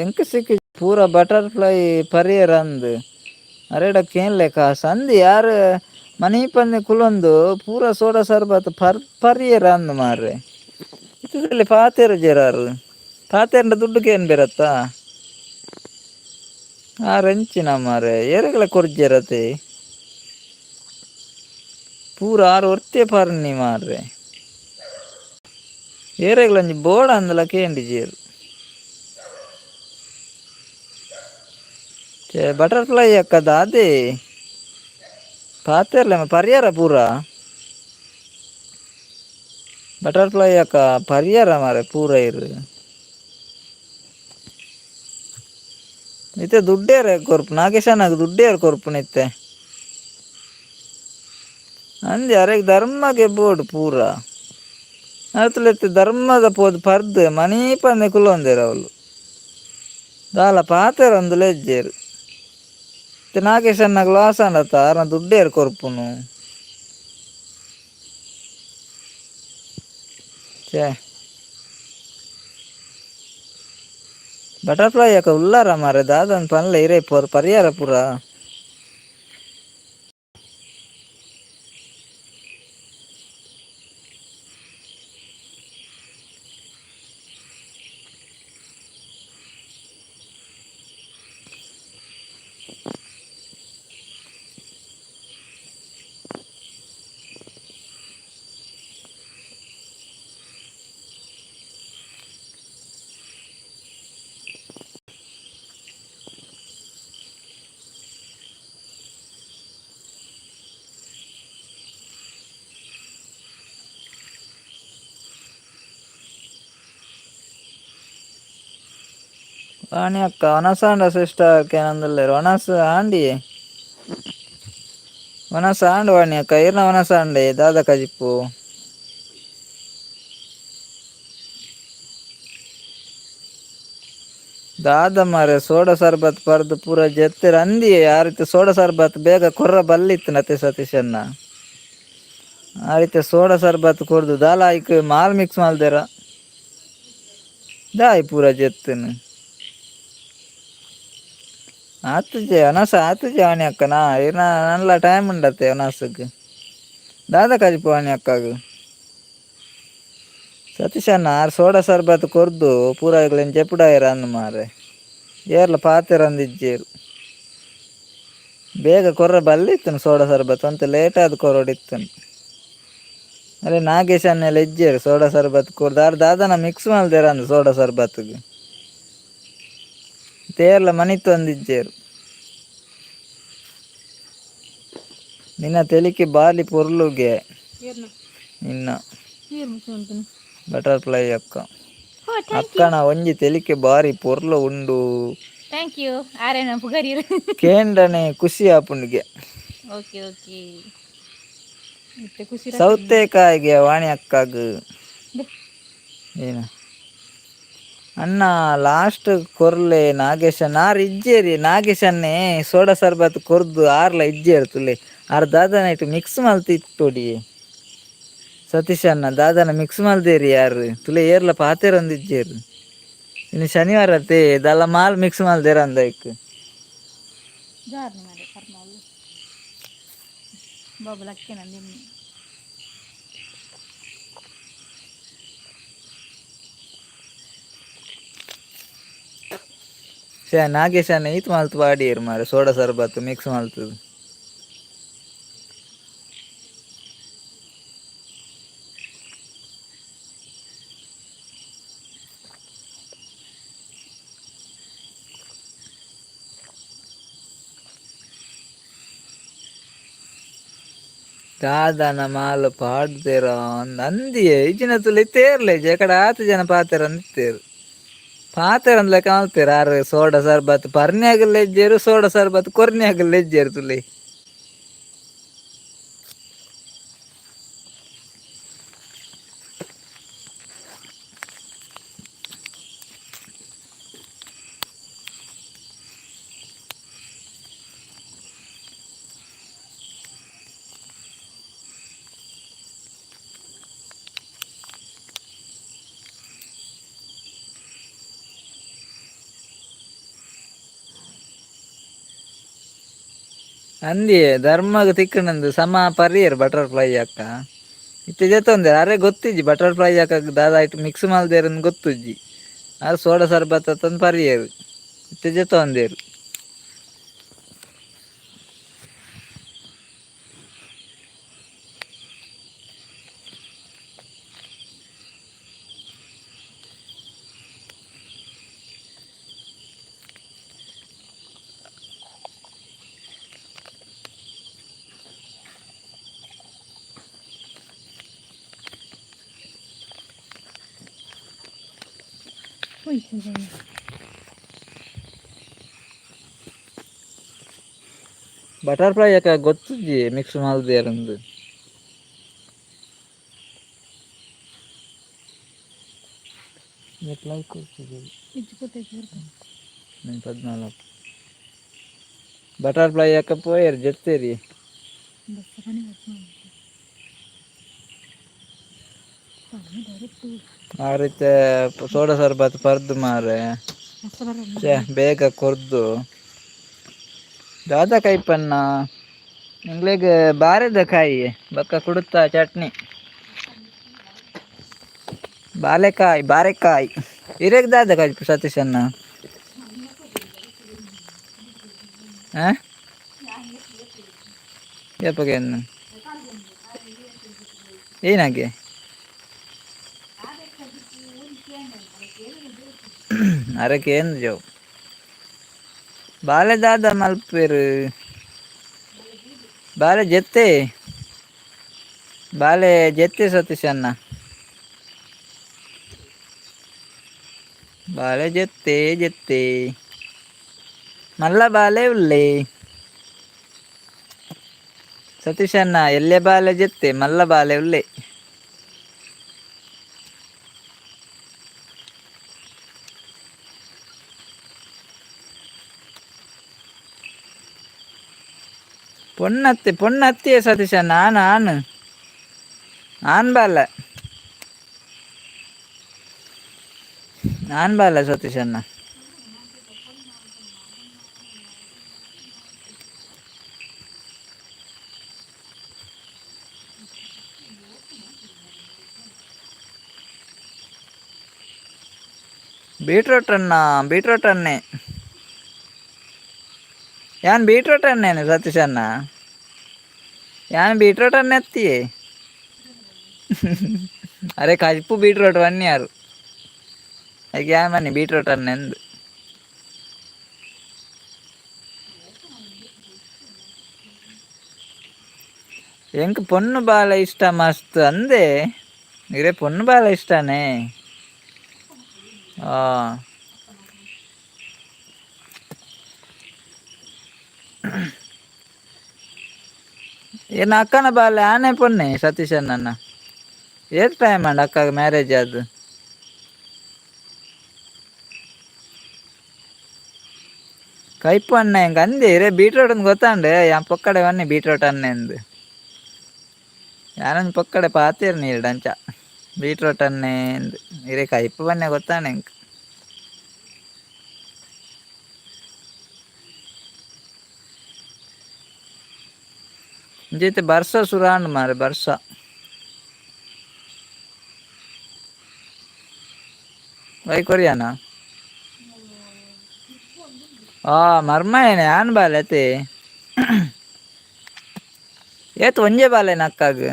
ಎಂಕ್ ಸಿಕ್ಕಿ ಪೂರ ಬಟರ್ಫ್ಲೈ ಪರಿಯರ್ ಅಂದು ಅರೆಡಕ್ಕೆ ಏನ್ ಲೆಕ್ಕ ಸಂಧಿ ಯಾರು ಮನಿ ಪಂದೆ ಕುಲೊಂದು ಪೂರ ಸೋಡಾ ಸರ್ಬತ್ ಪರಿಯರ್ ಅಂದು ಮಾರ್ರೆ ಇತ್ತದಲ್ಲಿ ಪಾತೇರು ಜೇರಾರು ಪಾತೇರ್ನ ದುಡ್ಡುಗೆ ಏನು ಬೇರತ್ತಾ ರೆಂಚಿನ ಮಾರೆ ಏರೆಗಳ ಕೊರ್ಜೇರತೆ ಪೂರ ಆರು ಒರ್ತೆ ಪಾರ್ನಿ ಮಾರ್ರೆ ಏರೆಗಳಂಜಿ ಬೋಡ ಅಂದಲ ಕೇಂಡಿ ಜೇರು ಬಟರ್ಫ್ಲೈ ಅಕ್ಕದ ಅದೇ ಪಾತೇರ್ಲೆ ಪರಿಯಾರ ಪೂರ ಬಟರ್ಫ್ಲೈ ಅಕ್ಕ ಪರಿಯಾರ ಮಾರೆ ಪೂರ ಇರು ಇತ್ತೆ ದುಡ್ಡೇರ ಕೊರ್ಪು ನಾಗೇಶನಾಗ ದುಡ್ಡೇರು ಕೊರ್ಪುನ ಇತ್ತೆ ಅಂದೆ ಅರೆಗ್ ಧರ್ಮಗೆ ಬೋರ್ಡು ಪೂರ ಅತ್ತಲೆತ್ತೆ ಧರ್ಮದ ಪೋದು ಪರ್ದು ಮನಿ ಪಂದೆ ಕುಲೊಂದೇರು ಅವಳು ದಾಲ ಪಾತೆರ ಒಂದು ಲೆಜ್ಜೇರು ನಾಗೇಶನ್ನಾಗ ಲಾಸ್ ಅಂಡತ್ತ ಅರ್ನ ದುಡ್ಡೇರು ಕೊರ್ಪುನು ಛೇ ಬಟರ್ಫ್ಲೈ ಯಾಕ ಉಲ್ಲಾರ ಮಾರೆ ದಾದನ್ ಪನ್ಲೆ ಇರೇ ಪರಿಯಾರ ಪೂರ ವಾಣಿ ಅಕ್ಕ ಒನಸಾಂಡ ಸಿಸ್ಟರ್ ಕೇನಂದಲ್ಲೇರು ಒನಸ ಆಂಡಿ ಒನಸ ಆಂಡು ವಾಣಿ ಅಕ್ಕ ಇರ್ನ ಒನಸ ಆಂಡೆ ದಾದ ಕಜಿಪ್ಪು ದಾದ ಮಾರೆ ಸೋಡ ಸರ್ಬತ್ ಪರ್ದು ಪೂರ ಜೆತ್ತೆರ್ ಅಂದಿ ಆ ರೀತಿ ಸೋಡ ಸರ್ಬತ್ ಬೇಗ ಕೊರ್ರ ಬಲ್ಲಿತ್ತು ನತೆ ಸತೀಶನ್ನ ಆ ರೀತಿ ಸೋಡ ಸರ್ಬತ್ ಕೊರ್ದು ದಾಲ ಐಕ್ ಮಾಲ್ ಮಿಕ್ಸ್ ಮಲ್ದೆರ ದಾಯ್ ಪೂರ ಜೆತ್ತನು ಆತುಜೆ ಒನಸ ಆತುಜೆ ವಾಣಿ ಅಕ್ಕನಾ ಇರ್ನ ನನ್ಲ ಟೈಮ್ ಉಂಡತ್ತೆ ಒನಸಕ್ ದಾದ ಕಜಿಪು ವಾಣಿ ಅಕ್ಕಗ್ ಸತೀಶಣ್ಣ ಆರ್ ಸೋಡ ಸರ್ಬತ್ ಕೊರ್ದು ಪೂರ ಇಗ್ಲೆನ್ ಜೆಪುಡಾಯಿರ ಅಂದ್ ಮಾರೆ ಏರ್ಲ ಪಾತೆರಂದಿಜ್ಜೇರು ಬೇಗ ಕೊರ್ರೆ ಬಲ್ಲಿತ್ತನು ಸೋಡ ಸರ್ಬತ್ ಅಂತ ಲೇಟ್ ಆದ್ ಕೊರೊಡಿತ್ತನು ಅರೆ ನಾಗೇಶ್ ಅನ್ನೆಲ್ಲ ಇಜ್ಜೇರು ಸೋಡ ಸರ್ಬತ್ ಕೊರ್ದು ಆರ್ ದಾದನ ಮಿಕ್ಸ್ ಮಲ್ದೆರ ಅಂದ್ ಸೋಡ ಸರ್ಬತ್ಗೆ ತೇರ್ಲ ಮನಿತ್ತು ಅಂದಿಜ್ಜೇರು ನಿನ್ನ ತೆಲಿಕೆ ಬಾಲಿ ಪೊರ್ಲುಗೆ ಏರ್ನ ನಿನ್ನ ನೀರು ಮುಚ್ಚುಂಟು ಬಟರ್ಫ್ಲೈ ಅಕ್ಕ ಓ ಥ್ಯಾಂಕ್ ಯು ಅಕ್ಕನ ಒಂಜಿ ತೆಲಿಕೆ ಬಾರಿ ಪೊರ್ಲು ಉಂಡು ಥ್ಯಾಂಕ್ ಯು ಆರೇನ ಪುಗರಿರು ಕೇಂಡನೆ ಖುಷಿ ಆಪುಂಡಿಗೆ ಓಕೆ ಓಕೆ ಮತ್ತೆ ಖುಷಿ ಸೌತೆಕಾಯಿಗೆ ವಾಣಿ ಅಕ್ಕಗ್ ಏನ ಅನ್ನ ಲಾಸ್ಟ್ ಕೊರ್ಲೆ ನಾಗೇಶ ನಾರ್ ಇಜ್ಜೇರಿ ನಾಗೇಶನ್ನೇ ಸೋಡ ಸರ್ಬತ್ ಕೊರ್ದು ಆರ್ಲ ಇಜ್ಜೇರು ತುಲೆ ಆರ್ ದಾದನ ಇಟ್ಟು ಮಿಕ್ಸ್ ಮಲ್ತಿತ್ತೊಡಿ ಸತೀಶ್ ಅನ್ನ ದಾದನ ಮಿಕ್ಸ್ ಮಲ್ದೇರಿ ಯಾರು ತುಲೆ ಏರ್ಲ ಪಾತೆರೊಂದಿಜ್ಜೇರು ಇನ್ನು ಶನಿವಾರ ತೇ ದಲ್ಲ ಮಾಲ್ ಮಿಕ್ಸ್ ಮಲ್ದೇರ ಅಂದೈಕ್ ಜಾರ್ನಿ ಮಾಡಿ ಕರ್ಮಾವು ಬಾಬಲಕ್ಕೆ ನಂದಿನಿ ನಾಗೇಶನ್ನ ಈತ್ ಮಲ್ತು ಬಾಡಿಯರು ಮಾರೆ ಸೋಡ ಸರ್ಬತ್ ಮಿಕ್ಸ್ ಮಲ್ತದು ದಾದನ ಮಾಲ್ ಪಾಡ್ದೇರ ಅಂದಿಯೇ ಇಜಿನ ತುಲೆ ತೇರ್ಲೆ ಜಕಡ ಆತು ಜನ ಪಾತೆರ ಅಂದಿತ್ತೇರು ಪಾತೆರ ಅಂದ್ಲೆಕ್ಕ ಮಲ್ತೇರು ಆರು ಸೋಡ ಸರ್ಬತ್ ಪರ್ನ್ಯಾಗಲ್ಲ ಎಜ್ಜೇರು ಸೋಡ ಸರ್ಬತ್ ಕೊರ್ನ್ಯಾಗಲ್ಲ ಎಜ್ಜೇರು ತುಲೆ ಅಂದಿ ಧರ್ಮಗ್ ತಿಕ್ಕನಂದು ಸಮ ಪರಿಯರ್ ಬಟರ್ಫ್ಲೈ ಅಕ್ಕ ಇತ್ತೆ ಜೊತ್ತೊಂದೆ ಅರೆ ಗೊತ್ತಿಜ್ಜಿ ಬಟರ್ಫ್ಲೈ ಅಕ್ಕ ದಾದ ಇಟ್ಟು ಮಿಕ್ಸ್ ಮಲ್ದೇರನ್ ಗೊತ್ತುಜ್ಜಿ ಅದು ಸೋಡ ಸರ್ಬತ್ ತಂದು ಪರಿಯರು ಇತ್ತೆ ಜೊತ್ತೊಂದೇರು ಬಟರ್ಫ್ಲೈ ಯಾಕೆ ಗೊತ್ತಿದ್ದಿ ಮಿಕ್ಸ್ ಮಲ್ದೇರಂದು 14 ಬಟರ್ಫ್ಲೈ ಯಾಕೆ ಪೋಯರ್ ಜೊತ್ತೇರಿ ಆ ರೀತಿ ಸೋಡ ಸರ್ಬತ್ ಪರ್ದು ಮಾರೆ ಬೇಗ ಕೊರ್ದು ದಾದ ಕೈಪನ್ನ ನಿಂಗ್ಳಿಗೆ ಬಾರೆದ ಕಾಯಿ ಬಕ್ಕ ಕುಡುತ್ತಾ ಚಟ್ನಿ ಬಾರೆಕಾಯಿ ಇರೇಗ್ ದಾದ ಕಾಯಿ ಸತೀಶನ್ನ ಏಪಗೆ ಏನಾಗೆ ಅರಕೆ ಏನು ಜೋ ಬಾಲೆ ದಾದ ಮಲ್ಪೇರು ಬಾಲೆ ಜೆತ್ತೆ ಸತೀಶನ್ನ ಬಾಳೆ ಜೆತ್ತೆ ಜೆತ್ತೆ ಮಲ್ಲ ಬಾಲೆ ಉಳ್ಳೆ ಸತೀಶಣ್ಣ ಎಲ್ಲೆ ಬಾಲೆ ಜೆತ್ತೆ ಮಲ್ಲ ಬಾಲೆ ಉಳ್ಳೆ. பொண்ணத்திய சதீஷன் ஆண் ಬಾಲ ಸತೀಶ್ ಅಣ್ಣ. ಬೀಟ್ರೋಟ್ ಅನ್ನೆ ಯಾನ್ ಬೀಟ್ರೋಟ್ ಅನ್ನೇನು ಸತೀಶ್ ಅಣ್ಣ ಯಾನ್ ಬೀಟ್ರೋಟ್ ಅನ್ನ ಎತ್ತಿಯೇ ಅರೆ ಕಜಪ್ಪು ಬೀಟ್ರೋಟ್ ಬನ್ನಿ ಯಾರು ಅದಕ್ಕೆ ಯಾನ್ ಬನ್ನಿ ಬೀಟ್ರೋಟ್ ಅನ್ನ ಎಂದು ಎಂಕ್ ಪೊಣ್ಣು ಬಾಲ ಇಷ್ಟ ಮಸ್ತ್ ಅಂದೆ ಇರೇ ಪೊಣ್ಣು ಬಾಲ ಇಷ್ಟನೇ. ಏನು ಅಕ್ಕನ ಬಾಲೆ ಆನೆ ಪೊನ್ನೆ ಸತೀಶ್ ಅಣ್ಣನ ಏತ್ ಟೈಮ್ ಅಂಡ್ ಅಕ್ಕಗೆ ಮ್ಯಾರೇಜ್ ಅದು ಕೈಪು ಅಣ್ಣ ಹೆಂಗೆ ಅಂದೆ ರೇ ಬೀಟ್ರೋಟ್ ಅಂತ ಗೊತ್ತಾಂಡೆ ಯಾ ಪೊಕ್ಕಡೆ ಬನ್ನಿ ಬೀಟ್ರೋಟ್ ಅನ್ನ ಎಂದು ಯಾರೊಂದು ಪೊಕ್ಕಡೆ ಪಾತೀರ್ ನೀರು ಡಂಚ ಬೀಟ್ರೋಟ್ ಅನ್ನೆ ಎಂದು ಇರೇ ಕೈಪು ಬನ್ನಿ ಗೊತ್ತಾಂಡೆ ಹೆಂಗೆ ಜೈತೆ ಬರ್ಸ ಸುರಾಂಡ್ ಮಾರೆ ಬರ್ಸ ವೈ ಕೊರಿಯಾನ ಮರ್ಮ ಏನೇ ಆನ್ ಬಾಲೆ ಅತೆ ಏತ್ ಒಂಜೆ ಬಾಲೆ ನಕ್ಕಾಗ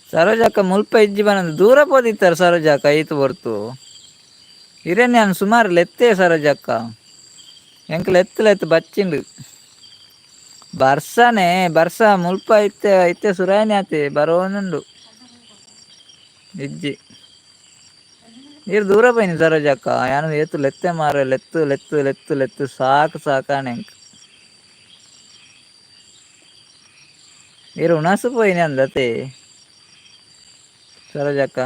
ಸರೋಜಕ್ಕ ಮುಲ್ಪ ಇಜ್ಜಿ ಬನದು ದೂರ ಪೋದಿತ್ತಾರೆ ಸರೋಜಕ್ಕ ಐತು ಬರ್ತು ಇರೇನ್ ನಾನು ಸುಮಾರು ಲೆತ್ತೆ ಸರೋಜಕ್ಕ ಎಂಕ್ ಲೆತ್ತು ಬಚ್ಚಿಂಡು ಬರ್ಸನೇ ಬರ್ಸ ಮುಲ್ಪ ಇತ್ತೆ ಸುರಾಯನಿ ಆತೆ ಬರೋನುಂಡು ಇಜ್ಜಿ ನೀರು ದೂರ ಪೋಯ್ನಿ ಸರೋಜಕ್ಕ ಯಾನು ಏತು ಲೆತ್ತೆ ಮಾರ ಲೆತ್ತು ಸಾಕಾಣೆ ಎಂಕ್ ನೀರು ಉಣಾಸು ಪೋಯ್ನಿ ಅಂದತೆ ಸರೋಜಕ್ಕ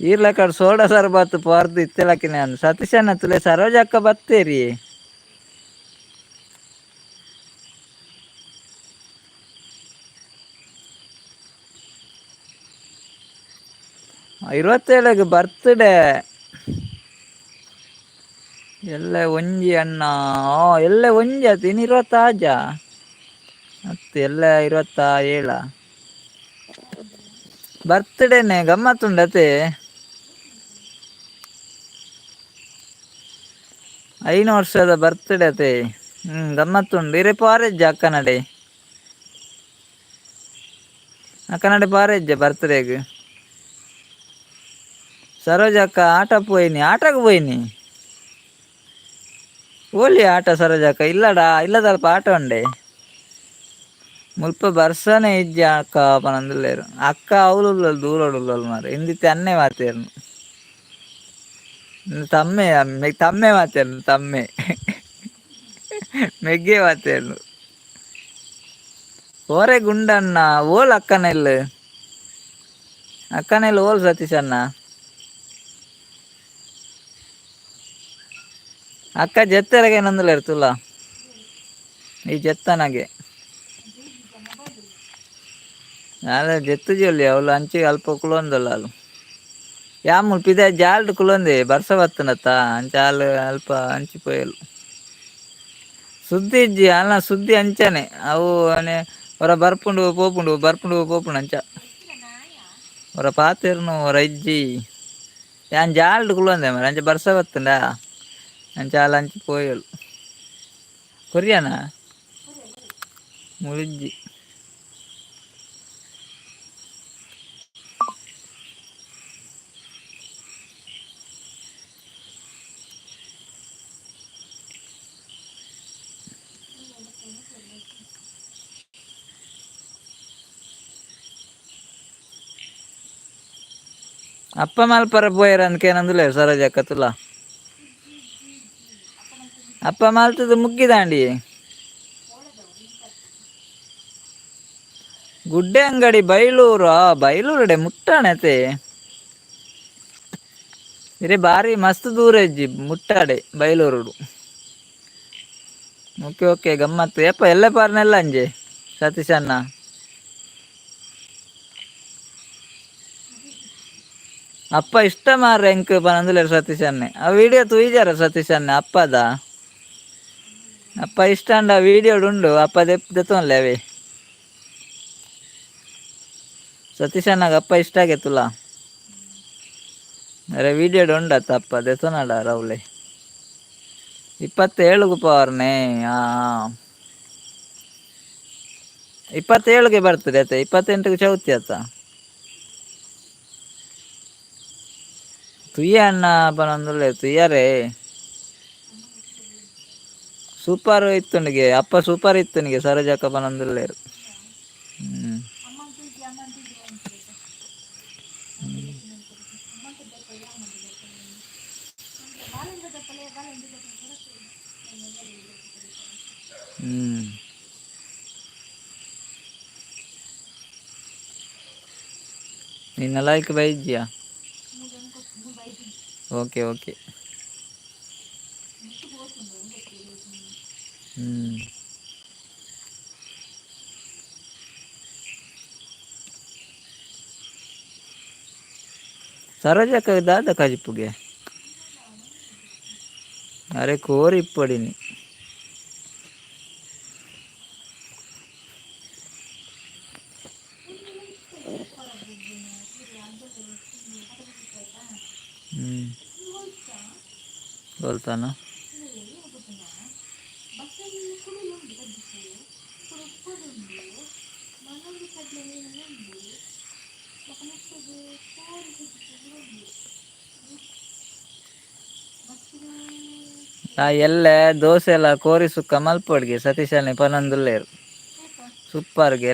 ಈರ್ಲಕಡ್ ಸೋಡ ಸರ್ಬತ್ತು ಪಾರ್ದು ಇತ್ತೆಲಕಿನ ಅಂದ್ ಸತೀಶಣ್ಣ ತುಲೆ ಸರೋಜಕ್ಕ ಬತ್ತೇರಿ ഇരുപത്തേഴക്ക് ബർത്ത്ഡേ ಎಲ್ಲ ಒಂಜಿ ಅಣ್ಣ ಎಲ್ಲ ಒಂಜಿ ಆತು ಇನ್ನು 20 ಆಜ ಮತ್ತೆ ಎಲ್ಲ 27 ಬರ್ತ್ಡೇನೆ ಗಮ್ಮತ್ತುಂಡತೆ 5 ವರ್ಷದ ಬರ್ತ್ಡೇ ಅತೆ ಗಮ್ಮತ್ತುಂಡು ಇರೆ ಪಾರೆಜ್ಜ ಅಕ್ಕನಡೆ ಪಾರೆಜ್ಜ ಬರ್ತ್ಡೇಗೆ ಸರೋಜಕ್ಕ ಆಟಕ್ಕೆ ಪೋಯ್ನಿ ಓಲಿ ಆಟ ಸರೋಜಕ್ಕ ಇಲ್ಲಡಾ ಇಲ್ಲ ಸ್ವಲ್ಪ ಆಟ ಉಂಡೆ ಮುಲ್ಪ ಬರ್ಸನೆ ಇಜ್ಜಿ ಅಕ್ಕ ಪನಂದುಲ್ಲೇರು ಅಕ್ಕ ಅವಳು ದೂರೋಡು ಮಾರು ಇಂದಿತ್ತೆ ಅನ್ನೆ ಮಾತೇರ್ನು ತಮ್ಮೆ ಮಾತೇರ್ನು ತಮ್ಮೆ ಮೆಗ್ಗೆ ಮಾತೇರ್ನು ಓರೆ ಗುಂಡಣ್ಣ ಓಲ್ ಅಕ್ಕನೆಲ್ಲ ಓಲ್ ಸತೀಶ್ ಅಣ್ಣ ಅಕ್ಕ ಜೆತ್ತರಗೆ ನಂದುಲೇರು ತುಲ ಈ ಜೆತ್ತನಗೆ ಅಲ್ಲ ಜೆತ್ತು ಜೊಲ್ಲಿ ಅವಳು ಅಂಚಿ ಅಲ್ಪ ಕುಲೊಂದಲ್ಲ ಅವು ಯಾ ಮುಲ್ಪಿದ ಜಾಲ್ಡ್ ಕುಲೊಂದೆ ಬರ್ಸ ಬತ್ತನತ್ತ ಅಂಚಾಲು ಅಲ್ಪ ಹಂಚಿ ಪೋಯಲು ಸುದ್ದಿ ಇಜ್ಜಿ ಅಲ್ಲ ಸುದ್ದಿ ಅಂಚನೆ ಅವು ಹೊರ ಬರ್ಪುಂಡು ಪೋಪುಂಡು ಅಂಚ ಹೊರ ಪಾತೆರ್ನು ಹೊರ ಇಜ್ಜಿ ಯಾನ್ ಜಾಲ್ಡ್ ಕುಲೊಂದೆ ಮರ ಅಂಚ ಬರ್ಸ ಬತ್ತಂಡ ಅಂಚಾಲ ಹಂಚಿ ಪೋಯಲು ಕೊರಿಯಾನ ಮುಳಿಜ್ಜಿ ಅಪ್ಪ ಮಾಲ್ಪರ ಪೋಯರ ಅಂದ್ಕೇನಂದುಲೆ ಸರೋಜಕ್ಕ ತುಲ ಅಪ್ಪ ಮಾಲ್ತದ ಮುಗ್ಗಿದಾಂಡಿ ಗುಡ್ಡೆ ಅಂಗಡಿ ಬೈಲೂರು ಬೈಲೂರುಡೆ ಮುಟ್ಟಾಣತೆ ಇರೇ ಬಾರಿ ಮಸ್ತ್ ದೂರ ಇಜ್ಜಿ ಮುಟ್ಟಾಡೆ ಬೈಲೂರುಡು ಓಕೆ ಓಕೆ ಗಮ್ಮತ್ತು ಯಪ್ಪ ಎಲ್ಲ ಪಾರ್ನೆಲ್ಲ ಅಂಜೆ ಸತೀಶ್ ಅಣ್ಣ ಅಪ್ಪ ಇಷ್ಟ ಮಾರ್ರೆ ಎಂಕ್ ಪನಂದುಲೆ ಸತೀಶ್ ಅಣ್ಣೆ ಆ ವಿಡಿಯೋ ತೂಯಿಜಾರ ಸತೀಶ್ ಅಣ್ಣ ಅಪ್ಪದ ಅಪ್ಪ ಇಷ್ಟ ಅಂಡ ವಿಡಿಯೋಡು ಉಂಡು ಅಪ್ಪ ದೆತ್ತೋನ್ಲೆ ಅವೇ ಸತೀಶ್ ಅಣ್ಣಗ ಅಪ್ಪ ಇಷ್ಟ ಆಗೇತುಲ ಅರೆ ವಿಡಿಯೋಡು ಉಂಡತ್ತ ಅಪ್ಪ ದೆತ್ತೋನಡ ರೌಲೆ 27ಗೆ ಪವರ್ನೆ 27ಗೆ ಬರ್ತದೆ ಆಯ್ತಾ 28ಗೆ ಚೌತಿ ಆತ ತುಯ್ಯ ಅಣ್ಣ ಪನೊಂದುಲ್ಲೆ ತುಯ್ಯಾರೆ ಸೂಪರ್ ಇತ್ತುನಿಗೆ ಅಪ್ಪ ಸೂಪರ್ ಇತ್ತುನಿಗೆ ಸರೋಜಕ್ಕ ಪನೊಂದುಲ್ಲೇರು ಹ್ಞೂ ಹ್ಞೂ ನಿನ್ನ ಲೈಕ್ ಬೈದ್ಯಾ ಓಕೆ ಓಕೆ ಹ್ಞೂ ಸರೋಜಕ್ಕ ದಾದ ಕಜಿಪ್ಪುಗೆ ಅರೆ ಕೋರಿ ಇಪ್ಪಡಿನಿ ಹ್ಞೂ बोलताना ಎಲ್ಲೆ ದೋಸೆ ಎಲ್ಲ ಕೋರಿ ಸುಕ್ಕ ಮಲ್ಪೊಡ್ಗೆ ಸತೀಶನೇ ಪನೊಂದುಲ್ಲೇರು ಸೂಪರ್ಗೆ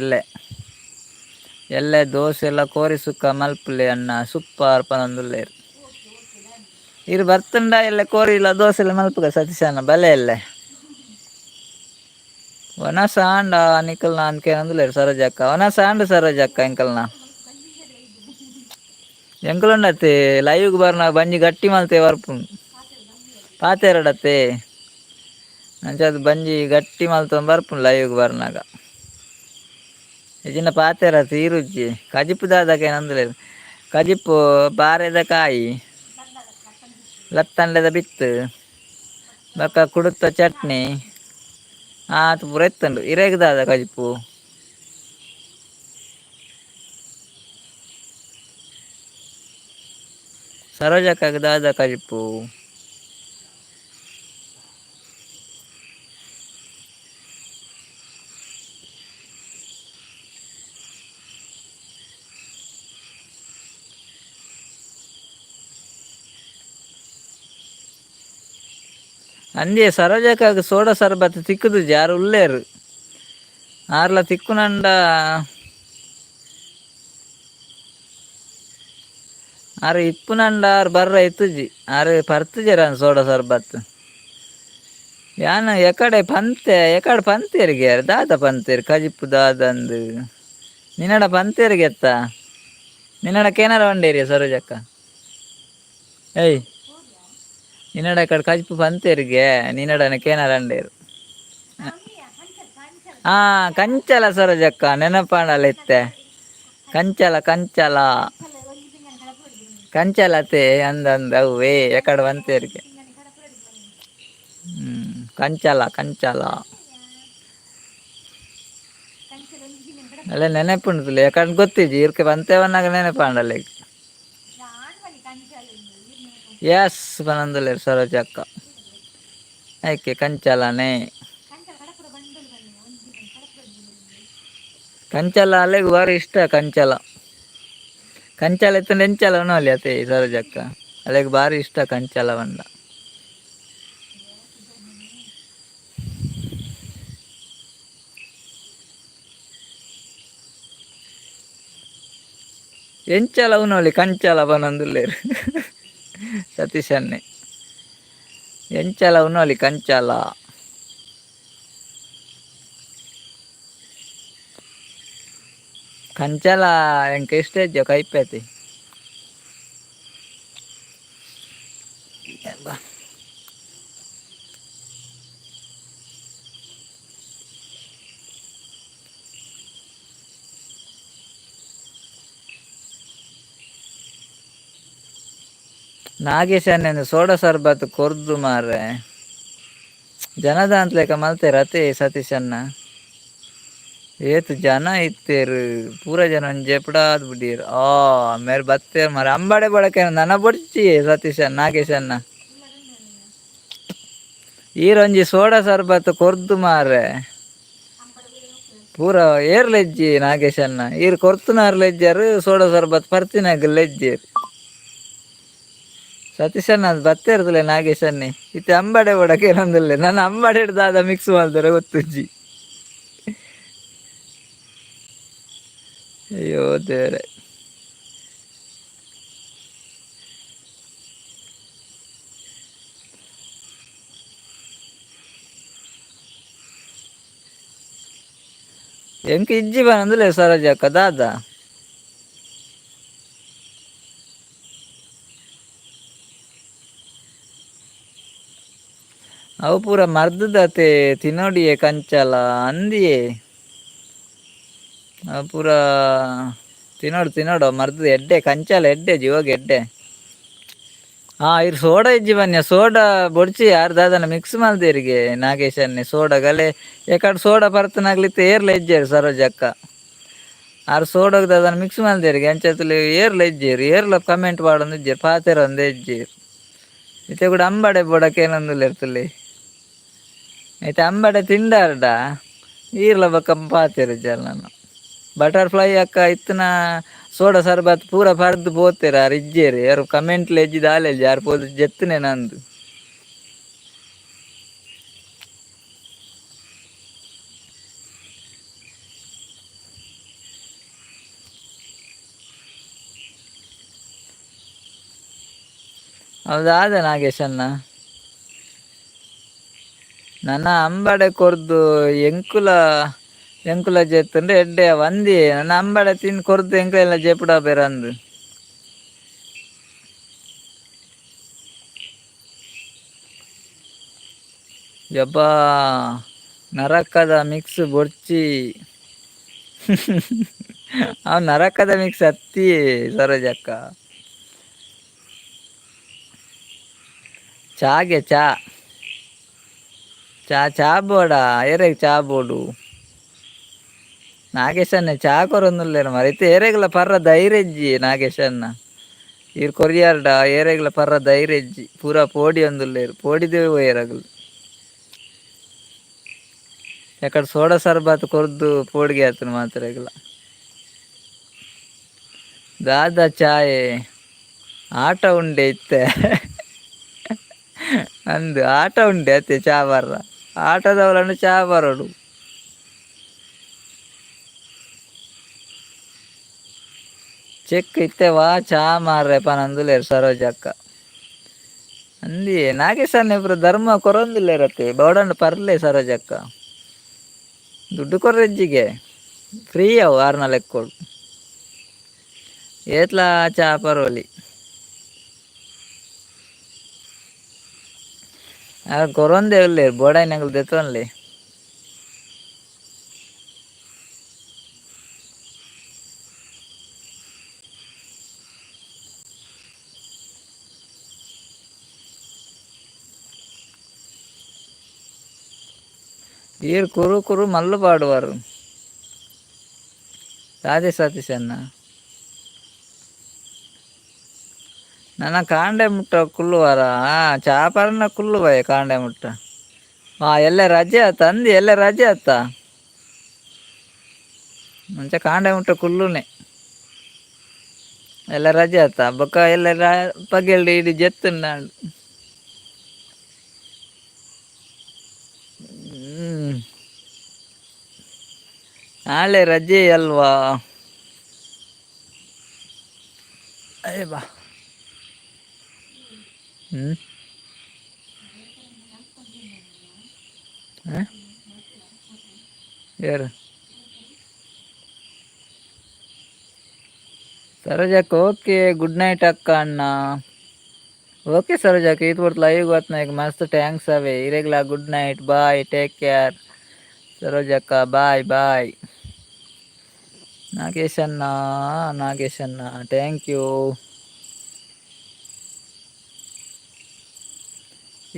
ಎಲ್ಲೆ ದೋಸೆ ಎಲ್ಲ ಕೋರಿ ಸುಕ್ಕ ಮಲ್ಪುಲೆ ಅಣ್ಣ ಸೂಪರ್ ಪನೊಂದುಲ್ಲೇರು ಇರು ಬರ್ತಂಡ ಎಲ್ಲ ಕೋರಿ ಇಲ್ಲ ದೋಸೆ ಎಲ್ಲ ಮಲ್ಪುಗ ಸತೀಶಣ್ಣ ಬಲೆ ಎಲ್ಲೆ ಒನ ಸಾಂಡ ನಿಕಲ್ನ ಅಂದ್ಕೇನಂದುಲೇರು ಸರೋಜಕ್ಕ ಒನ ಸಾಂಡ್ ಸರೋಜಕ್ಕ ಎಂಕಲ್ನ ಎಂಕಲುಂಡತ್ತೆ ಲೈವ್ಗೆ ಬರ್ನ ಬಂಜಿ ಗಟ್ಟಿ ಮಲ್ತೆ ಬರ್ಪುಂಡು ಪಾತೆರಡತ್ತೆ ಅಂಚದು ಬಂಜಿ ಗಟ್ಟಿ ಮಲ್ತೊಂದು ಬರ್ಪುಂಡು ಲೈವ್ಗೆ ಬರ್ನಾಗ ಇಜಿಂದ ಪಾತೆರ ತೀರುಜ್ಜಿ ಕಜಿಪ್ಪು ದಾದಕ್ಕೆ ನಂದುಲೇರು ಕಜಿಪ್ಪು ಬಾರೆದ ಕಾಯಿ ಲತ್ತಂಡದ ಬಿತ್ತು ಬಕ್ಕ ಕುಡುತ್ತ ಚಟ್ನಿ ಆತು ಪೂರ ಎತ್ತಂಡು ಇರೇಗ ದಾದ ಕಜಿಪ್ಪು ಸರೋಜಕ್ಕಾಗ ದಾದ ಕಜಿಪ್ಪು ಅಂದೇ ಸರೋಜಕ್ಕಾಗ ಸೋಡಾ ಸರ್ಬತ್ ತಿಕ್ಕುದು ಯಾರು ಉಳ್ಳೇರು ಆರ್ಲ ತಿಕ್ಕುನಂಡ ಆರು ಇಪ್ಪುನಂಡ ಆರು ಬರ್ರ ಎತ್ತುಜಿ ಆರು ಪರ್ತುಜರ ಸೋಡಾ ಸರ್ಬತ್ ಯಾನ ಎಕಡೆ ಪಂತೇರಿಗೆ ದಾದ ಪಂತೇರು ಕಜಿಪ್ಪು ದಾದಂದು ನಿನ್ನಡ ಪಂತೇರಿಗೆ ಎತ್ತ ನಿನ್ನಡ ಕೇನಾರ ಒಂಡೇರಿಯ ಸರೋಜಕ್ಕ ಏಯ್ ನಿನ್ನಡ ಕಡೆ ಕಜಿಪ್ಪು ಪಂತೇರಿಗೆ ನಿನ್ನಡನ ಕೇನಾರ ಅಂಡೇರು ಕಂಚಲ ಸರೋಜಕ್ಕ ನೆನಪಾಂಡಲ್ಲ ಎತ್ತೆ ಕಂಚಲತೆ ಅಂದಂದ ಅವೇ ಎಕಡೆ ಪಂತೇರಿಗೆ ಕಂಚಲ ಅಲ್ಲ ನೆನಪುಂಟು ಯಾಕಂದ್ರೆ ಗೊತ್ತಿಜ್ಜಿ ಇರ್ಕೆ ಬಂತೇವನ್ನಾಗ ನೆನಪಾಂಡಲ್ಲ ಈಗ ಎಸ್ ಪನಂದುಲೇರು ಸರೋಜಕ್ಕ ಆಯ್ಕೆ ಕಂಚಲನೆ ಕಂಚಲ ಅಲ್ಲಿಗೆ ಬಾರಿ ಇಷ್ಟ ಕಂಚಲ ಎತ್ತಂಡು ಎಂಚಲ ಉಣಲಿ ಅತ್ತೆ ಸರೋಜಕ್ಕ ಅಲ್ಲಿಗೆ ಬಾರಿ ಇಷ್ಟ ಕಂಚಲ ಬಂಡ ಎಂಚಲ ಉನೋಲಿ ಕಂಚಲ ಬನಂದುಲ್ಲೇರು ಸತೀಶನ್ನೇ ಎಂಚಲ ಉನೋಲಿ ಕಂಚಲ ಕಂಚಲ ಎಂಕ ಇಷ್ಟ ಕೈಪೇತಿ ನಾಗೇಶನ್ನೇನು ಸೋಡಾ ಸರ್ಬತ್ ಕೊರ್ದು ಮಾರ್ರೆ ಜನದ ಅಂತಲೇಕ ಮಲ್ತೇರ ಅತೆ ಸತೀಶನ್ನ ಏತು ಜನ ಇತ್ತೇರು ಪೂರ ಜನ ಜೆಪಡಾದ್ ಬಿಡೀರ್ ಮೇರೆ ಬತ್ತೇರ್ ಮಾರ ಅಂಬಾಡೆ ಬಳಕೆ ನನ ಬೊಡ್ಚಿ ಸತೀಶನ್ ನಾಗೇಶನ್ನ ಈರೊಂಜಿ ಸೋಡಾ ಸರ್ಬತ್ ಕೊರ್ದು ಮಾರ್ರೆ ಪೂರ ಏರ್ಲೆಜ್ಜಿ ನಾಗೇಶನ್ನ ಈರ್ ಕೊರ್ತುನಾರ್ ಲೆಜ್ಜರ್ ಸೋಡಾ ಸರ್ಬತ್ ಪರ್ತಿನಾಗ ಲೆಜ್ಜೇರ್ ಸತೀಶನ್ನ ಅದು ಬತ್ತೇರ್ತಲೆ ನಾಗೇಶನ್ನಿ ಇತ್ತೆ ಅಂಬಾಡೆ ಬಡಕೆ ಏನಂದಿಲ್ಲ ನನ್ನ ಅಂಬಾಡೆ ಹಿಡ್ದಾದ ಮಿಕ್ಸ್ ಮಾಡ್ತಾರೆ ಗೊತ್ತುಜ್ಜಿ ಅಯ್ಯೋ ದೇವ್ರೆ ಎಂಕ ಇಜ್ಜಿ ಬನಂದಿಲ್ಲ ಸರೋಜಕ್ಕ ದಾದ ಅವು ಪೂರ ಮರ್ದದತೆ ತಿನ್ನೋಡಿಯೇ ಕಂಚಲ ಅಂದಿಯೇ ಅವು ಪೂರ ತಿನ್ನೋಡು ಮರ್ದದ ಎಡ್ಡೆ ಕಂಚಾಲ ಎಡ್ಡೆ ಜೀವಾಗ ಎಡ್ಡೆ ಇರು ಸೋಡಾ ಇಜ್ಜಿ ಬನ್ಯ ಸೋಡಾ ಬೊಡ್ಚಿ ಯಾರು ದಾದನ ಮಿಕ್ಸ್ ಮಲ್ದೇರಿಗೆ ನಾಗೇಶನ್ನೇ ಸೋಡಾ ಗಲೆ ಯಾಕಡೆ ಸೋಡಾ ಪರ್ತನಾಗ್ಲಿತ್ತು ಏರ್ಲ ಇಜ್ಜೇರು ಸರೋಜಕ್ಕ ಆರು ಸೋಡಾಗ ದಾದನ ಮಿಕ್ಸ್ ಮಲ್ದೇರಿಗೆ ಅಂಚತ್ತಲ್ಲಿ ಏರ್ಲ ಇಜ್ಜೇರು ಏರ್ಲ ಕಮೆಂಟ್ ಮಾಡೊಂದು ಇಜ್ಜೇರು ಪಾತೆರ ಒಂದೇ ಇಜ್ಜೇರು ಇತ್ತೆ ಕೂಡ ಅಂಬಾಡೆ ಬೋಡಕ್ಕೆ ಏನೊಂದುಲ್ಲ ಇರ್ತಲ್ಲಿ ಐತೆ ಅಂಬಾಡೆ ತಿಂಡಾರ್ಡ ಈರ್ಲ ಬಕ್ಕ ಪಾತೆರ ಜಲ್ ನಾನು ಬಟರ್ಫ್ಲೈ ಅಕ್ಕ ಇತ್ತನ ಸೋಡಾ ಸರ್ಬತ್ ಪೂರ ಪರ್ದು ಪೋತೆರ ಯಾರು ಇಜ್ಜೇರಿ ಯಾರು ಕಮೆಂಟ್ಲ ಎಜ್ಜಿದ ಆಲೆಜ್ಜಿ ಯಾರು ಪೋದು ಜೆತ್ತನೆ ನಂದು ಹೌದಾದ ನಾಗೇಶನ್ನ ನನ್ನ ಅಂಬಾಡೆ ಕೊರ್ದು ಎಂಕುಲ ಜೆತ್ತಂದ್ರೆ ಎಡ್ಡೆ ಒಂದಿ ನನ್ನ ಅಂಬಾಡೆ ತಿಂದು ಕೊರ್ದು ಎಂಕುಲೆಲ್ಲ ಜೆಪುಡ ಬೇರಂದು ಯಬ್ಬಾ ನರಕದ ಮಿಕ್ಸ್ ಬೊಡ್ಚಿ ಅವ್ ನರಕದ ಮಿಕ್ಸ್ ಹತ್ತಿ ಸರೋಜಕ್ಕ ಚಾಗೆ ಚಾ ಬೋಡ ಎರೆಗ್ ಚಾ ಬೋಡು ನಾಗೇಶನ್ನ ಚಾ ಕೊರೊಂದುಲ್ಲೇರು ಮರ ಏರೆಗ್ಲ ಪರ್ರ ಧೈರ್ಯಜ್ಜಿ ನಾಗೇಶನ್ನ ಇರ್ ಕೊರಿಯಾರ್ಡ ಏರೆಗ್ಲ ಪರ್ರ ಧೈರ್ಯಜ್ಜಿ ಪೂರ ಪೋಡಿ ಒಂದುಲ್ಲೇರು ಪೋಡಿದೇವೆ ಒಯ್ಯರಗಲು ಯಾಕಡೆ ಸೋಡಾ ಸರ್ಬತ್ ಕೊರ್ದು ಪೋಡಿಗೆ ಆತನು ಮಾತ್ರೆಗ್ಲ ದಾದ ಚಾಯೆ ಆಟ ಉಂಡೆ ಇತ್ತೆ ಅಂದು ಆಟ ಉಂಡೆ ಅತ್ತೆ ಚಾ ಬರ್ರ ಆಟದವರನ್ನು ಚಾ ಬರೋಡು ಚೆಕ್ ಇತ್ತೆವಾ ಚಾ ಮಾರ್ರೆ ಪನಂದುಲೇರು ಸರೋಜಕ್ಕ ಅಂದಿ ನಾಗೇಶನ್ನ ಇಬ್ರು ಧರ್ಮ ಕೊರೊಂದಿಲ್ಲ ಇರತ್ತೆ ಬೋಡಂಡು ಪರ್ಲೆ ಸರೋಜಕ್ಕ ದುಡ್ಡು ಕೊರ್ರೆಜ್ಜಿಗೆ ಫ್ರೀ ಅವು ಆರ್ನ ಲೆಕ್ಕೋಡು ಏತ್ಲ ಚಾ ಪರೋಲಿ ಕೊರೊಂದೆ ಉಲ್ಲೇರು ಬೋಡಾಯಿನಗಳು ದೆತ್ತೊನ್ಲಿ ಈರ್ ಕುರು ಕುರು ಮಲ್ಲು ಪಾಡುವಾರು ರಾಜೇ ಸತೀಶನ್ನ ನನ್ನ ಕಾಂಡೆ ಮುಟ್ಟ ಕುಲ್ಲುವಾರ ಚಾಪರನ ಕುಲ್ಲುವಾಯ ಕಾಂಡೆ ಮುಟ್ಟ ಎಲ್ಲ ರಜೆ ಆತ ಅಂದಿ ಎಲ್ಲ ರಜೆ ಆತ ಮುಂಚೆ ಕಾಂಡೆ ಮುಟ್ಟ ಕುಲ್ಲುನೆ ಎಲ್ಲ ರಜೆ ಆತ ಬೊಕ್ಕ ಎಲ್ಲ ಪಗೆಲ್ಡಿ ಇಡೀ ಜೆತ್ತು ನಾನು ನಾಳೆ ರಜೆ ಅಲ್ವಾ ಅಯ್ಯ ಬಾ. ಹ್ಞೂ ಹಾಂ ಯಾರು ಸರೋಜಕ್ಕ ಓಕೆ ಗುಡ್ ನೈಟ್ ಅಕ್ಕ ಅಣ್ಣ. ಓಕೆ ಸರೋಜಕ್ಕ ಇದು ಬರ್ತು ಲೈವ್ ಗೊತ್ತು ಈಗ ಮಸ್ತ್ ಥ್ಯಾಂಕ್ಸ್ ಅವೇ ಇರೆಗ್ಲಾ good night bye take care ಸರೋಜಕ್ಕ ಬಾಯ್ ಬಾಯ್. ನಾಗೇಶನ್ನ ನಾಗೇಶನ್ನ ಥ್ಯಾಂಕ್ ಯು.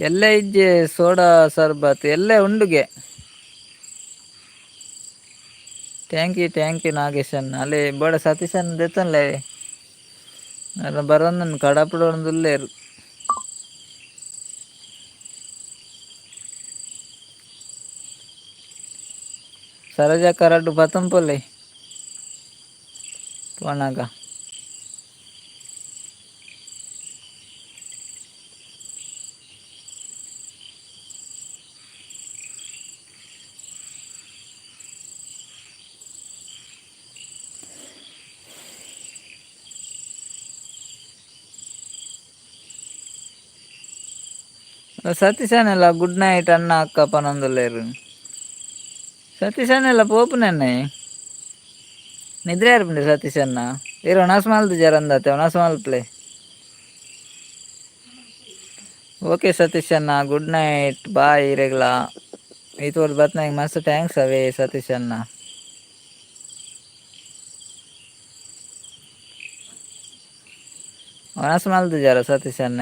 ಎಲ್ಲೇ ಇಜ್ಜೆ ಸೋಡಾ ಸರ್ಬತ್ ಎಲ್ಲೇ ಉಂಡುಗೆ. ಥ್ಯಾಂಕ್ ಯು ನಾಗೇಶನ್ ಅಲ್ಲಿ ಬೋಡ ಸತೀಶನ್ ದೆತ್ತನ್ಲೆ ಅಲ್ಲ ಬರೋನ್ ಕಡಪಡ ಒಂದುಲ್ಲೇರು. ಸರೋಜಕ್ಕ ರಡ್ಡು ಪತಂಪೊಲ್ಲೆ ಪೋನಾಗ సతీశానెలా గుడ్ నైట్ అన్న అక్క పనందులేరు సతీశానెలా పోపునన్నే ನಿದ್ರೆ ಯಾರು ಸತೀಶ್ ಅನ್ನ ಇರೋ ಒಣಸ್ ಮಾಲ್ದು ಜರ ಅಂದತೆ ಒಣಸ್ ಮಾಲ್ಪ್ಲೆ. ಓಕೆ ಸತೀಶ್ ಅನ್ನ ಗುಡ್ ನೈಟ್ ಬಾಯ್ ಇರೆಗ್ಲಾ ಇದು ಬತ್ನಾಗ ಮಸ್ತ್ ಥ್ಯಾಂಕ್ಸ್ ಅವೇ ಸತೀಶ್ ಅನ್ನ. ಒಣಸ್ ಮಾಲ್ದು ಜರ ಸತೀಶ್ ಅನ್ನ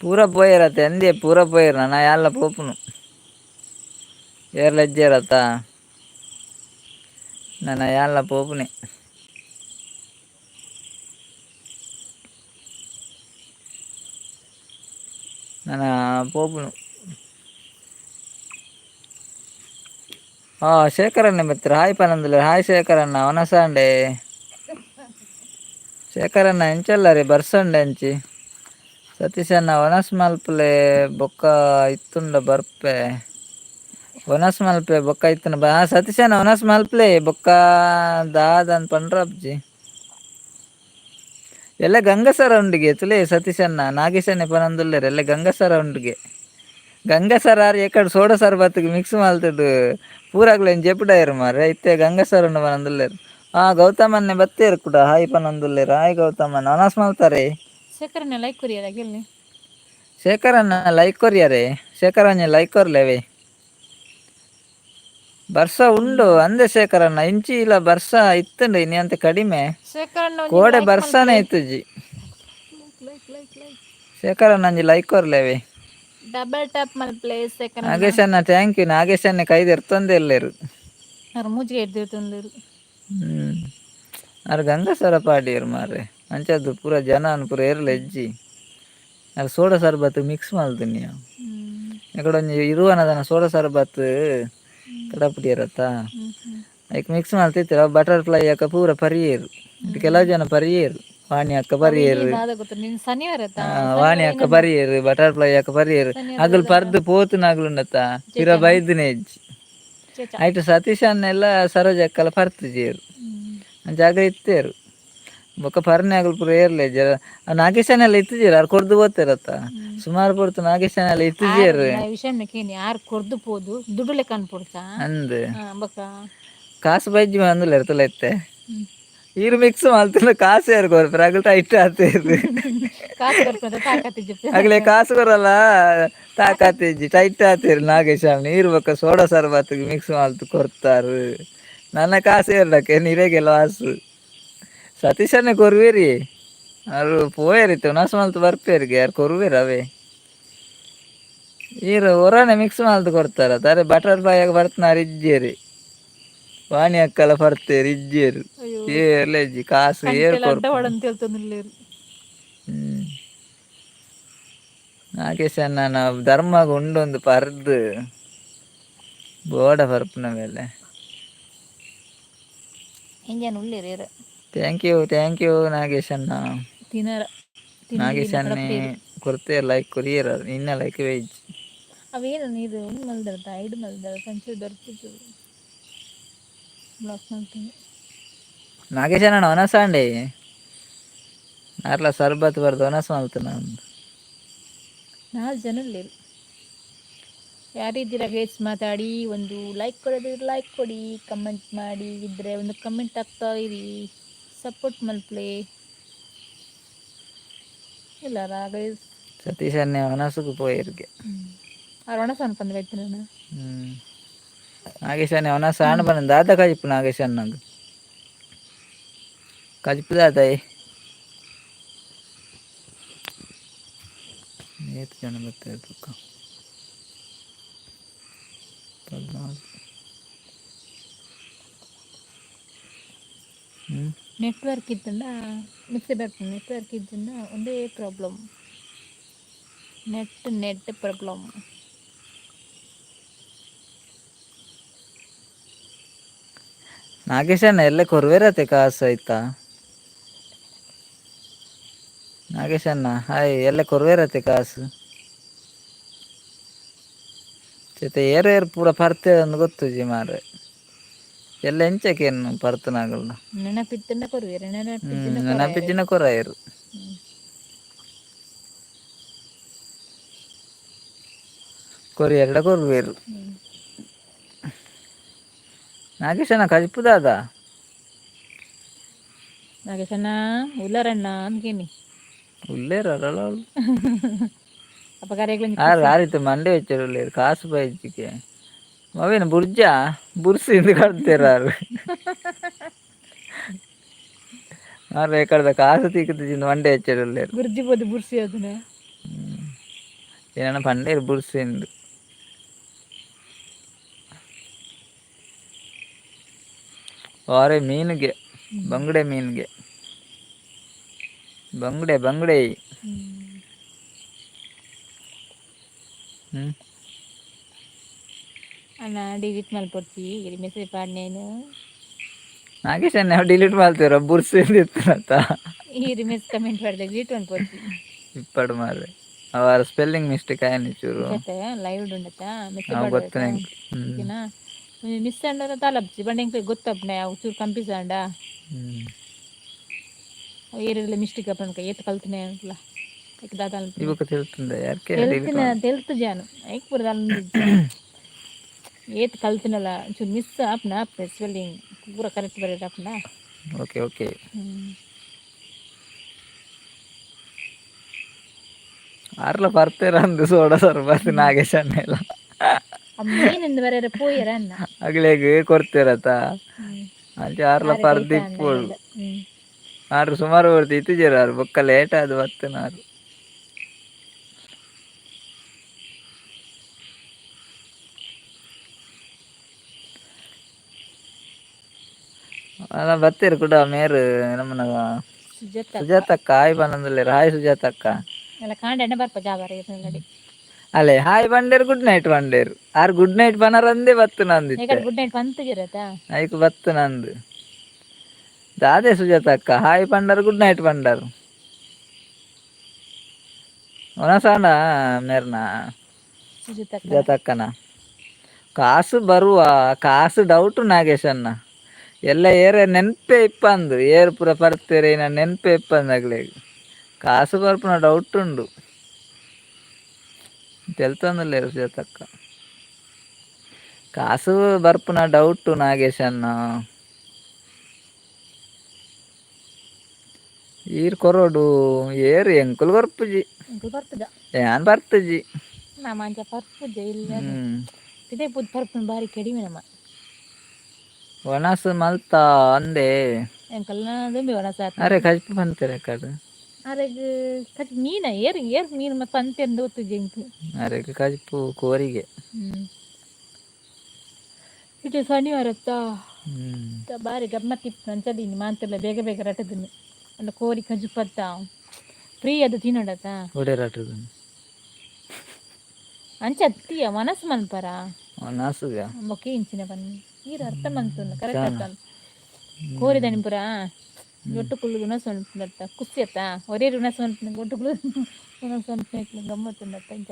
पूरा పోయారత ఎందే పూరా పోయారు నా యాళ్ళ పోపును ఏర్లెజ్జారత నా యాళ్ళ పోపుని ನನ್ನ పోపును ಶೇಖರಣ್ಣ ಬರ್ತೀರ ಹಾಯ್ ಪನಂದಿಲ್ಲ ಹಾಯ್ ಶೇಖರಣ್ಣ ಅವನಸಂಡೆ ಶೇಖರಣ್ಣ ಎಂಚಲ್ಲ ರೀ ಬರ್ಸಂಡೆ ಎಂಚಿ ಸತೀಶ್ ಅಣ್ಣ ಒನಸ್ ಮಲ್ಪಲೆ ಬೊಕ್ಕ ಇತ್ತುಂಡ ಬರ್ಪೆ ಒನಸ್ ಮಲ್ಪೆ ಬೊಕ್ಕ ಇತ್ತುಂಡ ಬಾ ಸತೀಶ್ ಅಣ್ಣ ಒನಸ್ ಮಲ್ಪಲೆ ಬೊಕ್ಕ ದಾದನ್ ಪಂಡ್ರಬ್ಜಿ ಎಲ್ಲ ಗಂಗಸರ ಉಂಡಿಗೆ ತುಲೆ ಸತೀಶ್ ಅಣ್ಣ ನಾಗೇಶನ್ನೇ ಪನಂದುಲ್ಲೇರು ಎಲ್ಲ ಗಂಗಸರ ಉಂಡಿಗೆ ಗಂಗಸರ ಎಕಡೆ ಸೋಡ ಸರ್ಬತ್ತಿಗೆ ಮಿಕ್ಸ್ ಮಲ್ತದ್ದು ಪೂರಾಗ್ಲೇನು ಜೆಪುಡಾಯರು ಮಾರೆ ಇತ್ತೆ ಗಂಗಸರ ಉಂಡು ಪನಂದುಲ್ಲೇರು ಗೌತಮನ್ನೇ ಬತ್ತೇರು ಕೂಡ ಹಾಯ್ ಪನಂದುಲ್ಲೇರು ಹಾಯ್ ಗೌತಮನ್ ಒನಸ್ ಮಲ್ತಾರೆ ಶೇಖರನ್ನ ಲೈಕ್ ಕೊರಿಯರ ಗೆಲ್ಲಿ ಶೇಖರನ್ನ ಲೈಕ್ ಕೊರಿಯರೆ ಶೇಖರನ್ನ ಲೈಕ್ ಕೊರ್ಲೇವೆ ಬರ್ಸ ಉಂಡು ಅಂದೆ ಶೇಖರನ್ನ ಇಂಚಿ ಇಲ್ಲ ಬರ್ಸ ಇತ್ತಂಡು ಇನಿ ಅಂತ ಕಡಿಮೆ ಕೋಡೆ ಬರ್ಸಾನೇ ಇತ್ತುಜಿ ಶೇಖರನ್ನ ಅಂಜಿ ಲೈಕ್ ಕೊರ್ಲೇವೆ ಡಬಲ್ ಟ್ಯಾಪ್ ಮಲ್ಪ್ಲೆ ಶೇಖರನ್ನ ನಾಗೇಶನ್ನ ಥ್ಯಾಂಕ್ ಯು ನಾಗೇಶನ್ನೇ ಕೈದು ಇರ್ತಂದೆ ಎಲ್ಲೇರು ಮೂಜಿಗೆ ಎದ್ದಿರ್ತಂದೇರು ಅರ್ ಗಂಗಸರ ಪಾಡಿಯರು ಮಾರ್ರೆ ಅಂಚದ್ದು ಪೂರ ಜನ ಪೂರ ಏರ್ಲ ಎಜ್ಜಿ ಅದು ಸೋಡಾ ಸರ್ಬತ್ ಮಿಕ್ಸ್ ಮಾಡ್ತೀನಿ ఇక్కడ ಇರುವನದನ ಸೋಡಾ ಸರ್ಬತ್ ಕಡಪುಡಿಯರತ್ತ ಅದಕ್ಕೆ ಮಿಕ್ಸ್ ಮಾಡ್ತಿರ್ತೀರ ಬಟರ್ಫ್ಲೈ ಅಕ್ಕ ಪೂರ ಪರಿಯೇರು ಕೆಲವು ಜನ ಪರಿಯೇರು ವಾಣಿ ಅಕ್ಕ ಪರಿಯೇರು ವಾಣಿ ಅಕ್ಕ ಪರಿಯೇರು ಬಟರ್ಫ್ಲೈ ಅಕ್ಕ ಪರಿಯೇರು ಅಗಲು ಪರ್ದು ಪೋತುನಾಗ್ಲುಂಡತ್ತ ಪಿರ ಬೈದಿನ ಎಜ್ಜಿ ಆಯ್ತು ಸತೀಶ್ ಅನ್ನೆಲ್ಲ ಸರೋಜ ಅಕ್ಕಲ ಪರ್ತುಜೇರು ಜಾಗ ಇತ್ತೇರು ಬೊಕ್ಕ ಪರ್ನೆ ಆಗಲು ಪೂರ ಏರ್ಲೆ ಜರ ನಾಗೇಶನೆಲ್ಲ ಇತ್ತಿಜೇರು ಅವ್ರು ಕೊರ್ದು ಓದ್ತಿರತ್ತ ಸುಮಾರು ಪೊರ್ತು ನಾಗೇಶನೆಲ್ಲ ಇತ್ತಿಜೇರು ಯಾರು ಕೊರ್ದು ಪೋದು ದುಡ್ಡು ಲೆಕ್ಕ ಅನ್ಪೊಡ್ತಾ ಅಂದ್ ಕಾಸು ಬಜ್ಜಿ ಅಂದುಲ್ಲ ಇರ್ತಲ್ಲ ಇತ್ತೆ ಈರು ಮಿಕ್ಸ್ ಮಾಡ್ತಿಲ್ಲ ಕಾಸು ಯಾರು ಕೊರ್ಪರ ಆಗಲ್ ಟೈಟ್ ಆಗ್ತಿರ್ದು ಆಗ್ಲೇ ಕಾಸು ಕೊರಲ್ಲ ತಾಕತ್ತಿಜ್ಜಿ ಟೈಟ್ ಆಗ್ತಿರು ನಾಗೇಶ್ ನೀರು ಬೊಕ್ಕ ಸೋಡಾ ಸರ್ಬತ್ತಿಗೆ ಮಿಕ್ಸ್ ಮಾಡ್ತು ಕೊರ್ತಾರು ನನ್ನ ಕಾಸು ಇರ್ಲಕ್ಕೆ ನೀರೇಗೆ ಲಾಸು ಸತೀಶನ್ನೇ ಕೊರುವೇರಿ ಅವರು ಪೋಯರಿತ್ತು ನಸ್ ಮಲ್ತು ಬರ್ಪೇರಿಗೆ ಯಾರು ಕೊರುವೇರು ಅವೇ ಈರು ಹೊರನೆ ಮಿಕ್ಸ್ ಮಲ್ತು ಕೊಡ್ತಾರ ತಾರೆ ಬಟರ್ಫ್ಲೈ ಆಗಿ ಬರ್ತಾರ ಇಜ್ಜೇರಿ ವಾಣಿ ಅಕ್ಕಲ ಬರ್ತೇರಿ ಇಜ್ಜೇರು ಏರ್ಲೆಜ್ಜಿ ಕಾಸು ಏರ್ ನಾಗೇಶನ್ನ ನಾವು ಧರ್ಮಗ ಉಂಡೊಂದು ಪರ್ದು ಬೋಡ ಬರ್ಪುನ ಮೇಲೆ ಥ್ಯಾಂಕ್ ಯು ನಾಗೇಶನ್ನ ನಾಗೇಶನ್ನೇ ಕೊಡ್ತೇರು ಲೈಕ್ ಕೊರಿಯರ ನಿನ್ನ ಲೈಕ್ ವೇಜ್ ಅವೇನು ನೀರು ಒಂದು ಮಲ್ದರ್ದ ಐದು ಮಲ್ದರ ಸಂಚೆ ದೊರಕಿದ್ದು ಬ್ಲಾಕ್ ಮಾಡ್ತೀನಿ. ನಾಗೇಶನ ಒನಸಾಂಡೆ ಅರ್ಲ ಸರ್ಬತ್ ಬರ್ದು ಒನಸ ಮಲ್ತು ನಾನು 4 ಜನರಲ್ಲಿ ಯಾರಿದ್ದೀರಾ ಗೈಸ್ ಮಾತಾಡಿ, ಒಂದು ಲೈಕ್ ಕೊಡೋದಿದ್ರೆ ಲೈಕ್ ಕೊಡಿ, ಕಮೆಂಟ್ ಮಾಡಿ ಇದ್ರೆ ಒಂದು ಕಮೆಂಟ್ ಆಗ್ತಾ ಇರಿ, ಸಪೋರ್ಟ್ ಮಲ್ಪ್ಲೆ ಇಲ್ಲಾರಾ ಗೈಸ್. ಸತೀಶ್ ಅನ್ನೆ ಒನಸಕ್ಕೆ ಪೋಯಿರ್ಗೆ ಅವ್ರು ಒಣಸ ಅನ್ಕೊಂಡು ಬೈತೀನಿ. ನಾಗೇಶ್ ಅನ್ನೆ ಒನಸ ಆಂಡ್ ಬಂದ ದಾದ ಕಜಿಪ್ಪು ನಾಗೇಶ್ ಅನ್ನಂದು ಕಜಿಪ್ಪು ದಾದಾಯಿ ಏತು ಜನ ಬರ್ತಾಯಿರ್ಬೇಕು 14. ನೆಟ್ವರ್ಕ್ ಇತ್ತಂದ ಮಿಕ್ಸಿ ಬರ್ತೀನಿ. ನೆಟ್ವರ್ಕ್ ಇದ್ದಿಂದ ಒಂದೇ ಪ್ರಾಬ್ಲಮ್, ನೆಟ್ ಪ್ರಾಬ್ಲಮ್. ನಾಗೇಶನ್ನ ಎಲ್ಲ ಕೊರ್ವೇರತ್ತೆ ಕಾಸು ಆಯ್ತಾ ನಾಗೇಶನ್ನ ಹಾಯ್ ಎಲ್ಲ ಕೊರ್ವೇರತ್ತೆ ಕಾಸು ಚೇತೆ ಏರು ಪೂರ ಪರ್ತೆ ಒಂದು ಗೊತ್ತು ಜಿ ಮಾರೆ ಎಲ್ಲ ಎಂಚಕೇನು ಪರ್ತನಾಗಲ್ಲ ನೆನಪಿತ್ತಂದ ಕೊರುವೇರು ನೆನಪಿದ್ದಿನ ಕೊರಾಯರು ಕೊರಿಯರ್ಡ ಕೊರ್ವೇರು ನಾಗೇಶನ ಕಜಿಪುದಾದ ನಾಗೇಶಣ್ಣ ಉಲ್ಲರಣ್ಣ ಅನ್ಕೇನಿ ಉಳ್ಳೇರಲ್ಲ ಅಪ್ಪ ಕರೆಗಳು ಆರಿತ್ತು ಮಂಡೆ വെച്ചിട്ടുള്ളേ ಕಾಸು ಬೈಜಿಕೆ ಮವೇನು ಬುರ್ಸಿ ಇಂದು ಕಡ್ತೇರಾರು ಆರು ಕಡ್ದ ಕಾಸು ತೀಕತ್ತಿಂದು ಮಂಡೆ വെച്ചിട്ടുള്ളೇ ಬುರ್ಜಿ ಬೋದು ಬುರ್ಸಿ ಅದನ್ನ ಏನ ಪಂಡೆ ಬುರ್ಸಿ ಇಂದು ವಾರೆ ಮೀನಿಗೆ ಬಂಗುಡೆ ಮೀನಿಗೆ ಬಂಗುಡೆ ಅಣ್ಣ ಡಿಲೀಟ್ ಮಲ್ಪೊಡ್ತಿ ಮೆಸೇಜ್ ಪಾಡ್ನೇನು ನಾಗೇಶ್ ನಾವು ಡಿಲೀಟ್ ಮಾಡ್ತೀರ ಬುರ್ಸಿ ಇರ್ತಾನಂತ ಈ ರಿಮೆಸ್ ಕಮೆಂಟ್ ಮಾಡಿದೆ ಡಿಲೀಟ್ ಮಲ್ಪೊಡ್ತಿ ಇಪ್ಪಡು ಮಾರ್ರೆ ಅವರ ಸ್ಪೆಲ್ಲಿಂಗ್ ಮಿಸ್ಟೇಕ್ ಆಯ್ತು ಚೂರು ಲೈವ್ ಉಂಡತಾ ಮೆಸೇಜ್ ಗೊತ್ತು ಓಕೆನಾ ಮಿಸ್ ಅಂಡ ತಲಪ್ಸಿ ಬಂಡೆ ಗೊತ್ತಪ್ಪನೆ ಅವು ಚೂರು ಕಂಪಿಸಂಡ ಏರಿಯಲ್ಲ ಮಿಸ್ಟೇಕ್ ಅಪ್ಪನ ಏತ್ ಕಲ್ತನೆ ಅಂತಲ್ಲ ಐಕ್ ದಾದಾಲ್ ಇವಾಗ ತಿಳ್ತಂದೆ ಯಾಕೆ తెలుసు జాను ఐక్ పురదాల ఏత్ కల్తినల చు మిస్ అప్నా స్పెల్లింగ్ పూర కరెక్ట్ బరేట అప్నా ಓಕೆ ಆರ್ಲ ಬರ್ತೀರಂದು ಸೋಡ ಸರ್ಬತ್ ನಾಗೇಶ್ ಅನ್ನೆಲ್ಲ ಮೀನಿಂದ ಬರೆಯರೆ ಪೋಯರ ಅನ್ನ ಅಗ್ಲೇಗೆ ಕೊಡ್ತೀರತ್ತ ಅಂಚೆ ಆರ್ಲ ಪರ್ದಿಪ್ಪೋಡು ಆರು ಸುಮಾರು ಬರ್ತಿ ಇತ್ತಿಜೇರಾರು ಬೊಕ್ಕ ಲೇಟ್ ಆದ ಬತ್ತನಾರು ಬತ್ತೀರು ಕೂಡ ಮೇರು ನಮ್ಮನ ಸುಜಾತಕ್ಕ ಹಾಯ್ ಬಂದಂದಿಲ್ಲ ಹಾಯ್ ಸುಜಾತಕ್ಕ ಅಲ್ಲೇ ಹಾಯ್ ಬಂಡೇರು ಗುಡ್ ನೈಟ್ ಬಂಡೇರು ಆರು ಗುಡ್ ನೈಟ್ ಬನರಂದೇ ಬತ್ತು ನಂದಿತ್ತೆ ಐಕ್ ಬತ್ತು ನಂದು ದಾದೆ ಸುಜಾತಕ್ಕ ಹಾಯ್ ಬಂಡರು ಗುಡ್ ನೈಟ್ ಬಂಡರು ಒನಸಾಂಡ ಮೇರ್ನ ಸುಜಾತಕ್ಕನ ಕಾಸು ಬರುವ ಕಾಸು ಡೌಟು ನಾಗೇಶ್ ಅನ್ನ ಎಲ್ಲ ಏರೆ ನೆನಪೇ ಇಪ್ಪಂದು ಏರು ಪೂರ ಪರ್ತೀರಿ ನಾನು ನೆನಪೇ ಇಪ್ಪಂದು ಆಗ್ಲೇಗೆ ಕಾಸು ಬರ್ಪುನ ಡೌಟ್ ಉಂಡು ತೆಲ್ತಂದಿಲ್ಲ ಸುಜಾತಕ್ಕ ಕಾಸು ಬರ್ಪುನ ಡೌಟು ನಾಗೇಶ್ ಅನ್ನ ಈರ್ ಕೊರೋಡು ಏರು ಎಂಕುಲು ಬರ್ಪುಜಿ ಏನ್ ಬರ್ತಜಿ ಬಾರಿ ಕಡಿಮೆ ನಮ್ಮ ಒಣಸು ಮಲ್ತ ಅಂದೆ ಅರೆ ಕಜ್ಪು ಬಂತಾರೆ ಕಡೆ ಮೀನ ಏರ್ ಮೀನು ಮತ್ತೆ ಅಂತೆ ಅಂದು ಜಂಕು ಅರೆ ಕಜ್ಪು ಕೋರಿಗೆ ಇದು ಶನಿವಾರತ್ತ ಬಾರಿ ಗಮ್ಮತ್ತಿತ್ತು ಅಂಚದೀನಿ ಮಾಂತೆಲ್ಲ ಬೇಗ ಬೇಗ ರಟದನ್ನು ಅಂದ ಕೋರಿ ಕಜುಪತ್ತ ಫ್ರೀ ಅದು ತಿನ್ನೋಡತ್ತ ಒಡೆ ರಟದ ಅಂಚ ಅತ್ತಿಯ ಮನಸ್ಸು ಮಲ್ಪರ ಮನಸ್ಸುಗ ಬೊಕ್ಕೆ ಇಂಚಿನ ಬನ್ನಿ ನೀರು ಅರ್ಥ ಮಂತು ಕರೆಕ್ಟ್ ಅರ್ಥ ಕೋರಿದನಿ ಪುರ ಒಟ್ಟು ಕುಳ್ಳು ಉಣಸು ಅನ್ಪುಂದತ್ತ ಕುಸಿಯತ್ತ ಒರೇರು ಉಣಸು ಅನ್ಪುಂದ ಒಟ್ಟು ಕುಳ್ಳು ಉಣಸು ಅನ್ಪುಂದ ಗಮ್ಮತ್ತುಂದತ್ತ ಇಂಚ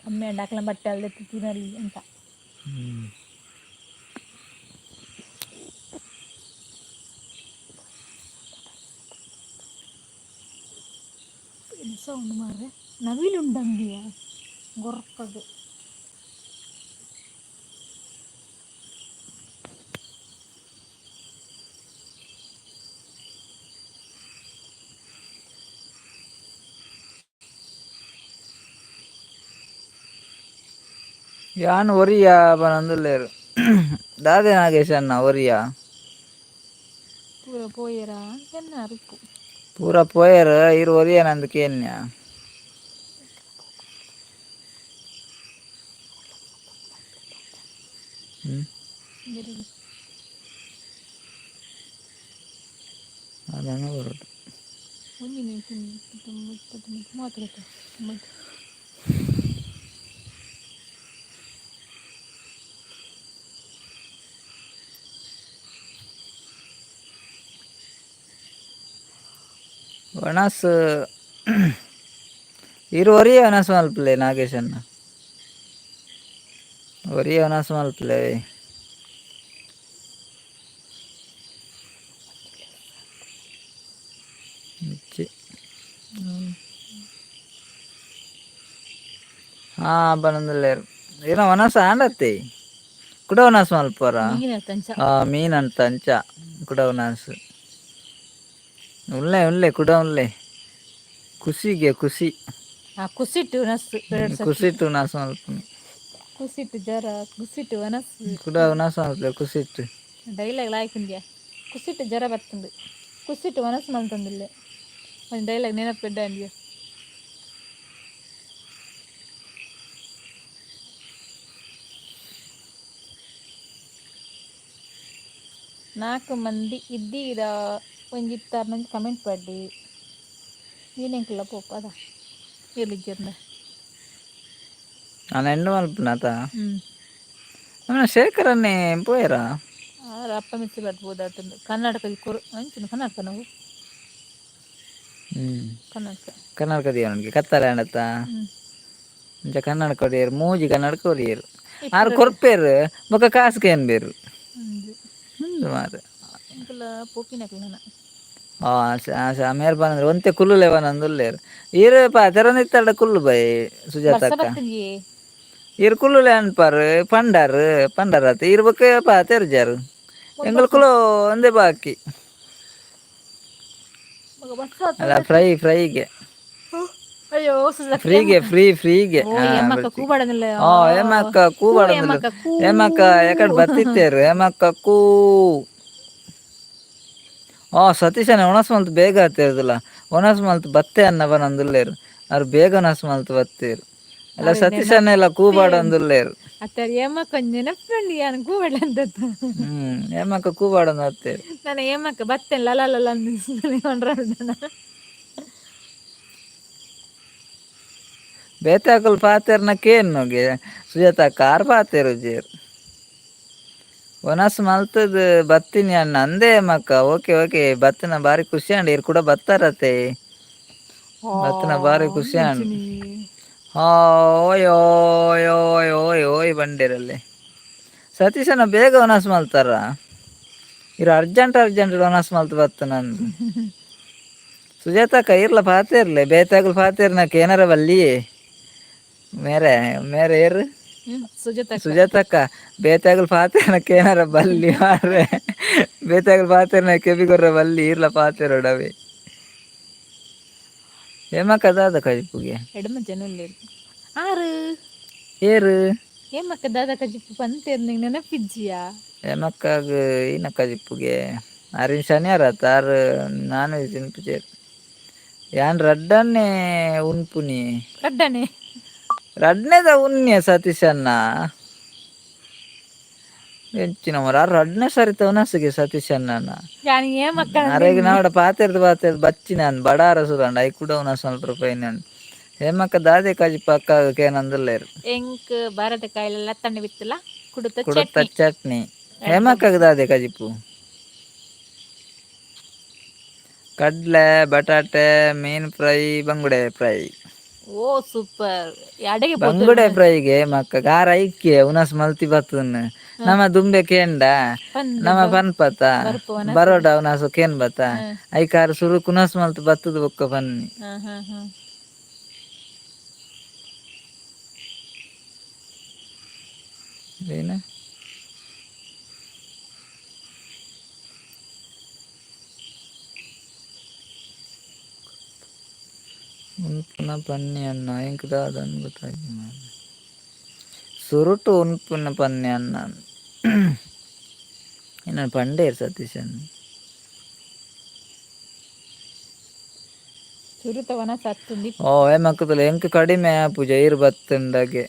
ಅಮ್ಮೆ ಅಂಡಾಕ್ಲ ಬಟ್ಟೆ ಅಲ್ಲದೆ ತಿನ್ನಲಿ ಅಂತ. ಸೌಂಡ್ ಮಾರ್ರೆ ನವಿಲುಂಡಂಗಿಯ ಗೊರ್ಕದು. ಯಾನ್ ಒರಿಯ ಬನಂದುಲ್ಲೇರು ದಾದೆ ನಾಗೇಶ್ ಅನ್ನ ಒರಿಯ ಪೂರ ಪೋಯರ ಎನ್ನ ಅರಿಪು ಪೂರ ಪೋಯರ್ ಇರು ಒರಿಯ ನಂದು ಕೇನ್ಯ ಅದನ್ನು ಬರೋದು ಒಂದಿನ 30 ವನಸ್ ಇರು ಒರಿಯ ವನಸ್ ಮಲ್ಪಲೆ ನಾಗೇಶ್ ಅನ್ನ ಒರಿಯ ವನಸ್ ಮಲ್ಪಲೆ ಬನಂದುಲ್ಲೇರು ಏನೋ ವನಸ ಆಂಡತ್ತೆ ಕುಡ ವನಸ್ ಮಲ್ಪರ ಮೀನ್ ಅಂತ ಅಂಚ ಕುಡ ವನಸ್ ಉಳ್ಳೆ ಉಳ್ಳೆ ಕುಡ ಉಳ್ಳೆ ಖುಷಿಗೆ ಖುಷಿ ಕುಸಿಟ್ಟು ಖುಷಿಟ್ಟು ವನಸ್ ಮಲ್ಪನೆ ಕುಸಿಟ್ಟು ಜರ ಕುಸಿಟ್ಟು ವನಸ್ ಕುಡ ವನಸ್ ಮಲ್ಪಲೆ ಖುಷಿಟ್ಟು ಡೈಲಾಗ್ ಲಾಯ್ಕುಂದ್ಯಾ ಕುಸಿಟ್ಟು ಜರ ಬರ್ತಂದು ಕುಸಿಟ್ಟು ವನಸ್ ಮಲ್ತಂದಿಲ್ಲೆ ಒಂದು ಡೈಲಾಗ್ ನೆನಪಿಡ್ಡ ಅಂದ್ಯ. ನಾಲ್ಕು ಮಂದಿ ಇದ್ದೀರಾ ಒಂಜಿತ್ತಾರು ಮಂದಿ ಕಮೆಂಟ್ ಪಡ್ಡಿ ನೀನೆಂಕ್ಲ ಪೋಪ ಅದ ಎಲ್ಲಿದ್ದೀರ ನಾನು ಹೆಣ್ಣು ಮಲ್ಪನಾತ ಶೇಖರನ್ನೇ ಪೋಯರಾ ಅಪ್ಪ ಮಿಚ್ಚಿ ಬರ್ಬೋದು ಅತಂದು ಕರ್ನಾಟಕದ ಅಂಚಿನ ಕರ್ನಾಟಕ ನಾವು ಕರ್ನಾಟಕದ ನನಗೆ ಕತ್ತಲೆ ಅಣ್ಣತ್ತ ಇಂಚ ಕನ್ನಡಕ ಹೊಡಿಯರು ಮೂಜಿ ಕನ್ನಡಕ ಹೊಡಿಯರು ಆರು ಕೊರ್ಪೇರು ಬೊಕ್ಕ ಕಾಸ್ಗೆ ಏನು ಬೇರು ಮಾರು ಮೇರ್ಬಾನ್ ಅಂದ್ರೆ ಒಂತೆ ಕುಲ್ಲು ಲೆವನ್ ಅಂದುಲ್ಲೇರು ಈರು ತೆರನಿತ್ತಾಡ ಕುಲ್ಲು ಬೈ ಸುಜಾತಕ್ಕ ಇರು ಕುಲ್ಲುಲೆ ಅನ್ಪಾರು ಪಂಡರ್ ಇರು ಬೊಕ್ಕ ತೆರ್ಜಾರು ಎಂಗಳು ಕುಲು ಒಂದೇ ಬಾಕಿ ಅಲ್ಲ ಫ್ರೈಗೆ ಫ್ರೀಗೆ ಏಮಕ್ಕ ಕೂಬಾಡಂದಿಲ್ಲ ಏಮಕ್ಕ ಯಾಕಡೆ ಬತ್ತಿತ್ತೇರು ಏಮಕ್ಕ ಕೂ ಸತೀಶನ ಒಣಸ್ ಮಲ್ತು ಬೇಗ ಹತ್ತಿರದಿಲ್ಲ ಒಣಸ್ ಮಲ್ತು ಬತ್ತೆ ಅನ್ನವ ನಂದುಲ್ಲೇರು ಅವ್ರು ಬೇಗ ಒಣಸ್ ಮಲ್ತು ಬತ್ತೇರು ಎಲ್ಲ ಸತೀಶನ ಎಲ್ಲ ಕೂಬಾಡಂದುಲ್ಲೇರು ಏಮಕ್ಕ ಕೂಬಾಡಂದು ಹತ್ತೇರು ನಾನು ಏಮಕ್ಕ ಬತ್ತೇನೆ ಲಲ ಬೇತಾಕಲ್ ಪಾತೇರ್ನ ಕೇನ್ ನೋಗೆ ಸುಜಾತ ಕಾರ್ ಪಾತೇರು ಜೇರು ಒನಸ್ ಮಲ್ತದ ಬತ್ತೀನಿ ಅಣ್ಣ ಅಂದೇ ಮಕ್ಕ ಓಕೆ ಬತ್ತನ ಬಾರಿ ಖುಷಿ ಅಂಡ್ ಇರು ಕೂಡ ಬತ್ತಾರತ್ತೆ ಬತ್ತನ ಬಾರಿ ಖುಷಿ ಅಂಡ್ ಓಯ್ ಬಂಡೇರಲ್ಲಿ ಸತೀಶನ ಬೇಗ ಒನಸ್ ಮಲ್ತಾರ ಇರು ಅರ್ಜೆಂಟ್ ಒನಸ್ ಮಲ್ತು ಬತ್ತ ನಂದು ಸುಜಾತಕ್ಕ ಇರ್ಲ ಪಾತೇರ್ಲೆ ಬೇತಾಗಲ್ ಪಾತೇರ್ನಕ ಏನಾರ ಬಲ್ಲಿಯೇ ಮೇರೆ ಏರು ಸುಜಾತಕ್ಕ ಬೇತಾಗಲ್ ಪಾತೇರ್ನಕ ಏನಾರ ಬಲ್ಲಿ ಮಾರ್ರೆ ಬೇತಾಗಲ್ ಪಾತೇರ್ನ ಕೆಬಿಗೊರ್ರ ಬಲ್ಲಿ ಇರ್ಲ ಪಾತೇರೋಡವೆ ಏಮಕ್ಕ ದಾದ ಕಜಿಪ್ಪುಗೆ ಎಡಮ ಜನ ಆರು ಏರು ಏಮಕ್ಕ ದಾದ ಕಜಿಪ್ಪು ಪಂತೇರ್ ನಿಂಗೆ ನೆನಪಿಜ್ಜಿಯಾ ಏಮಕ್ಕಾಗ ಈನ ಕಜಿಪ್ಪುಗೆ ಆರಿನ ಶನಿವಾರ ಆರು ನಾನು ತಿನ್ಪುಜೇರು ಯಾನ್ ರಡ್ಡನ್ನೇ ಉನ್ಪುನಿ ರಡ್ನೇದ ಉನ್ಯ ಸತೀಶನ್ನ ಹೆಚ್ಚಿನ ಮರ ರಡ್ನೇ ಸರಿತ ಉನಸಿಗೆ ಸತೀಶನ್ನ ಅರೆಗೆ ನಾವಡ ಪಾತೆರ್ದು ಬಚ್ಚಿ ನಾನು ಬಡಾರ ಸುರಂಡ ಐ ಕೂಡ ಉನ ಸ್ವಲ್ಪ ರೂಪಾಯಿ ನಾನು ಹೇಮಕ್ಕ ದಾದೆ ಕಾಜಿ ಪಕ್ಕ ಏನಂದಿಲ್ಲೇರು ಎಂಕ್ ಭಾರತ ಕಾಯಿಲೆಲ್ಲ ತಣ್ಣೆ ಬಿತ್ತಲ್ಲ ಕುಡುತ್ತ ಚಟ್ನಿ ಹೇಮಕ್ಕಗ ದಾದೆ ಕಜಿಪ್ಪು ಕಡ್ಲೆ ಬಟಾಟೆ ಮೀನು ಫ್ರೈ ಬಂಗುಡೆ ಫ್ರೈ ಓ ಸೂಪರ್ ಅಡೆಗೆ ಬಂಗುಡೆ ಪೋತೊಂದು ಫ್ರೈಗೆ ಮಕ್ಕ ಗಾರ ಐಕ್ಯ ಉನಸ್ ಮಲ್ತಿ ಬತ್ತುನ್ ಹ ನಮ ದುಂಬೆ ಕೇಂಡ ಪಂದೆ ನಮ ಪನ್ಪತ ಬರ್ಪ ವನಸುದು ಬರೋಡ ಉನಸ್ ಕೇನ್ ಬತ್ತ ಹ ಐಕಾರ್ ಸುರು ಕುನಸ್ ಮಲ್ತ್ ಬತ್ತದ ಬೊಕ್ಕ ಬನ್ನಿ ಹಾ ಹಾ ಹಾ ಏನ ಉನ್ಪುನ ಪನ್ನಿ ಅನ್ನ ಎಂಕ್ ದಾದನ್ ಗೊತ್ತಾಗಿ ಸುರುಟು ಉನ್ಪುನ ಪನ್ನಿ ಅನ್ನ ಇನ್ನ ಪಂಡೇರ್ ಸತೀಶನ್ ಸುರುತವನ ಸತ್ತುಂದಿ ಓ ಮಕ್ಕದಲ್ಲ ಎಂಕ್ ಕಡಿಮೆ ಆಪುಜ ಈರ್ ಬತ್ತುಂಡಗೆ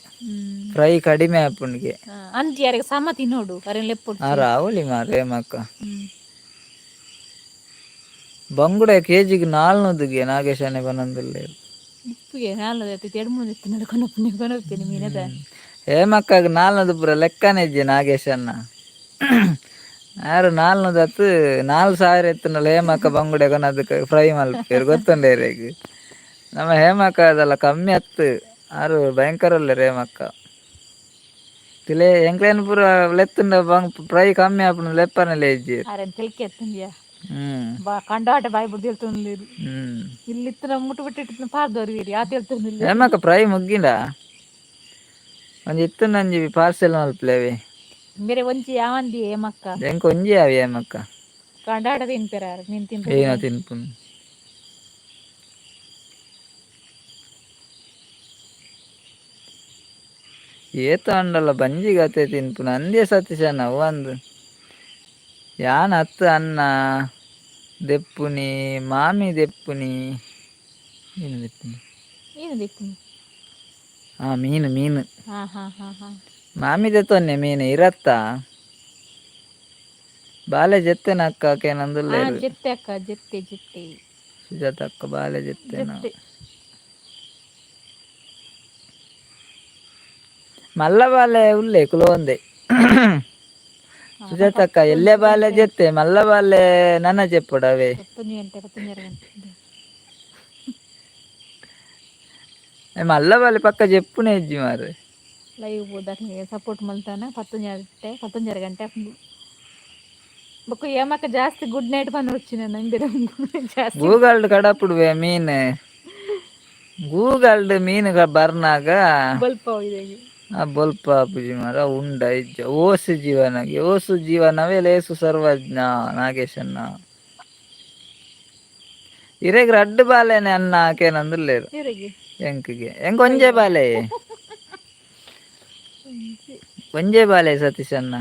ಫ್ರೈ ಕಡಿಮೆ ಆಪುಂಡ್ಗೆ ಅಂಚಿ ಯಾರಿಗೆ ಸಮ ತಿನ್ನೋಡು ಅರೆನ್ ಲೆಪ್ಪೊಡ್ಚಿ ಆರ ಅವಲಿ ಮಾರ ಮಕ್ಕ ಹ್ಮ್ ಬಂಗುಡೆ ಕೆಜಿಗೆ 400ಗೆ ನಾಗೇಶನೆ ಬನ್ನೊಂದುಲ್ಲೆ ಇಪ್ಪುಗೆ ನಾಲ್ ಎಡು ಮೂರು ಇತ್ತಿನ ಕೊನೊಪ್ಪನಿ ಮೀನದ ಹೇಮಕ್ಕಗ್ 400 ಪೂರ ಲೆಕ್ಕನೆ ಇಜ್ಜಿ ನಾಗೇಶನ್ನ ಆರು 400 ಅತ್ 4000 ಎತ್ತುಂಡಲ ಹೇಮಕ್ಕ ಬಂಗುಡೆ ಕೊನೊದ್ಕ್ ಫ್ರೈ ಮಲ್ಪೆರ್ ಗೊತ್ತುಂಡೇರೆಗ್ ನಮ ಹೇಮಕ್ಕ ಅದೆಲ್ಲ ಕಮ್ಮಿ ಅತ್ ಆರು ಭಯಂಕರ ಉಲ್ಲೆರ್ ಹೇಮಕ್ಕ ತಿಲೆ ಎಂಕ್ಲೆನ್ ಪೂರ ಲೆತ್ತುಂಡ ಪ್ರೈ ಕಮ್ಮಿ ಆಪುಂಡು ಲೆಪ್ಪನೆಲೆ ಇಜ್ಜೆರ್ ಅರೆನ್ ತಿಲ್ಕೆ ಎತ್ತುಂಡಿಯ ಹ್ಮ್ ಬಾ ಕಂಡಾಟ ಬಾಯಿ ಬುರ್ದು ತೂಂದೆರ್ ಹ್ಮ್ ಇಲ್ಲಿ ಇತ್ತನ ಮುಟ್ಟು ಬಿಟ್ಟಿಟ್ಟು ಪಾರ್ದವ್ರು ವೀರಿ ಆತೆಲ್ತೊಂದುಲ್ಲೆರ್ ಹೇಮಕ್ಕ ಪ್ರೈ ಮುಗ್ಗಿಂಡ ಒಂಜಿ ಇತ್ತುಂಡೊಂಜಿ ಪಾರ್ಸೆಲ್ ಮಲ್ಪುಲೆವೆ ಬೇರೆ ಒಂಜಿ ಯಾವಂದಿ ಹೇಮಕ್ಕ ಎಂಕ್ ಒಂಜಿ ಆವಿ ಹೇಮಕ್ಕ ಕಂಡಾಟ ತಿನ್ಪೆರಾರು ನೀನ್ ಏನ ತಿನ್ಪುದಿರನ್ ತಿನ್ಪುನು ಏತ ಆಂಡಲ ಬಂಜಿಗತೆ ತಿನ್ಪುನ ಅಂದೇ ಸತೀಶನ ಅವ್ವಂದ್ ಯಾನ್ ಅತ್ ಅನ್ನ ದೆಪ್ಪುನಿ ಮಾಮಿ ದೆಪ್ಪುನಿ ಏನು ದೆಪ್ಪುನಿ ಏನು ದೆಪ್ಪುನಿ ಹಾ ಮೀನು ಮೀನು ಹಾ ಹಾ ಹಾ ಹಾ ಮಾಮಿ ದೆತ್ತೊನ್ನೆ ಮೀನು ಇರತ್ತ ಬಾಲೆ ಜೆತ್ತೆನ ಅಕ್ಕ ಹಾ ಅಕೇನೊಂದುಲ್ಲೆರ್ ಜೆತ್ತೆ ಅಕ್ಕ ಜೆತ್ತೆ ಜೆತ್ತೆ ಸುಜಾತ ಅಕ್ಕ ಬಾಲೆ ಜೆತ್ತೆನ ಜೆತ್ತೆ ಮಲ್ಲ ಬಾಲೆ ಉಲ್ಲೆ ಕುಲೊಂದೆ ಅವನ ಸುಜಾತ ಅಕ್ಕ ಪತ್ತು ಎಲ್ಲೆ ಒಂಜಿ ಬಾಲೆ ಗಂಟೆ ಜೆತ್ತೆ ಮಲ್ಲ ಬಾಲೆ ನನ ಜೆಪ್ಪೊಡು ಅವೆ ಪತ್ತೊಂಜಿ ಗಂಟೆ ಪತ್ತೊಂಜರ ಗಂಟೆ ಮಲ್ಲ ಬಾಲೆ ಪಕ್ಕ ಜೆಪ್ಪುನೆ ಇಜ್ಜಿ ಮಾರ್ರೆ ಲೈವ್ ಪೋದಕ್ಲೆಗ್ ಸಪೋರ್ಟ್ ಮಲ್ತನ ಪತ್ತೊಂಜರ ಗಂಟೆ ಆಪುಂಡು ಬೊಕ ಹೇಮಕ್ಕ ಜಾಸ್ತಿ ಗುಡ್ ನೈಟ್ ಪಂದ್ ಹೊಚ್ಚಿನಾನ ಜಾಸ್ತಿ ಗೂಗಲ್ಡ್ ಕಡಪುಡುವೆ ಮೀನ್ ಗೂಗಲ್ಡ್ ಮೀನುಗ ಬರ್ನಾಗ ಬಲ್ಪ ಇದೆಗೆ ಆ ಬೊಲ್ಪ ಆಪುಜಿ ಮರ ಉಂಡ ಇಜ್ಜ ಓಸು ಜೀವನಗೆ ಓಸು ಜೀವನವೇ ಲೇಸು ಸರ್ವಜ್ಞ ನಾಗೇಶನ್ನ ಇರೆಗ್ ರಡ್ಡ್ ಬಾಲೆನೆ ಅನ್ನ ಆಕೇನೊಂದುಲ್ಲೆರ್ ಇವರಿಗೆ ಎಂಕ್ಗೆ ಎಂಕ್ ಒಂಜೆ ಬಾಲೆ ಒಂಜೇ ಬಾಲೆ ಸತೀಶ್ ಅನ್ನ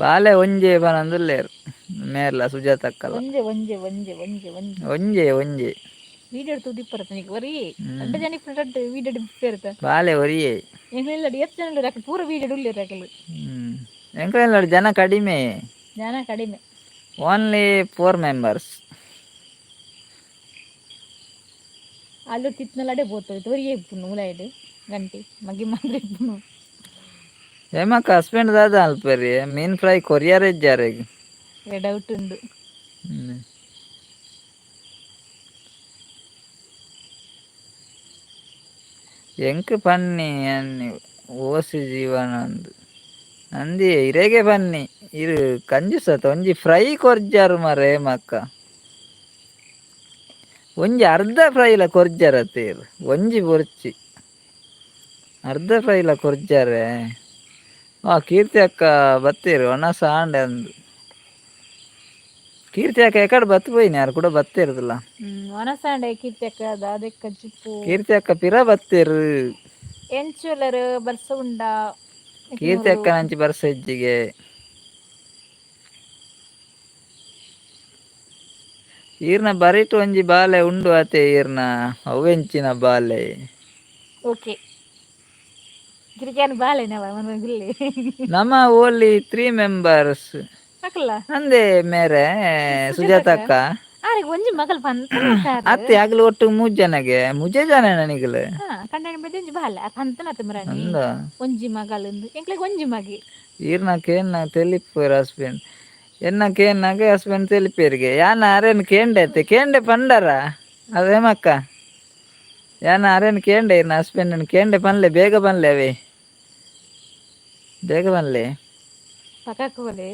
ಬಾಲೆ ಒಂಜೆ ಪನೊಂದುಲ್ಲೆರ್ ಮೇರ್ಲ ಸುಜಾತ ಅಕ್ಕಲ ಒಂಜೆ ಒಂಜೆ ಒಂಜೆ ಒಂಜೆ ಒಂಜೆ ಒಂಜೆ ಒಂಜೆ ವೀಡಿಯೊ ತೂದಿಪ್ಪೆರ್ ನಿಕ್ ಒರಿ ಹ್ಮ್ ರಡ್ಡ್ ಜನಿಕ್ಕ್ ರಡ್ಡ್ ವೀಡಿಯೊ ಡಿಪ್ಪೆರ್ದ ಬಾಲೆ ಒರಿಯೆ ಎಂಕ್ಲೆಗ್ ಎತ್ತ್ ಜನಲ್ ಅಕುಲು ಪೂರ ವೀಡಿಯೊ ಉಲ್ಲೆರ್ ಅಕುಲು ಹ್ಮ್ ಎಂಕ್ಲೆನ ಜನ ಕಡಿಮೆ ಜನ ಕಡಿಮೆ ಓನ್ಲಿ 4 ಮೆಂಬರ್ಸ್ ಆಲು ತಿತ್ನಲ ಬೋತೋಯ್ ಒರಿಯೆ ಇಪ್ಪುನು ಉಲಾಯಿಡ್ ಗಂಟೆ ಮಗಿ ಮಲ್ಲ ಇಪ್ಪುನು ಹೇಮಕ್ಕ ಹಸ್ಬೆಂಡ್ ದಾದ ಅಲ್ಪೆರಿ ಮೀನ್ ಫ್ರೈ ಕೊರಿಯರ್ ಇಜ್ಜಾರೆಗ್ ಡೌಟ್ ಉಂಡು ಹ್ಮ್ ಎಂಕ್ ಪನ್ನಿ ಅನ್ನಿ ಓಸಿ ಜೀವನ ಅಂದಿ ಇರೆಗೆ ಬನ್ನಿ ಇರ್ ಕಂಜುಸತ ಒಂಜಿ ಫ್ರೈ ಕೊರ್ಜಾರ್ ಮರ ಹೇಮಕ್ಕ ಒಂಜಿ ಅರ್ಧ ಫ್ರೈಲ ಕೊರ್ಜಾರತೆರ್ ಒಂಜಿ ಪೊರ್ಚಿ ಅರ್ಧ ಫ್ರೈಲ ಕೊರ್ಜಾರೆ ಕೀರ್ತಿ ಅಕ್ಕ ಬತ್ತೇರ್ ಒಣ ಸಾಂಡೆ ಅಂದ್ ಕೀರ್ತಿ ಅಕ್ಕ ಎಕಡೆ ಬತ್ ಪೋಯಿನಿ ಯಾರು ಕೂಡ ಬತ್ತೇರುದಿಲ್ಲ ಒಣ ಸಂಡೆ ಕೀರ್ತಿ ಅಕ್ಕ ದಾದೆಕ್ಕ ಜಿಪ್ಪು ಕೀರ್ತಿ ಅಕ್ಕ ಪಿರ ಬತ್ತೇರ್ ಎಂಚುಲೆರ್ ಬರ್ಸ ಉಂಡ ಕೀರ್ತಿ ಇಜ್ಜಿಂಗುಲು ಅಕ್ಕನಂಚಿ ಬರ್ಸ ಇಜ್ಜಿಗೆ ಈರ್ನ ಬರಿಟ್ ಒಂಜಿ ಬಾಲೆ ಉಂಡು ಅತೆ ಈರ್ನ ಅವೆಂಚಿನ ಬಾಲೆ ಓಕೆ ಗಿರಿಜನ್ ಬಾಲೆನವ ಮನ ಗುಲ್ಲೆ ನಮ ಓನ್ಲಿ 3 ಮೆಂಬರ್ಸ್ ಅಕಲ್ಲ ಅಂದೆ ಮೇರೆ ಸುಜಾತ ಅಕ್ಕ ಆರೆಗ್ ಒಂಜಿ ಮಗಲ್ ಪಂತನ ಸಾರ್ ಅತ್ತೆ ಆಗ್ಲು ಒಟ್ಟು 3 ಜನಗೆ ಮುಜೆ ಜನ ನನಗಲ್ ಹಾ ಕಂಡನ ಬದೆಂಜಿ ಬಾಲೆ ಆ ಪಂತನತ್ ಮಿರಾಣಿ ಅಂದ ಒಂಜಿ ಮಗಲ್ ಎಂಕ್ಲೆಗ್ ಒಂಜಿ ಮಗಿ ಈರ್ನ ಕೇನ್ನ ತೆಲಿಪುರ ಹಸ್ಬೆಂಡ್ ఎన్న కేన్నాక హస్బెండ్ తెలిపేరుగే యాన అరేన్ కేండే అయితే కేండే పండరా అదేమక్క యాన అరేన్ కేండే నా హస్బెండ్ కేండే పనులే ಬೇಗ పనులే అవి ಬೇಗ పనులే ಪಕ್ಕಕ್ಕವಲೆ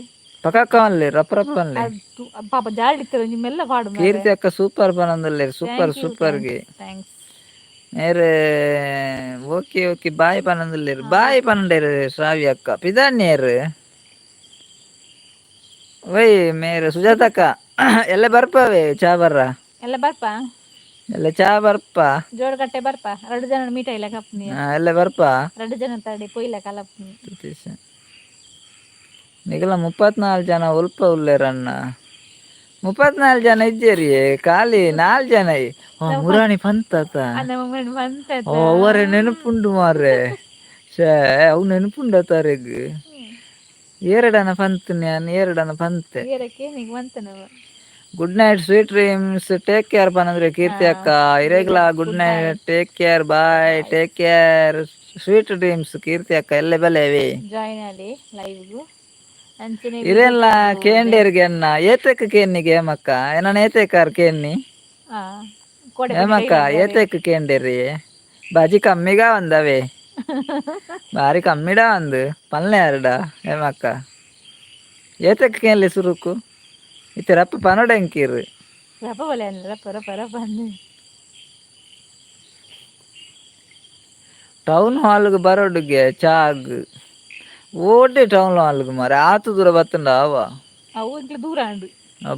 ಪಕ್ಕಕ್ಕ ಪనులే ರಪ್ಪ ರಪ್ಪ ಪనులే ಅದು ಪಾಪ ಜಾಳಿ ಇತ್ತು ನಿಮ್ಮೆಲ್ಲ ಪಾಡು ಮಾರೆ. ಕೀರ್ತಿ ಅಕ್ಕ ಸೂಪರ್ ಪನಂದಲ್ಲೇ ಸೂಪರ್ ಥ್ಯಾಂಕ್ ಯು ಸೂಪರ್ಗೆ ಥ್ಯಾಂಕ್ಸ್. ಮೇರೆ ಓಕೆ ಓಕೆ ಬಾಯ್ ಪನಂದಲ್ಲೇರು ಬಾಯ್ ಪನಂಡೇರು ಶ್ರಾವ್ಯ ಅಕ್ಕ ಪಿದಾನ್ಯರು ವೈ ಮೇರೆ ಸುಜಾತಕ್ಕ ಎಲ್ಲ ಬರ್ಪವೇ ಚಾ ಬರ್ರ ಎಲ್ಲ ಬರ್ಪ ಎಲ್ಲ ಚಾ ಬರ್ಪ ಜೋಡಗಟ್ಟೆ ಬರ್ಪ 2 ಜನ ಮೀಟ ಇಲ್ಲ ಕಪ್ನಿ ಎಲ್ಲ ಬರ್ಪ 2 ಜನ ತಡಿ ಪೊಯ್ಲ ಕಲಪ್ನಿ ನಿಗಲ 34 ಜನ ಉಲ್ಪ ಉಲ್ಲೇರಣ್ಣ 34 ಜನ ಇದ್ದೀರಿ ಖಾಲಿ 4 ಜನ ಮುರಾಣಿ ಪಂತತ ಅವರೇ ನೆನಪುಂಡು ಮಾರ್ರೆ ಶೇ ಅವು ನೆನಪುಂಡತಾರೆಗ್ ಏರಡನ ಪಂತ್ ನಾನು ಏರಡನ ಪಂತೆ good night sweet dreams take care ಪನಂದ್ರೆ ಕೀರ್ತಿ ಅಕ್ಕ ಇರೇಗ್ಲ good night take care bye take care sweet dreams Keerthi ಅಕ್ಕ ಎಲ್ಲ ಬಲೆವಿ ಜಾಯಿನ್ ಆಡಿ ಲೈವ್ಗೂ ಇರೆಲ್ಲ ಕೇಂಡೇರ್ಗೆ ಅನ್ನ ಏತಕ್ಕೆ ಕೇನ್ನಿಗೆ ಏಮಕ್ಕ ಏನ ಏತೇಕಾರ್ ಕೇನ್ನಿ ಏಮಕ್ಕ ಏತಕ್ಕೆ ಕೇಂಡೇರಿ ಬಾಜಿ ಕಮ್ಮಿಗ ಒಂದವೇ ಬಾರಿ ಕಮ್ಮಿಡ ಒಂದು ಪಲ್ಲೆ ಎರಡ ಏಮಕ್ಕ ಏತಕ್ಕೆ ಕೇನ್ಲಿ ಸುರುಕು ಇತ್ತೆ ರಪ್ಪ ಪನೋಡೆಂಕೀರು ರಪ್ಪ ಬಲೆ ರಪ್ಪ ರಪ್ಪ ರಪ್ಪ ಟೌನ್ ಹಾಲ್ಗೆ ಬರೋಡುಗೆ ಚಾಗ್ ಓಟೆ ಟೌನ್ ಹಾಲ್ಗೆ ಮಾರೆ ಆತು ದೂರ ಬತ್ತಂಡ ಅವ ಅವು ದೂರ ಅಂಡು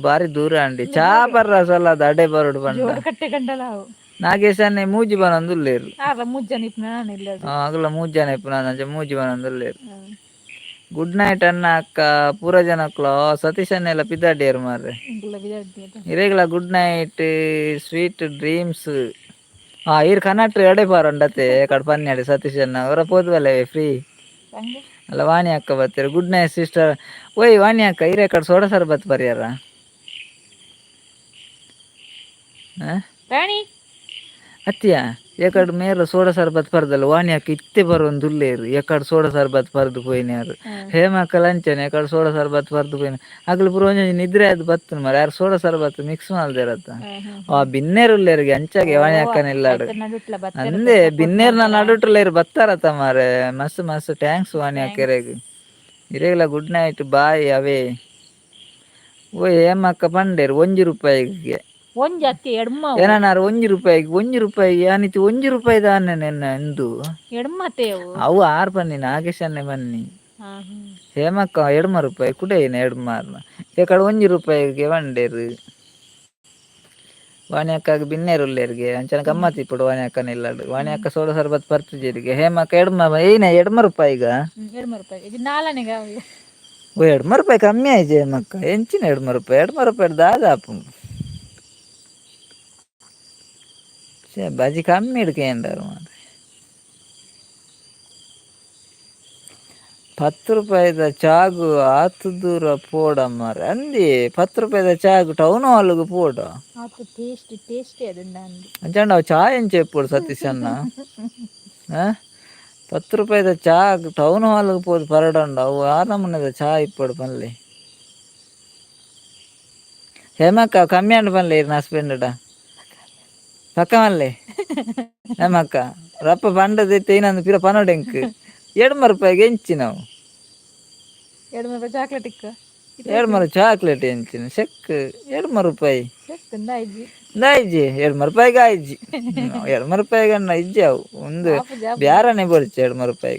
ಬಾರಿ ದೂರ ಅಂಡಿ ಚಾ ಬರ್ರ ಸಲ ಅಡೆ ಬರೋಡು ಬಂಡ ಕಟ್ಟೆ ಗಂಡಲ ಅವು ನಾಗೇಶನ್ನೆ ಮೂಜಿ ಬನಂದುಲ್ಲೇರು ಮುಜ್ಜನ ನಾನು ಇಲ್ಲ ಆಗಲ ಮೂಜನ ಇಪ್ಪು ನಾನು ಮೂಜಿ ಬನಂದುಲ್ಲೇರು ಗುಡ್ ನೈಟ್ ಅನ್ನ ಅಕ್ಕ ಪೂರ ಜನಕ್ಲ ಸತೀಶ್ ಎಲ್ಲ ಪಿದ್ದಾಡಿಯರು ಮಾರ್ರೆ ಇರೇಗ್ಲ ಗುಡ್ ನೈಟ್ ಸ್ವೀಟ್ ಡ್ರೀಮ್ಸ್ ಇರ್ ಕನ್ನಟ್ರಿ ಎಡೆ ಪಾರಂಡತೆ ಕಡೆ ಪನ್ಯಾಡಿ ಸತೀಶ್ ಅನ್ನ ಅವರ ಪೋದ್ವಲ್ಲೇ ಫ್ರೀ ಅಲ್ಲ ವಾಣಿ ಅಕ್ಕ ಬರ್ತೀರ ಗುಡ್ ನೈಟ್ ಸಿಸ್ಟರ್ ಓಯ್ ವಾಣಿ ಅಕ್ಕ ಇರೇ ಕಡೆ ಸೋಡ ಸರ್ಬತ್ ಬರ್ಯಾರ ಅತ್ತಿಯ ಎಕಡೆ ಮೇಲ ಸೋಡ ಸರ್ಬತ್ ಪರ್ದಲ್ಲ ವಾಣಿ ಅಕ್ಕ ಇತ್ತೆ ಬರೋಂದುಲ್ಲೇರು ಎಕಡೆ ಸೋಡ ಸರ್ಬತ್ ಪರ್ದು ಪೋಯಿನ್ಯಾರು ಹೇಮಕ್ಕ ಲಂಚನೆ ಎಕಡೆ ಸೋಡ ಸರ್ಬತ್ ಪರ್ದು ಪೋಯಿನ ಆಗ್ಲು ಪುರ ಒಂಜಿ ನಿದ್ರೆ ಅದು ಬತ್ತನ ಮರ ಯಾರು ಸೋಡ ಸರ್ಬತ್ ಮಿಕ್ಸ್ ಮಾಡ್ದಿರತ್ತ ಬಿನ್ನೇರುಲ್ಲೇರಿಗೆ ಅಂಚಾಗೆ ವಾಣಿ ಅಕ್ಕನ ಇಲ್ಲಾಡು ಅಂದೆ ಬಿನ್ನೇರ್ನ ನಡುಟ್ಲೇರು ಬತ್ತಾರತ್ತ ಮಾರೆ ಮಸ್ತ್ ಮಸ್ತ್ ಟ್ಯಾಂಕ್ಸ್ ವಾಣಿ ಅಕ್ಕರೆಗೆ ಇರೇಗ್ಲ ಗುಡ್ ನೈಟ್ ಬಾಯ್ ಅವೇ ಓ ಹೇಮಕ್ಕ ಪಂಡೇರು ₹1 ಏನಾರು ₹1 ಅನಿತಿ ₹1 ದಾನೆ ನೆನ್ನ ಎಂದು ಅವು 6 ಬನ್ನಿ ನಾಗೇಶನ್ನೇ ಬನ್ನಿ ಹೇಮಕ್ಕ ₹2 ಕುಡೇನ ₹2 ಏಕಡೆ ₹1ಗೆ ಬಂಡೇರು ವಾಣಿ ಅಕ್ಕಗೆ ಬಿನ್ನೇರುಲ್ಲೇರಿಗೆ ಅಂಚನ ಗಮ್ಮತ್ ಇಪ್ಪಡು ವಾಣಿ ಅಕ್ಕನ ಇಲ್ಲಾಡು ವಾಣಿ ಅಕ್ಕ ಸೋಡ ಸರ್ಬತ್ ಪರ್ತುಜೇರಿಗೆ ಹೇಮಕ್ಕ ಏನ ₹2 ಈಗ ₹2 ಕಮ್ಮಿ ಆಯ್ತು ಹೇಮಕ್ಕ ಎಂಚಿನ ₹2 ದಾದಾಪು ಬಜಿ ಕಮ್ಮಿ ಹಿಡ್ಕೊಂಡಾರು ಮಾತ್ರ ₹10 ಚಾಗು ಆತು ದೂರ ಪೋಡ ಮಾರೆ ಅಂದಿ ₹10 ಚಾಗು ಟೌನ್ ಹಾಲ್ಗೆ ಪೋಡ ಅಂಚಂಡ ಅವು ಚಾ ಎಂಚ ಎಪ್ಪೋಡು ಸತೀಶ್ ಅನ್ನ ₹10 ಚಾ ಟೌನ್ ಹಾಲ್ಗೆ ಪೋದು ಪರಡಂಡ ಅವು ಆ ನಮೂನದ ಚಾ ಇಪ್ಪಡು ಪನ್ಲೆ ಹೇಮಕ್ಕ ಕಮ್ಮಿ ಅಂಡ್ ಪನ್ಲೆ ಇರ್ನ ಹಸ್ಬೆಂಡ್ ಪಕ್ಕ ಮಲ್ಲೆ ಹೇಮಕ್ಕ ರಪ್ಪ ಪಂಡದ ಇನ್ನೊಂದು ಪಿರ ಪನೋಡೆಂಕ್ ₹2 ಎಂಚಿ ನಾವು ₹2 ಚಾಕ್ಲೇಟ್ ಎಂಚಿನ ಸೆಕ್ ₹2 ದಾಯ್ಜಿ ₹2 ಆಯ್ಜಿ ₹2 ಇಜ್ಜಿ ಅವು ಒಂದು ಬ್ಯಾರನೆ ಬರ್ಚಿ ₹2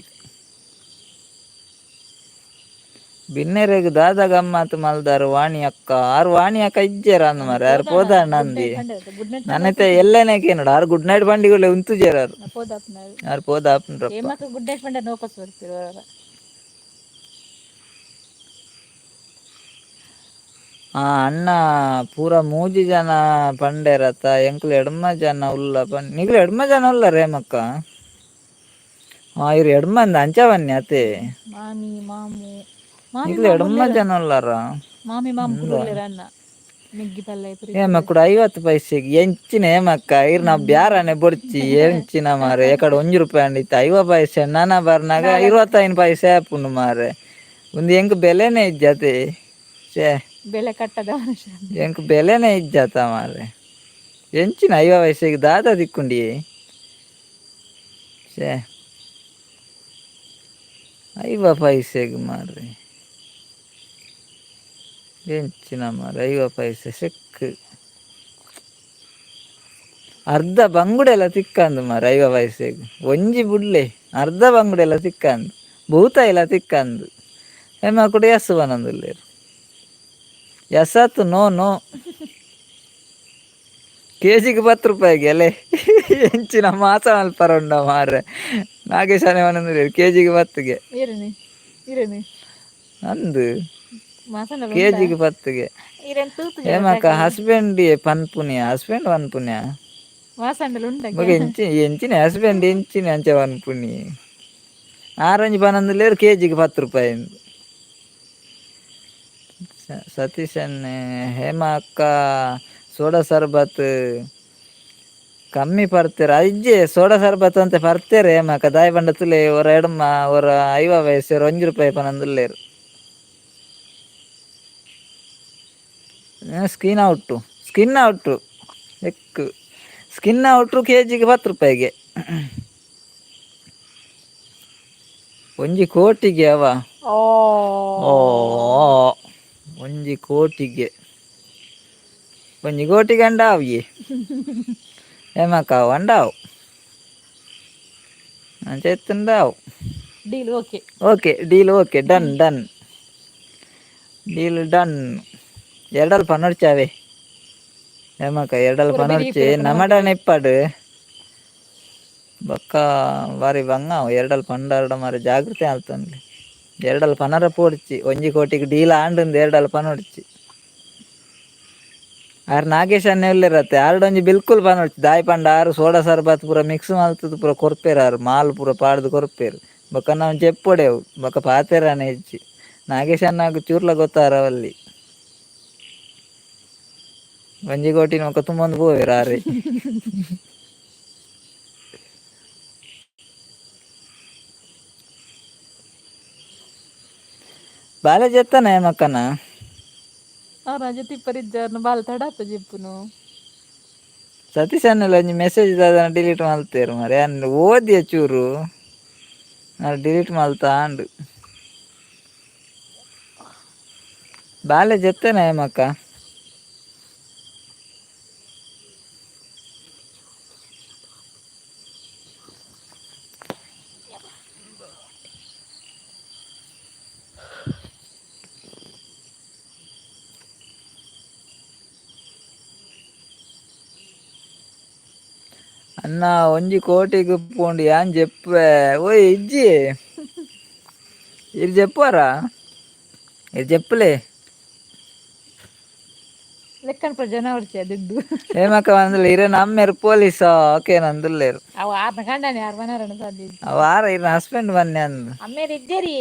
ಬಿನ್ನೆರೆಗ್ ದಾದ ಗಮ್ಮತ್ ಮಲ್ದಾರು ವಾಣಿ ಅಕ್ಕ ವಾಣಿ ಅಕ್ಕ ಇಜ್ಜೇರ ಅಂದ್ ಮಾರ ಯಾರು ಪೋದ ನಂದಿ ನನ್ನತೆ ಎಲ್ಲೇನೆ ಕೇನೋಡ ಆರು ಗುಡ್ ನೈಟ್ ಬಂಡಿಗಳು ಉಂತು ಜೇರಾರು ಯಾರು ಪೋದ ಅಣ್ಣ ಪೂರ 3 ಜನ ಪಂಡೇರತ್ತ ಎಂಕ್ಲು ಎಡ್ಮ ಜನ ಉಲ್ಲ ನಿಗ್ಲು ಎಡ್ಮ ಜನ ಉಲ್ಲ ರೇಮಕ್ಕ ಇವ್ರು ಎಡ್ಮಂದ ಅಂಚ ಬನ್ನಿ ಅತೆ ನಿಗ್ಲು ಎಡ್ಮ ಜನ ಉಲ್ಲಾರ ಏಮಕ್ಕೂಡ 50 ಪೈಸೆಗೆ ಎಂಚಿನ ಏಮಕ್ಕ ಇರ್ ನಾವು ಬ್ಯಾರನೆ ಬೊಡ್ಚಿ ಎಂಚಿನ ಮಾರೆ ಎಕಡೆ ₹1 ಅಂಡಿತ್ತು 50 ಪೈಸೆ ನಾನ ಬರ್ನಾಗ 25 ಪೈಸೆ ಆಪುಂಡು ಮಾರೆ ಒಂದು ಎಂಕ್ ಬೆಲೆನೇ ಇಜ್ಜತೆ ಛೇ ಬೆಲೆ ಕಟ್ಟದ ಮನುಷ್ಯ. ಎಂಕ್ ಬೆಲೆನೇ ಇಜ್ಜಾತ ಮಾರ್ರೆ. ಎಂಚಿನ 5 ವಯಸ್ಸಿಗೆ ದಾದ ದಿಕ್ಕುಂಡಿ. ಛೇ 5 ಪೈಸೆಗೆ ಮಾರ್ರೆ ಎಂಚಿನ ಮಾರ್ರೆ 5 ಪೈಸೆ ಸೆಕ್ ಅರ್ಧ ಬಂಗುಡೆಲ್ಲ ತಿಕ್ಕಂದು ಮಾರ್ರೆ 5 ಪೈಸೆಗೆ ಒಂಜಿ ಬುಡ್ಲೆ ಅರ್ಧ ಬಂಗುಡೆಲ್ಲ ತಿಕ್ಕಂದು ಭೂತ ಇಲ್ಲ ತಿಕ್ಕಂದು ಹೆಮ್ಮ ಕೂಡ ಎಸ್ ಬನೊಂದುಲ್ಲೇರು ಎಸತ್ತು ನೋ ಕೆಜಿಗೆ 10 ರೂಪಾಯಿಗೆ ಅಲ್ಲೇ ಎಂಚಿನ ಮಾಸ ಮಲ್ಪರ ಉಂಡ ಮಾರ್ರೆ ನಾಗೇಶನೇ ಒಂದೊಂದು ಕೆಜಿಗೆ 10ಗೆ ಅಂದು ಕೆಜಿಗೆ 10ಗೆ ಏಮಕ್ಕ ಹಸ್ಬೆಂಡ್ ಹಸ್ಬೆಂಡ್ ಪನ್ಪುಣ್ಯ ಎಂಚಿನ ಹಸ್ಬೆಂಡ್ ಎಂಚಿನ ಅಂಚ ಪನ್ಪುಣಿ ಆರೆಂಜ್ ಬನೊಂದುಲ್ಲೇರು ಕೆಜಿಗೆ 10 ರೂಪಾಯಿ ಸತೀಶನ್ನೇ ಹೇಮ ಅಕ್ಕ ಸೋಡಾ ಸರ್ಬತ್ ಕಮ್ಮಿ ಪಡ್ತೀರ ಅಜ್ಜಿ ಸೋಡಾ ಸರ್ಬತ್ ಅಂತ ಪಡ್ತೇರೆ ಹೇಮಕ್ಕ ದಾಯಿ ಬಂಡ ತುಲೆ ಒರ ಎಡಮ ಒರ 5 ವಯಸ್ಸು 1 ರೂಪಾಯಿ ಪನೊಂದುಲ್ಲೇರು ಸ್ಕಿನ್ ಔಟು ಎಕ್ಕು ಸ್ಕಿನ್ ಔಟ್ರು ಕೆಜಿಗೆ 10 ರೂಪಾಯಿಗೆ ಒಂಜಿ ಕೋಟಿಗೆ ಅವ ಓ ಒಂಜಿ ಕೋಟಿಗೆ ಒಂಜಿ ಕೋಟಿಗೆ ಅಂಡಾವ್ಗಿ ಏಮಕ್ಕ ಅಂಡಾವ್ ಅಂಚೆತ್ತುಂಡಾವ್ okay deal okay done deal done ಎರಡಲ್ ಪನೊಡ್ಚಾವೆ ಏಮಕ್ಕ ಎರಡಲ್ ಪನೊಡ್ಚಿ ನಮಡನ ಇಪ್ಪಡು ಬೊಕ್ಕ ಬಾರಿ ಬಂಗಾವ್ ಎರಡಲ್ ಪಂಡಾರ್ಡ ಮಾರಿ ಜಾಗೃತಿ ಆಲ್ತಂಡ್ಲಿ ಎರಡಲ್ ಪನರ ಪೋಡ್ಚಿ ಒಂಜಿ ಕೋಟಿಗೆ ಡೀಲ್ ಆಂಡ್ ಎರಡಲ್ ಪನೊಡ್ಚಿ ಆರು ನಾಗೇಶ್ ಅನ್ನೆ ಉಳ್ಳಿರತ್ತೆ ಆರ್ಡೊಂಜಿ ಬಿಲ್ಕುಲ್ ಪನೊಡ್ಚಿ ದಾಯಿ ಪಂಡ ಆರು ಸೋಡಾ ಸರ್ಬತ್ ಪೂರ ಮಿಕ್ಸ್ ಮಲ್ತದು ಪೂರ ಕೊರ್ಪೇರು ಆರು ಮಾಲ್ ಪೂರ ಪಾಡ್ದು ಕೊರ್ಪೇರು ಬೊಕ್ಕ ನಾವು ಜೆಪ್ಪೊಡೆವು ಬೊಕ್ಕ ಪಾತೆರಾನೆ ಹೆಚ್ಚಿ ನಾಗೇಶ್ ಅನ್ನಾಗ ಚೂರ್ಲ ಗೊತ್ತಾರವಲ್ಲಿ ಒಂಜಿ ಕೋಟಿನ ಮೊಕ್ಕ ತುಂಬೊಂದು ಪೋವೆರು ಆರೆ ಬಾಲೆ ಜೆತ್ತನ ಏಮಕ್ಕನ ಸತೀಶ್ ಅನ್ನೆಲ್ಲ ಒಂಜಿ ಮೆಸೇಜ್ ಅದನ್ನ ಡಿಲೀಟ್ ಮಲ್ತೇರು ಮಾರೆ ಅನ್ನ ಓದಿಯ ಚೂರು ಡಿಲೀಟ್ ಮಲ್ತಾಂಡು ಬಾಲೆ ಜೆತ್ತನ ಏಮಕ್ಕ ಅನ್ನ ಒಂಜಿ ಕೋಟಿಗೆ ಪೋಂಡು ಯಾನ್ ಜೆಪ್ಪೆ ಓಯ್ ಇಜ್ಜಿ ಇದು చెప్పురా ఇది చెప్పులే ಲೆಕ್ಕನ ಜನ ಹೊಡ್ತೀಯ ದುಡ್ಡು ಏಮಕ್ಕ ಬಂದಿಲ್ಲ ಇರ ನಮ್ಮೇರು ಪೊಲೀಸ ಓಕೆ ನಂದಿಲ್ಲೇರು ಅವ ಆರ್ನ ಕಂಡನೆ ಯಾರು ಮನಾರಣ ಸಾಧ್ಯ ಅವ ಆರ ಇರ ಹಸ್ಬೆಂಡ್ ಬನ್ನಿ ಅಂದು ಅಮ್ಮೇರು ಇದ್ದೇರಿ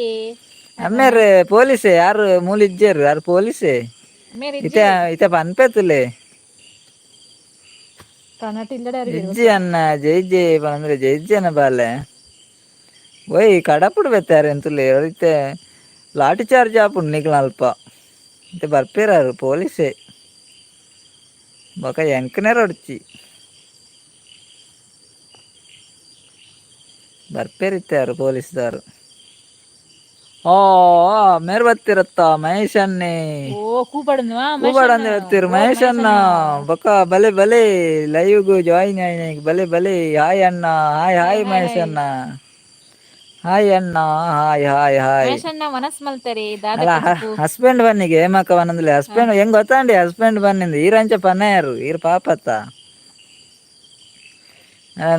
ಅಮ್ಮೇರು ಪೊಲೀಸೆ ಯಾರು ಮೂಲ ಇಜ್ಜೇರು ಯಾರು ಪೊಲೀಸೆ ಇತೆ ಇತೆ ಪನ್ಪೆತ್ತುಲೆ ಇಜ್ಜಿ ಅನ್ನ ಜೈಜೆ ಬಂದ್ರೆ ಜೈಜೆನ ಬಾಲೆ ಓಯ್ ಕಡಪುಡು ಬೆತ್ತಾರೆ ಅಂತಲೇ ಇತ್ತೆ ಲಾಠಿ ಚಾರ್ಜ್ ಆಪುಂಡು ನಿಕ್ಲ ಅಲ್ಪ ಇತ್ತೆ ಬರ್ಪೇರಾರು ಪೊಲೀಸೆ ಬೊಕ ಎಂಕನೇ ರೊಡ್ಚಿ ಬರ್ಪೇರಿತ್ತಾರು ಪೊಲೀಸ್ದಾರು ಓ ಮೇರ್ ಬತ್ತಿರತ್ತ ಮಹೇಶ್ ಅನ್ನೆ ಕೂಬಾಡಂದೆ ಬತ್ತಿರು ಮಹೇಶ್ ಅಣ್ಣ ಬೊಕ ಬಲೆ ಬಲೆ ಲೈವ್ಗೂ ಜಾಯಿನ್ ಆಯ್ನ ಬಲೆ ಬಲೆ ಹಾಯ್ ಅಣ್ಣ ಹಾಯ್ ಹಾಯ್ ಮಹೇಶ್ ಅಣ್ಣ ಹಾಯ್ ಅಣ್ಣ ಹಾಯ್ ಹಾಯ್ ಹಾಯ್ ಅಲ್ಲ ಹಸ್ಬೆಂಡ್ ಬನ್ನಿಗೆ ಹೇಮಕ್ಕ ಬನ್ನಂದಿಲ್ಲ ಹಸ್ಬೆಂಡ್ ಹೆಂಗ್ ಗೊತ್ತಾಂಡಿ ಹಸ್ಬೆಂಡ್ ಬನ್ನಿಂದ ಈರಂಚ ಪನಯಾರು ಈರ್ ಪಾಪತ್ತ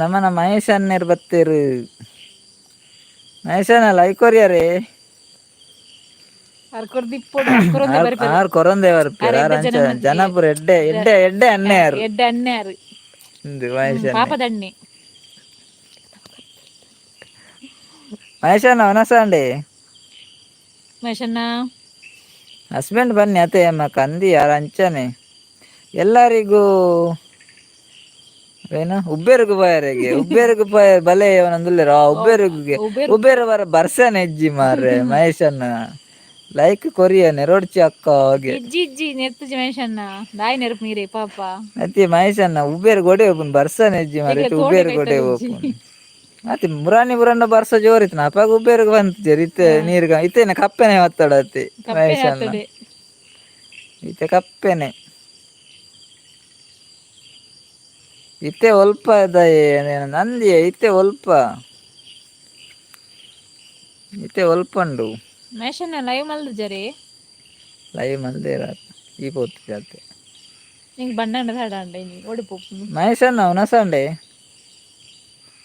ನಮ್ಮನ ಮಹೇಶ್ ಅನ್ನೇರು ಬತ್ತೇರು ಮಹೇಶ್ ಅಣ್ಣ ಲೈಕೋರಿಯಾರೇ ಆರ್ ಕೊರೊಂದೆ ಬರ್ಪೇರು ಆರ್ ಅಂಚ ಜನಪುರ ಎಡ್ಡೆ ಎಡ್ಡೆ ಎಡ್ಡೆ ಅನ್ನೆಯಾರು ಮಹೇಶ್ ಪಾಪದಣ್ಣೆ ಮಹೇಶಣ್ಣ ವನಸಂಡಿ ಮಹೇಶಣ್ಣ ಹಸ್ಬೆಂಡ್ ಬನ್ನಿ ಅತ್ತೆ ಅಮ್ಮ ಕಂದಿ ಯಾರ ಅಂಚನೆ ಎಲ್ಲರಿಗೂ ಏನು ಉಬ್ಬೇರಿಗೂ ಬಾಯರಿಗೆ ಉಬ್ಬೇರಿಗೂ ಬಾಯ ಬಲೆ ಅವನಂದುಲ್ಲೇರ ಉಬ್ಬೇರಿಗೆ ಉಬ್ಬೇರ ಬರ ಬರ್ಸನೆ ಹೆಜ್ಜಿ ಮಾರ್ರೆ ಮಹೇಶಣ್ಣ ಲೈಕ್ ಕೊರಿಯನೆ ರೋಡ್ಚಿ ಅಕ್ಕ ಹೋಗಿ ಇಜ್ಜಿ ಇಜ್ಜಿ ನೆರ್ತಜಿ ಮಹೇಶಣ್ಣ ದಾಯಿ ನೆರಪು ನೀರೇ ಪಾಪ ಅತಿ ಮಹೇಶಣ್ಣ ಉಬೇರ್ ಗೊಡೆ ಹೋಪುನ್ ಬರ್ಸನೆ ಇಜ್ಜಿ ತೆಗ್ಲ ಮಾರೈತಿ ತೋಂಡೆ ಉಬೇರ್ ಗೊಡೆ ಕೈತದಿಜ್ಜಿ ಹೋಪುನ್ ಅತಿ ಮುರಾನಿ ಬುರಂಡ ಬರ್ಸ ಜೋರಿತ್ನ ಅಪಾಗ ಉಬೇರ್ಗ್ ಬಂತ ಇತ್ತೆ ನೀರ್ಗ ಇತ್ತೇನೆ ಕಪ್ಪೆನೆ ಒತ್ತಡತಿ ಕಪ್ಪೆ ಮಹೇಶಣ್ಣ ಆತಡೆ ಇತ್ತೆ ಕಪ್ಪೆನೆ ಇತ್ತೆ ಒಲ್ಪ ನಂದಿಯ ಇತ್ತೆ ಒಲ್ಪ ಇತ್ತೆ ಒಲ್ಪಂಡು ಮಹೇಶಣ್ಣ ಲೈವ್ ಮಲ್ದ ಜರಿ ಲೈವ್ ಮಲ್ದೇರ ಈ ಪೊತ್ತು ಜಾತೆ ನಿಂಗೆ ಬಣ್ಣಂಡ ಹಾಡಾಂಡ ಇನಿ ಓಡಿಪೋಪು ಮಹೇಶಣ್ಣ ಉನಸಂಡೆ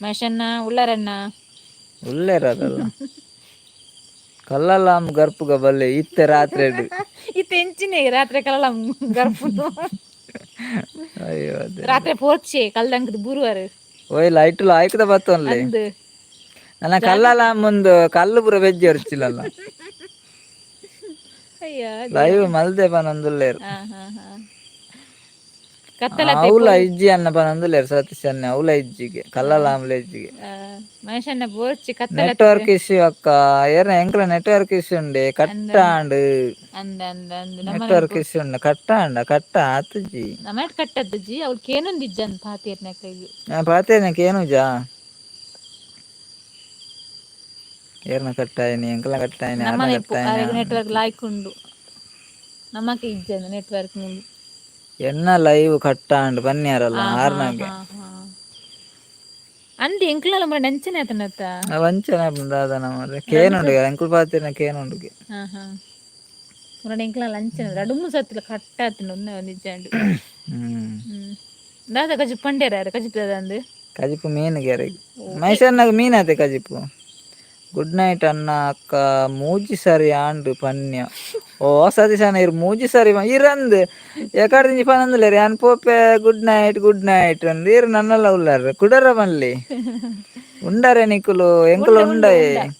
ಮಹೇಶಣ್ಣ ಉಳ್ಳಾರಣ್ಣ ಉಳ್ಳೇರದಲ್ಲ ಕಲ್ಲಲ್ಲ ಗರ್ಪುಗ ಬಲ್ಲೆ ಇತ್ತೆ ರಾತ್ರಿ ಇತ್ತೆ ಎಂಚಿನೇ ರಾತ್ರಿ ಕಲ್ಲ ಗರ್ಪುನು ಅಯ್ಯೋ ಅದೇ ರಾತ್ರಿ ಪೋರ್ಚೆ ಕಲ್ದಂಕದ ಬುರುವಾರ ಓಯ್ ಲೈಟ್ಲು ಆಯ್ಕದ ಬತ್ತೊನ್ಲೆ ಅಂದು ನನ್ನ ಕಲ್ಲಲ್ಲ ಮುಂದು ಕಲ್ಲು ಪುರ ಬೆಜ್ಜಿ ಹೊರ್ಚಿಲ್ಲಲ್ಲ ಅಯ್ಯ ಲೈವ್ ಮಲ್ದೆ ಪನೊಂದುಲ್ಲೇರು ಹಾ ಹಾ ಹಾ ಕತ್ತಲತ್ತೆ ಅವಲ ಇಜ್ಜಿ ಅನ್ನ ಪನೊಂದುಲ್ಲೇರು ಸತೀಶ್ ಅನ್ನ ಅವಲ ಇಜ್ಜಿಗೆ ಕಲ್ಲಲ್ಲ ಆಮ್ಲ ಇಜ್ಜಿಗೆ ಮಹೇಶಣ್ಣ ಪೋರ್ಚೆ ಕತ್ತಲತ್ತೆ ನೆಟ್ವರ್ಕ್ ಇಶ್ಯೂ ಅಕ್ಕ ಏನ ಎಂಕ್ಲ ನೆಟ್ವರ್ಕ್ ಇಶ್ಯೂ ಉಂಡೆ ಕಟ್ಟಾಂಡು ಅಂದ ಅಂದ ಅಂದ ನೆಟ್ವರ್ಕ್ ಇಶ್ಯೂ ಉಂಡ ಕಟ್ಟಾಂಡ ಕಟ್ಟ ಆತುಜಿ ನಮ್ಮಟ್ ಕಟ್ಟದ್ದಜ್ಜಿ ಅವ್ಳು ಕೇನೊಂದಿಜ್ಜನ್ ಪಾತಿಯರ್ನ ಕೈಗೆ ಪಾತೇನಕ್ಕೆ ಏನು ಜಾ ಏರ್ನ ಕಟ್ಟಾಯನಿ ಎಂಕಲ ಕಟ್ಟಾಯನಿ ಆರ್ನ ನಮ್ಮನೆ ಕಟ್ಟಾಯನಿ ನೆಟ್ವರ್ಕ್ ಲಾಯ್ಕುಂಡು ನಮ್ಮಕ್ಕೆ ಇಜ್ಜಂದು ನೆಟ್ವರ್ಕ್ ಮುಂದು ಎನ್ನ ಲೈವ್ ಕಟ್ಟಾಂಡು ಪನ್ಯಾರಲ್ಲ ಆರ್ನಗೆ ಅಂದ್ ಎಂಕ್ಲಲ್ಲ ಮರ ನೆಂಚನೆ ಆತನತ್ತ ವಂಚನೆ ದಾದನ ಮಾರ್ರೆ ಕೇನುಂಡು ಎಂಕುಲ್ ಪಾತಿನ ಕೇನುಂಡುಗೆ ಹಾ ಹಾ ಮರ ಎಂಕ್ಲಲ್ಲ ಅಂಚನೆ ರಡುಮು ಸತ್ತಿಲ್ಲ ಕಟ್ಟಾತನ ಒಂದೇ ನಿಜ್ಜಾಂಡು ದಾದ ಕಜಿ ಪಂಡೇರ ಕಜಿಪ್ಪ ಅಂದು ಕಜಿಪು ಮೀನುಗೆ ಮೈಸೂರಿನಾಗ ಮೀನಾತೆ ಕಜಿಪು ಗುಡ್ ನೈಟ್ ಅನ್ನ ಅಕ್ಕ ಮೂಜಿ ಸರಿ ಆಂಡು ಪನ್ಯ ಓ ಸತೀಶನ ಇರು ಮೂಜಿ ಸರಿ ಇರಂದು ಎಕಡೆ ದಿಂಜಿ ಪನಂದುಲೇರಿ ಅನ್ ಪೋಪೆ ಗುಡ್ ನೈಟ್ ಅಂದ್ ಇರು ನನ್ನೆಲ್ಲ ಉಳ್ಳಾರ ಕುಡರ ಮಲ್ಲಿ ಉಂಡರೆ ನಿಕುಲು ಎಂಕುಲು ಉಂಡಯೇ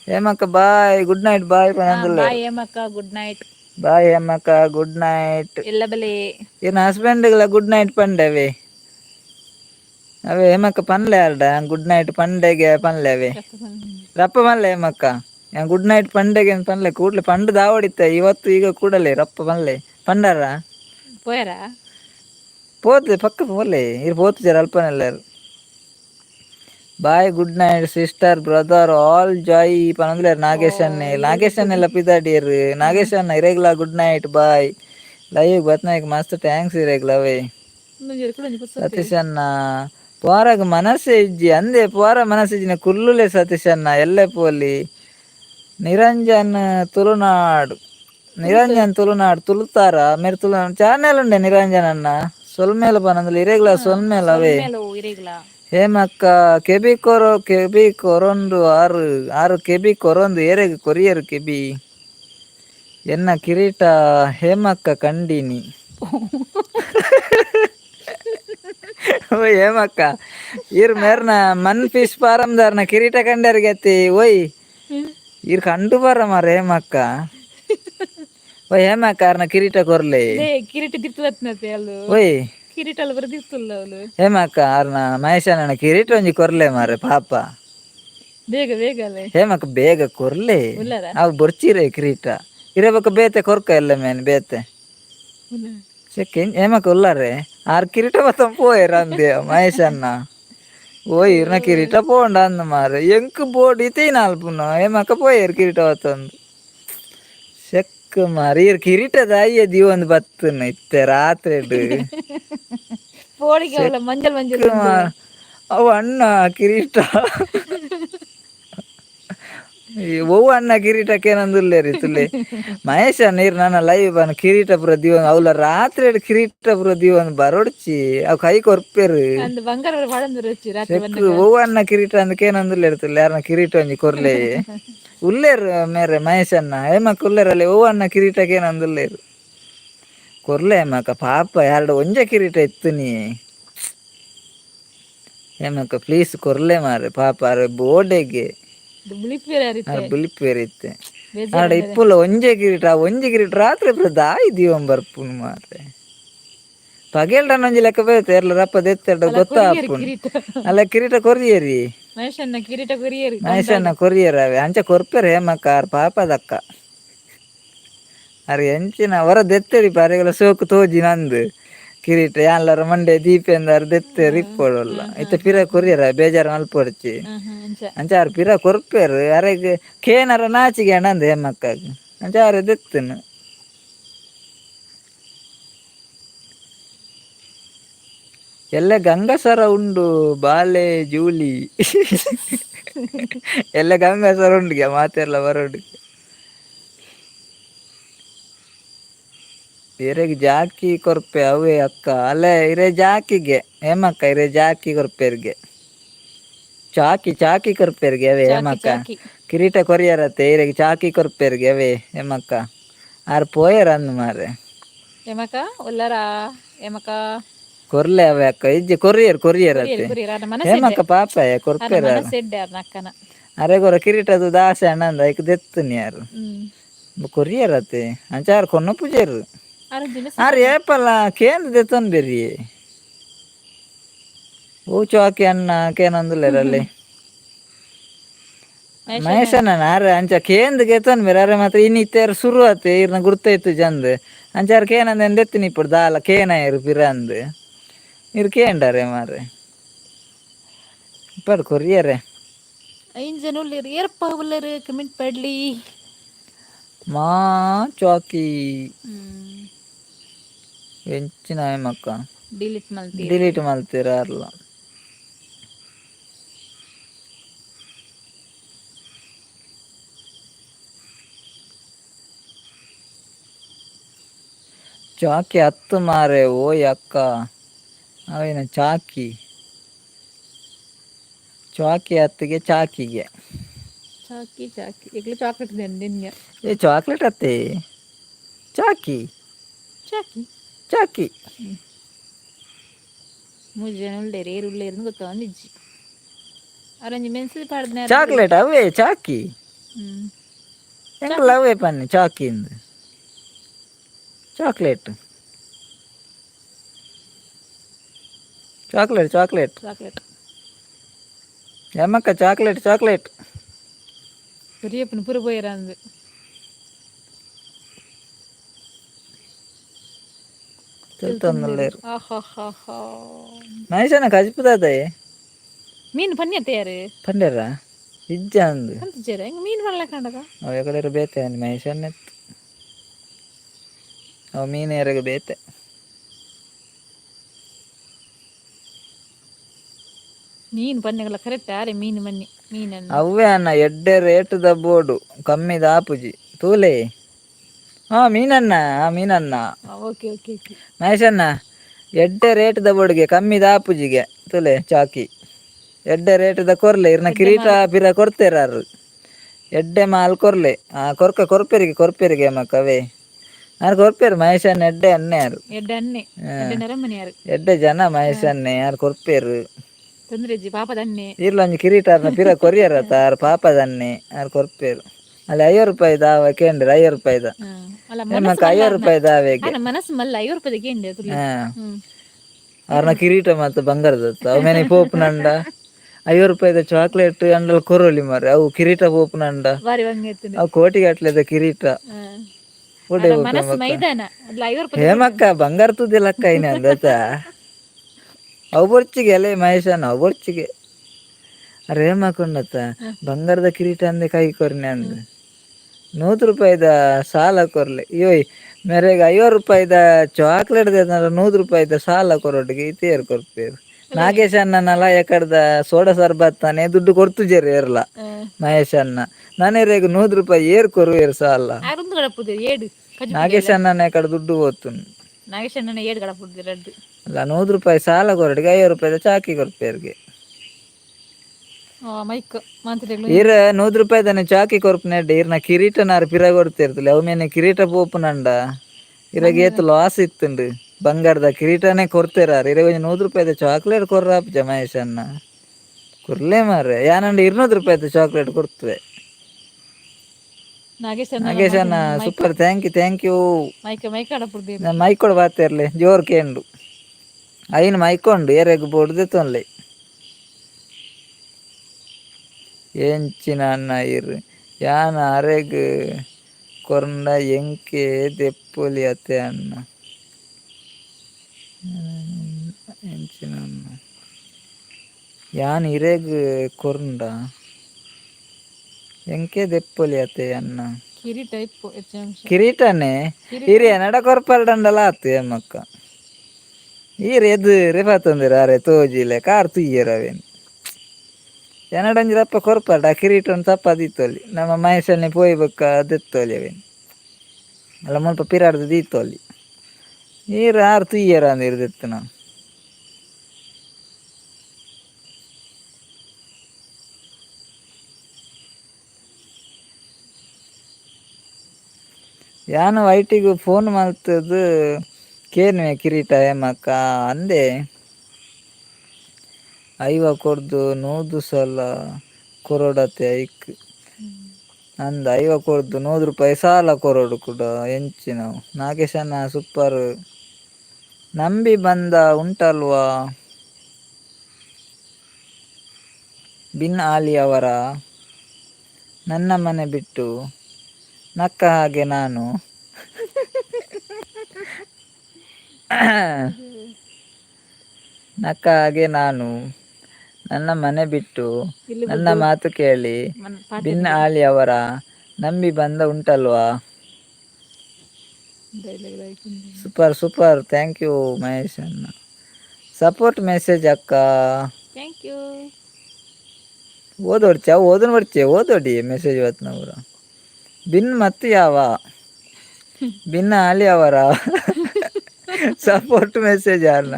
ಹೇಮಕ್ಕ ಬಾಯ್ ಗುಡ್ ನೈಟ್ ಬಾಯ್ ಪನಂದುಲ್ಲೆ ಬಾಯ್ ಹೇಮಕ್ಕ ಗುಡ್ ನೈಟ್ ಬಾಯ್ ಹೇಮಕ್ಕ ಗುಡ್ ನೈಟ್ ಎಲ್ಲ ಬಲೆ ಇನ್ ಹಸ್ಬೆಂಡ್ಗಳ ಗುಡ್ ನೈಟ್ ಪಂಡವೆ ಅವೇ ಹೇಮಕ್ಕ ಪನ್ಲೆ ಅಲ್ಡ ಗುಡ್ ನೈಟ್ ಪಂಡೆಗೆ ಪನ್ಲೆ ಅವೇ ರಪ್ಪ ಪನ್ಲೆ ಹೇಮಕ್ಕ ಗುಡ್ ನೈಟ್ ಪಂಡೆಗೆ ಪನ್ಲೆ ಕೂಡ್ಲೆ ಪಂಡು ದಾವಡಿತ್ತೆ ಇವತ್ತು ಈಗ ಕೂಡಲೇ ರಪ್ಪ ಪನ್ಲೆ ಪಂಡಾರ ಪೋಯರ ಪೋತು ಪಕ್ಕ ಪೋಲೆ ಇರು ಪೋತು ಜರ ಅಲ್ಪನೆಲ್ಲರು bye good night sister brother all joy ಪನಂದ್ಲೇರು ನಾಗೇಶ್ ಅನ್ನೆಲ್ಲ ಪಿದಾಡಿಯರು ನಾಗೇಶ್ ಅನ್ನ ಇರೆಗ್ಲ ಗುಡ್ ನೈಟ್ ಬಾಯ್ ಲೈವ್ ಬತ್ನಾಯ್ಕ ಮಸ್ತ್ ಟ್ಯಾಂಕ್ಸ್ ಇರೆಗ್ಲ ಅವೇ ಸತೀಶ್ ಅನ್ನ ಪೋರಾಗ ಮನಸ್ಸೆ ಇಜ್ಜಿ ಅಂದೆ ಪೋರ ಮನಸ್ಸೆ ಇಜ್ಜಿನ ಕುಲ್ಲುಲೆ ಸತೀಶ್ ಅನ್ನ ಎಲ್ಲೆ ಪೋಲಿ ನಿರಂಜನ್ ತುಳುನಾಡು ತುಳುತಾರ ಮೇರೆ ತುಳುನಾಡು ಚಾನೆಲ್ ಉಂಡೆ ನಿರಂಜನ್ ಅನ್ನ ಸೊಲ್ಮೇಲ ಪನಂದ್ಲ ಇರೆಗ್ಲ ಸೊಲ್ಮೇಲ ಅವೇ ಹೇಮಕ್ಕ ಕೆಬಿ ಕೊರೊಂದು ಆರು ಕೆಬಿ ಕೊರೊಂದು ಏರೆಗ್ ಕೊರಿಯರು ಕೆಬಿ ಎನ್ನ ಕಿರೀಟ ಹೇಮಕ್ಕ ಕಂಡಿನಿ ಓಯ್ ಹೇಮಕ್ಕ ಇರ್ ಮೇರ್ನ ಮನ್ ಫಿಶ್ ಫಾರಂ ದಾರ್ನ ಕಿರೀಟ ಕಂಡರ್ಗೆ ಅತ್ತಿ ಓಯ್ ಇರ್ ಕಂಡು ಬರ ಮಾರ ಹೇಮಕ್ಕ ಓಯ್ ಹೇಮಕ್ಕ ಅರ್ನ ಕಿರೀಟ ಕೊರ್ಲೆ ಕಿರೀಟ ದಿತ್ತುವತ್ನತೆ ಅಲ್ಲು ಓಯ್ ಕಿರೀಟ ಅಲ್ಲ ಬರ್ದಿತ್ತಲ್ಲ ಅವಳು ಹೇಮಕ್ಕ ಅರ್ನ ಮಹೇಶನ ಕಿರೀಟ ಒಂಜಿ ಕೊರ್ಲೆ ಮಾರೆ ಪಾಪ ಬೇಗ ಬೇಗ ಅಲ್ಲೇ ಹೇಮಕ್ಕ ಬೇಗ ಕೊರ್ಲೆ ಅವು ಬೊರ್ಚಿರೆ ಕಿರೀಟ ಇರಬೇಕು ಬೇತೆ ಕೊರ್ಕ ಎಲ್ಲ ಮೇನ್ ಬೇತೆ ಹೇಮಕ್ಕ ಉಲ್ಲಾರೆ ಆರ್ ಕಿರೀಟ ಮತ್ತ ಪೋಯರ ಅಂದೆ ಮಹೇಶನ್ನ ಓಯ್ ಇರ್ನ ಕಿರೀಟ ಪೋಂಡ ಅಂದ ಮಾರೆ ಎಂಕ್ ಬೋಡಿ ತೀನ ಅಲ್ಪುನ ಹೇಮಕ್ಕ ಪೋಯರ್ ಕಿರೀಟ ಹೊತ್ತಂದು ಸೆಕ್ ಮಾರಿ ಇರ್ ಕಿರೀಟದ ಅಯ್ಯ ದಿವೊಂದು ಬತ್ತನ ಇತ್ತೆ ರಾತ್ರಿ ಮಂಜಲ್ ಮಂಜಲ್ ಅವು ಅಣ್ಣ ಕಿರೀಟ ಓವು ಅಣ್ಣ ಕಿರೀಟಕ್ಕೆ ಏನಂದುಲ್ಲೇರಿ ತುಲೆ ಮಹೇಶ ನೀರ್ ನನ್ನ ಲೈವ್ ಬನ್ ಕಿರೀಟ ಪುರ ದಿವನ್ ಅವಳ ರಾತ್ರಿ ಕಿರೀಟ ಪುರ ದಿವನ್ ಬರೋಡ್ಚಿ ಅವ್ ಕೈ ಕೊರ್ಪೇರು ಓವು ಅಣ್ಣ ಕಿರೀಟ ಅಂದಕ್ಕೆ ಏನಂದುಲ್ಲೇರಿ ತುಲೆ ಯಾರನ್ನ ಕಿರೀಟ ಒಂಜಿ ಕೊರ್ಲೆ ಉಲ್ಲೇರು ಮೇರೆ ಮಹೇಶನ್ನ ಹೇಮಕ್ಕ ಉಲ್ಲೇರಲ್ಲಿ ಓವು ಅಣ್ಣ ಕಿರೀಟಕ್ಕೆ ಏನಂದುಲ್ಲೇರು ಕೊರ್ಲೆ ಹೇಮಕ್ಕ ಪಾಪ ಎರಡು ಒಂಜೆ ಕಿರೀಟ ಇತ್ತು ನೀ ಹೇಮಕ್ಕ ಪ್ಲೀಸ್ ಕೊರ್ಲೆ ಮಾರೆ ಪಾಪ ಅರೆ ಬೋಡೆಗೆ ಬಿಳಿಪೇರಿತ್ತೆ ಆಡ ಇಪ್ಪುಲ ಒಂಜೆ ಕಿರೀಟ ರಾತ್ರಿ ದಾಯಿ ದೀವಂ ಬರ್ಪುನು ಮಾರೆ ಪಗೇಲ್ಡನ ಒಂಜಿ ಲೆಕ್ಕ ಬೇತೆ ಎಲ್ಲ ರಪ್ಪ ದೆತ್ತೆಡ್ಡ ಗೊತ್ತಾ ಅಪ್ಪುನು ಅಲ್ಲ ಕಿರೀಟ ಕೊರಿಯರಿ ಮಹೇಶನ್ನ ಕೊರಿಯರ್ ಅವೆ ಅಂಚ ಕೊರ್ಪೆರ್ ಹೇಮಕ್ಕ ಆರ್ ಪಾಪದಕ್ಕ ಅರೆ ಎಂಚಿನ ಅವರ ದೆತ್ತರಿ ಪಾರೆಗಳ ಸೋಕು ತೋಜಿ ನಂದು ಕಿರೀಟ ಯಾನ್ಲರ ಮಂಡೆ ದೀಪೆಂದಾರು ದೆತ್ತೇರಿ ಇಪ್ಪೊಡಲ್ಲ ಇತ್ತ ಪಿರ ಕೊರಿಯರ ಬೇಜಾರು ಮಲ್ಪೊಡ್ಚಿ ಅಂಚ ಅಂಚಾರು ಪಿರ ಕೊರ್ಪೇರು ಅರೆಗ್ ಕೇನರ ನಾಚಿಗೆ ನಂದು ಹೆಮ್ಮಕ್ಕಾಗ ಅಂಚಾರು ದೆತ್ತನು ಎಲ್ಲ ಗಂಗಸರ ಉಂಡು ಬಾಲೆ ಜೂಲಿ ಎಲ್ಲ ಗಂಗಸರ ಉಂಡುಗೆ ಮಾತೆರ್ಲ ಬರೋಡು ಇರೆಗ್ ಜಾಕಿ ಕೊರ್ಪೆ ಅವೇ ಅಕ್ಕ ಅಲ್ಲೇ ಇರೆ ಜಾಕಿಗೆ ಹೇಮಕ್ಕ ಇರೆ ಜಾಕಿ ಕೊರ್ಪೆರ್ಗೆ ಚಾಕಿ ಕೊರ್ಪೆರ್ಗೆ ಅವೇ ಚಾಕಿ ಹೇಮಕ್ಕ ಚಾಕಿ ಕಿರೀಟ ಕೊರಿಯರತ್ತೆ ಇರೆಗ್ ಚಾಕಿ ಕೊರ್ಪೆರ್ಗೆ ಅವೇ ಹೇಮಕ್ಕ ಆರು ಪೋಯರ್ ಅಂದ್ ಮಾರೆ ಎಮಕ ಒಲ್ಲರ ಎಮಕ ಕೊರ್ಲೆ ಅವೇ ಅಕ್ಕ ಇಜ್ಜೆ ಕೊರಿಯರ್ ಅತ್ತೆ ಕುರಿಯರ್ ಅರ್ನ ಮನಸ್ಸೆಡ್ಡೆ ಹೇಮಕ್ಕ ಪಾಪಾಯ ಅರ್ನ ಕೊರ್ಪೆರ ಮನಸ್ಸೆಡ್ಡೆ ಅರ್ನ ಅಕ್ಕನ ಅರೆಗೊರ ಕಿರೀಟದ ದಾಸೆ ಅಣ್ಣಂದ ಐಕ್ ದೆತ್ತನಿ ಯಾರು ಕೊರಿಯರತ್ತೆ ಅಂಚಾರು ಕೊನ್ನ ಪೂಜೆರು ಅರಂಜಿ ಆರು ಮೆಸ್ಸೇಜ್ ಏಪಲ್ಲ ಕೇಂದ್ರ ದೆತ್ತೊಂದು ಬೆರ್ರಿ ಓ ಚಾಕಿ ಅಣ್ಣ ಕೇನೊಂದುಲ್ಲೆರಲ್ಲಿ ಮಹೇಶಣ್ಣ ಆರೆ ಅಂಚ ಕೇಂದ್ ಗೆತೊನ್ ಬೇರೆ ಅರೆ ಮಾತ್ರ ಇನ್ನು ಇತ್ತೆರ್ ಶುರು ಆತೆ ಇರ್ನ ಗುರ್ತೈತು ಜಂದ್ ಅಂಚಾರ ಕೇನಂದ ದೆತ್ತಿನ ಇಪ್ಪಡು ದಾಲ ಕೇನ ಇರು ಪಿರ ಅಂದ್ ಇರು ಕೇಂಡಾರೆ ಮಾರೆ ಇಪ್ಪಡು ಕೊರಿಯರೆ ಐಂಜನ್ ಉಳ್ಳೇರು ಏರ್ಪ ಉಳ್ಳೇರು ಕಮೆಂಟ್ ಪಡ್ಲಿ ಮಾ ಚಾಕಿ ಎಂಚಿನ ಮಕ್ಕ ಡಿಲೀಟ್ ಮಲ್ತೀರಿ ಡಿಲೀಟ್ ಮಲ್ತೀರ ಅರ್ಲ ಚಾಕಿ ಹತ್ತು ಮಾರೆ ಓಯ್ ಅಕ್ಕ ಅವೇನ ಚಾಕಿ ಹತ್ತಿಗೆ ಚಾಕಿಗೆ ಚಾಕಿ ಈಗಲೂ ಚಾಕ್ಲೇಟ್ ನಿನ್ಗೆ ಏ ಚಾಕ್ಲೇಟ್ ಅತ್ತೆ ಚಾಕಿ ಚಾಕಿ ಮುಜ್ಜನ ಉಳ್ಳೇರು ಏರು ಉಳ್ಳೇರು ಗೊತ್ತೊಂದಿಜ್ಜಿ ಅರಂಜಿ ಮೆನ್ಸಿಲ್ ಪಾಡ್ದ ಚಾಕ್ಲೇಟ್ ಅವೇ ಚಾಕಿ ಎಂಕಲ್ ಅವೇ ಪನ್ನಿ ಚಾಕಿಂದು ಚಾಕ್ಲೇಟ್ ಎಮ್ಮಕ್ಕ ಚಾಕ್ಲೇಟ್ பெரியப்பன் புற போயிடாந்து ಮಹೇಶನ ಕಜಿಪುದಾದೆ ಮೀನು ಪನ್ಯತೆ ಯಾರು ಪಂಡ್ಯಾರ ಇಜ್ಜ ಅಂದು ಅಂತಿಜಾರ ಹೆಂಗ ಮೀನು ಬರಲ್ಲ ಕಂಡದ ಅವ ಎಕಡೆ ಬೇತೆ ಮಹೇಶನ್ ಎತ್ತು ಅವ ಮೀನು ಎರೆಗೆ ಬೇತೆ ಮೀನು ಪನ್ನೆಗಳ ಕರೆಕ್ಟ್ ಯಾರೇ ಮೀನು ಮನ್ನಿ ಮೀನನ್ನು ಅವೇ ಅನ್ನ ಎಡ್ಡೆ ರೇಟ್ ದ ಬೋರ್ಡು ಕಮ್ಮಿ ದಾಪುಜಿ ತೂಲೆ ಮೀನನ್ನ ಓಕೆ ಓಕೆ ಓಕೆ ಮಹೇಶನ್ನ ಎಡ್ಡೆ ರೇಟ್ ದ ಬೋರ್ಡ್ಗೆ ಕಮ್ಮಿ ದಾಪುಜಿಗೆ ತೂಲೆ ಚಾಕಿ ಎಡ್ಡೆ ರೇಟ್ ದ ಕೊರ್ಲೆ ಇರ್ನ ಕಿರೀಟ ಪಿರ ಕೊಡ್ತೇರಾರು ಎಡ್ಡೆ ಮಾಲ್ ಕೊರ್ಲೆ ಕೊರ್ಪೆರಿಗೆ ಮಕ್ಕವೇ ಯಾರು ಕೊರ್ಪೇರು ಮಹೇಶನ್ನ ಎಡ್ಡೆ ಅನ್ನೆ ಯಾರು ಎಡ್ಡೆ ಜನ ಮಹೇಶನ್ನೆ ಯಾರು ಕೊರ್ಪೇರು ಇರ್ಲೊಂಜಿ ಕಿರೀಟರ್ನ ಪಿರ ಕೊರಿಯರತ್ತ ಆರು ಪಾಪದನ್ನೆ ಯಾರು ಕೊರ್ಪೇರು ಅಲ್ಲಿ ₹50 ದಾವ ಕೇಂದ್ರ ₹50 ನಮ್ಮಕ್ಕ ₹50 ದಾವೆಗೆ ಅವ್ರನ್ನ ಕಿರೀಟ ಮತ್ತು ಬಂಗಾರದತ್ತ ಅವೇನೆ ಪೋಪುನಂಡ ₹50 ಚಾಕ್ಲೇಟ್ ಅಂಡಲ್ ಕೊರೋಲಿ ಮಾರೆ ಅವು ಕಿರೀಟ ಪೋಪುನಂಡ ಅವು ಕೋಟಿಗಟ್ಲೆದ ಕಿರೀಟ ಹೇಮಕ್ಕ ಬಂಗಾರ ತುದಿಲಕ್ಕ ಐನ ಅಂದತ ಅವು ಬೊರ್ಚಿಗೆ ಅಲ್ಲೇ ಮಹೇಶನ ಅವು ಬೊರ್ಚಿಗೆ ಅರೆ ಹೇಮಕೊಂಡತ್ತ ಬಂಗಾರದ ಕಿರೀಟ ಅಂದೆ ಕೈ ಕೊರ್ನೆ ಅಂದ್ ₹100 ಸಾಲ ಕೊರ್ಲೆ ಇಯೋಯ್ ಮೇರೆಗೆ ₹50 ಚಾಕ್ಲೇಟ್ ₹100 ಸಾಲ ಕೊರೊಟ್ಟಿಗೆ ಇತೇರು ಕೊರ್ಪೇರು ನಾಗೇಶ್ ಅಣ್ಣನಲ್ಲ ಎಕಡ್ದ ಸೋಡಾ ಸರ್ಬತ್ತಾನೆ ದುಡ್ಡು ಕೊಡ್ತುಜೇರು ಏರ್ಲ ಮಹೇಶ್ ಅಣ್ಣ ನಾನೇರೇಗ ₹100 ಏರ್ ಕೊರುವೇರು ಸಾಲ ನಾಗೇಶ್ ಅಣ್ಣನ ಎಕಡೆ ದುಡ್ಡು ಹೋತುನು ಅಲ್ಲ ₹100 ಸಾಲ ಕೊರಟಿಗೆ ₹50 ಚಾಕಿ ಕೊರ್ಪೇರ್ಗೆ ಇರ ₹100 ಚಾಕಿ ಕೊರ್ಪುನಡ್ಡೆ ಇರ್ನ ಕಿರೀಟನಾರು ಪಿರ ಕೊಡ್ತಿರ್ತಲೆ ಅವು ಮೇನೆ ಕಿರೀಟ ಪೋಪುನಂಡ ಇರಾಗ ಏತು ಲಾಸ್ ಇತ್ತುಂಡು ಬಂಗಾರದ ಕಿರೀಟನೇ ಕೊಡ್ತೇರಾರು ಇರಾಗ ₹100 ಚಾಕ್ಲೇಟ್ ಕೊರ್ರಾಪ್ ಮಹೇಶ್ ಅಣ್ಣ ಕೊರ್ಲೆ ಮಾರ್ರೆ ಯಾನಂಡ ₹200 ಚಾಕ್ಲೇಟ್ ಕೊಡ್ತದೆ ನಾಗೇಶ್ ಅಣ್ಣ ಸೂಪರ್ ಥ್ಯಾಂಕ್ ಯು ಮೈಕೊಡು ಬಾತಿರ್ಲಿ ಜೋರ್ ಕೇಂಡು ಐನ್ ಮೈಕೊಂಡು ಏರೆಗ್ ಬೋಡ್ದೆ ತೊನ್ಲೆ ಎಂಚಿನ ಅನ್ನ ಇರು ಯಾನ ಅರೆಗ್ ಕೊರ್ಂಡ ಎಂಕೆ ದೆಪ್ಪೊಲಿ ಅತೆ ಅನ್ನ ಎಂಚಿನ ಯಾನ್ ಇರೇಗ್ ಕೊರ್ಂಡ ಎಂಕೆ ದೆಪ್ಪೊಲಿ ಅತೆ ಅನ್ನ ಕಿರೀಟ ಇಪ್ಪು ಹೆಚ್ಚಾಂಶ ಕಿರೀಟನೇ ಹಿರಿಯ ನಡ ಕೊರ್ಪಲ್ಡಂಡಲ ಆತು ಎಮ್ಮಕ್ಕ ಈರ್ ಎದು ರೆಫಾತೊಂದಿರ ಅರೆ ತೋಜಿಲೆ ಕಾರ್ ತುಯ್ಯರವೇನು ಎನಡಂಜಿ ದಪ್ಪ ಕೊರ್ಪಲ್ಡ ಕಿರೀಟನ್ ತಪ್ಪ ದೀತೊಲಿ ನಮ್ಮ ಮಹೇಶಲ್ನಿ ಪೋಯಿ ಬೊಕ್ಕ ದೆತ್ತೊಲಿ ಅವೇನು ಅಲ್ಲ ಮುಲ್ಪ ಪಿರಾಡ್ದು ದೀತೊಲಿ ಈರ್ ಆರು ತುಯ್ಯರ ಅಂದಿರು ದೆತ್ತನ ಯಾನು ವೈಟಿಗೂ ಫೋನ್ ಮಲ್ತದು ಕೇನ್ವೆ ಕಿರೀಟ ಏಮಕ್ಕ ಅಂದೆ ಐವ ಕೊರ್ದು ನೂದು ಸಲ ಕೊರಡತೆ ಐಕ್ ಅಂದ ಐವ ಕೊರ್ದು ₹100 ಸಾಲ ಕೊರಡು ಕೂಡ ಎಂಚಿನವು ನಾಗೇಶನ ಸೂಪರ್ ನಂಬಿ ಬಂದ ಉಂಟಲ್ವಾ ಬಿನ್ ಆಲಿ ಅವರ ನನ್ನ ಮನೆ ಬಿಟ್ಟು ನಕ್ಕ ಹಾಗೆ ನಾನು ನಕ್ಕ ಹಾಗೆ ನಾನು ನನ್ನ ಮನೆ ಬಿಟ್ಟು ನನ್ನ ಮಾತು ಕೇಳಿ ಬಿನ್ ಆಲಿ ಅವರ ನಂಬಿ ಬಂದ ಉಂಟಲ್ವಾ super super thank you Mahesh ಅನ್ನ ಸಪೋರ್ಟ್ ಮೆಸೇಜ್ ಅಕ್ಕ ಥ್ಯಾಂಕ್ ಯು ಓದೋಡ್ಚ ಓದೋಡಿ ಮೆಸೇಜ್ ಇವತ್ತಿನವರ ಬಿನ್ ಮತ್ತು ಯಾವ ಬಿನ್ನ ಆಲಿ ಅವರ ಸಪೋರ್ಟ್ ಮೆಸೇಜ್ ಯಾರನ್ನ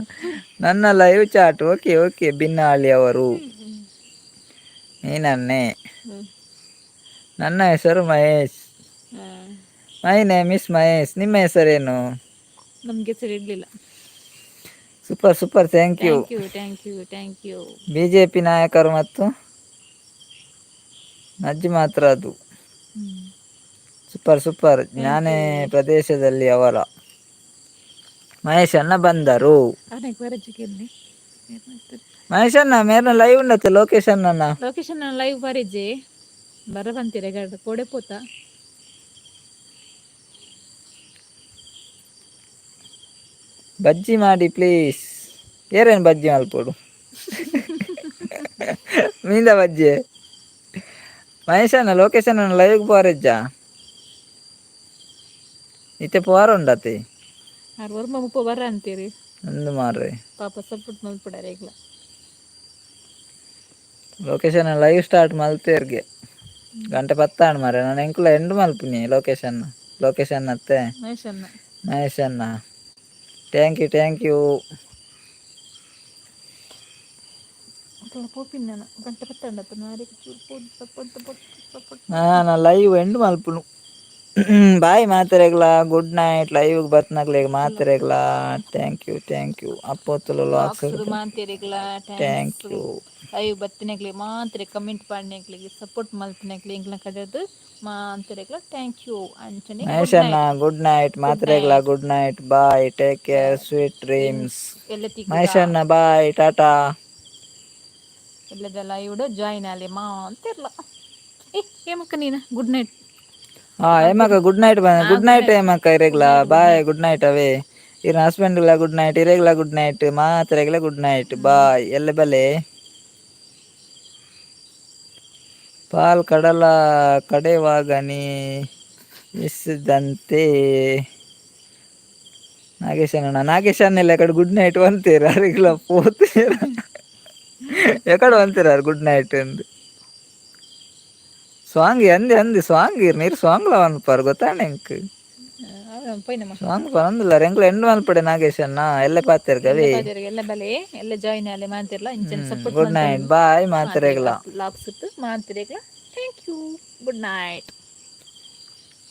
ನನ್ನ ಲೈವ್ ಚಾಟ್ ಓಕೆ ಓಕೆ ಬಿನ್ನ ಆಲಿ ಅವರು ನೀನನ್ನೇ ನನ್ನ ಹೆಸರು Mahesh my name is Mahesh ನಿಮ್ಮ ಹೆಸರೇನು ನಮ್ಗೆ ಹೆಸರು ಇರಲಿಲ್ಲ super super thank you thank you BJP ನಾಯಕರು ಮತ್ತು ಅಜ್ಜಿ ಮಾತ್ರ ಅದು ಸೂಪರ್ ಸೂಪರ್ ಜ್ಞಾನೇ ಪ್ರದೇಶದಲ್ಲಿ ಅವರ ಮಹೇಶನ್ನ ಬಂದರು ಮಹೇಶನ್ನ ಮೇರ್ನ ಲೈವ್ ಉಂಡತ್ತೆ ಲೊಕೇಶನ್ ಲೈವ್ ಬರಿಜೆ ಬರ ಬಂತೀರ ಕೋಡೆ ಪೋತ ಬಜ್ಜಿ ಮಾಡಿ ಪ್ಲೀಸ್ ಏರೇನು ಬಜ್ಜಿ ಮಲ್ಪೋಡು ಮೀಂದ ಬಜ್ಜಿ ಮಹೇಶನ್ನ ಲೊಕೇಶನ್ ಲೈವ್ ಪೋರೆಜ್ಜ ಇತ್ತೆ ಪೋರ ಉಂಡತೆ ವರ್ಮ ಮುಪ್ಪ ಬರ ಅಂತೀರಿ ಒಂದು ಮಾರ್ರೆ ಪಾಪ ಸಪೋರ್ಟ್ ಮಲ್ಪಡಾರೆ ಈಗಲ ಲೊಕೇಶನ್ ಲೈವ್ ಸ್ಟಾರ್ಟ್ ಮಲ್ತೇರ್ಗೆ ಗಂಟೆ 10 ಮಾರೆ ನಾನು ಎಂಕುಲ ಎಂಡು ಮಲ್ಪಿನಿ ಲೊಕೇಶನ್ ಅತ್ತೆ ಮಹೇಶನ್ನ ಥ್ಯಾಂಕ್ ಯು ನಾನು ಲೈವ್ ಎಂಡು ಮಲ್ಪುನು ಬಾಯ್ ಮಾತಾರೆಗ್ಲ ಗುಡ್ ನೈಟ್ ಲೈವ್ ಬತ್ನಾಗ್ಲೇಗ ಮಾತಾರೆಗ್ಲ ಥ್ಯಾಂಕ್ ಯು ಅಪ್ಪೊತ್ತಲು ಮಾತಾರೆಗ್ಲ ಥ್ಯಾಂಕ್ ಯು ಲೈವ್ ಬತ್ತಿನಾಗ್ಲಿ ಮಾತ್ರ ಕಮೆಂಟ್ ಪಾಡ್ನಾಗ್ಲಿಗೆ ಸಪೋರ್ಟ್ ಮಲ್ಪನಾಗ್ಲಿ ಇಂಗ್ಲ ಕಡೆದು ಮಾತಾರೆಗ್ಲ ಥ್ಯಾಂಕ್ ಯು ಅಂಚನೆ ಮಹೇಶನ್ನ ಗುಡ್ ನೈಟ್ ಮಾತಾರೆಗ್ಲ good night bye take care sweet dreams ಮಹೇಶನ್ನ ಬಾಯ್ ಟಾಟಾ ಎಲ್ಲದ ಲೈವ್ ಜಾಯಿನ್ ಆಲಿ ಮಾಂತಿರ್ಲ ಏಮಕ್ಕ ನೀನು ಗುಡ್ ನೈಟ್ ಏಮಕ್ಕ ಗುಡ್ ನೈಟ್ ಏಮಕ್ಕ ಇರೆಗ್ಲ ಬಾಯ್ ಗುಡ್ ನೈಟ್ ಅವೇ ಇರ ಹಸ್ಬೆಂಡ್ಲ ಗುಡ್ ನೈಟ್ ಇರೆಗ್ಲ ಗುಡ್ ನೈಟ್ ಮಾತ್ರೆಗ್ಲ ಗುಡ್ ನೈಟ್ ಬಾಯ್ ಎಲ್ಲ ಬಲೆ ಪಾಲ್ ಕಡಲ ಕಡೆವಾಗ ಇಸಿದಂತೆ ನಾಗೇಶನ್ನೆಲ್ಲ ಕಡೆ ಗುಡ್ ನೈಟ್ ಅಂತೀರ ಅರಿಗ್ಲ ಪೋತೀರ ಎಕಡೆ ಅಂತೀರ ಗುಡ್ ನೈಟ್ ಎಂದು ಸ್ವಾಂಗ್ ಅಂದಿ ಸ್ವಾಂಗ್ ನೀರು ಸ್ವಾಂಗ್ಲ ಅನ್ಪಾರ ಗೊತ್ತಾಣ ಎಂಕ್ ಸ್ವಾಂಗ್ ಪರಂದಿಲ್ಲ ಎಂಕ್ಲ ಎಂಡು ಮಲ್ಪಡೆ ನಾಗೇಶನ್ನ ಎಲ್ಲ ಪಾತಿರ್ ಕವಿ ಎಲ್ಲ ಬಲೆ ಎಲ್ಲ ಜಾಯಿನ್ ಆಲೆ ಮಾತಿರ್ಲ ಗುಡ್ ನೈಟ್ ಬಾಯ್ ಮಾತಿರೆಗ್ಲ ಲಾಕ್ಸ್ ಮಾತಿರೆಗ್ಲ ಥ್ಯಾಂಕ್ ಯು ಗುಡ್ ನೈಟ್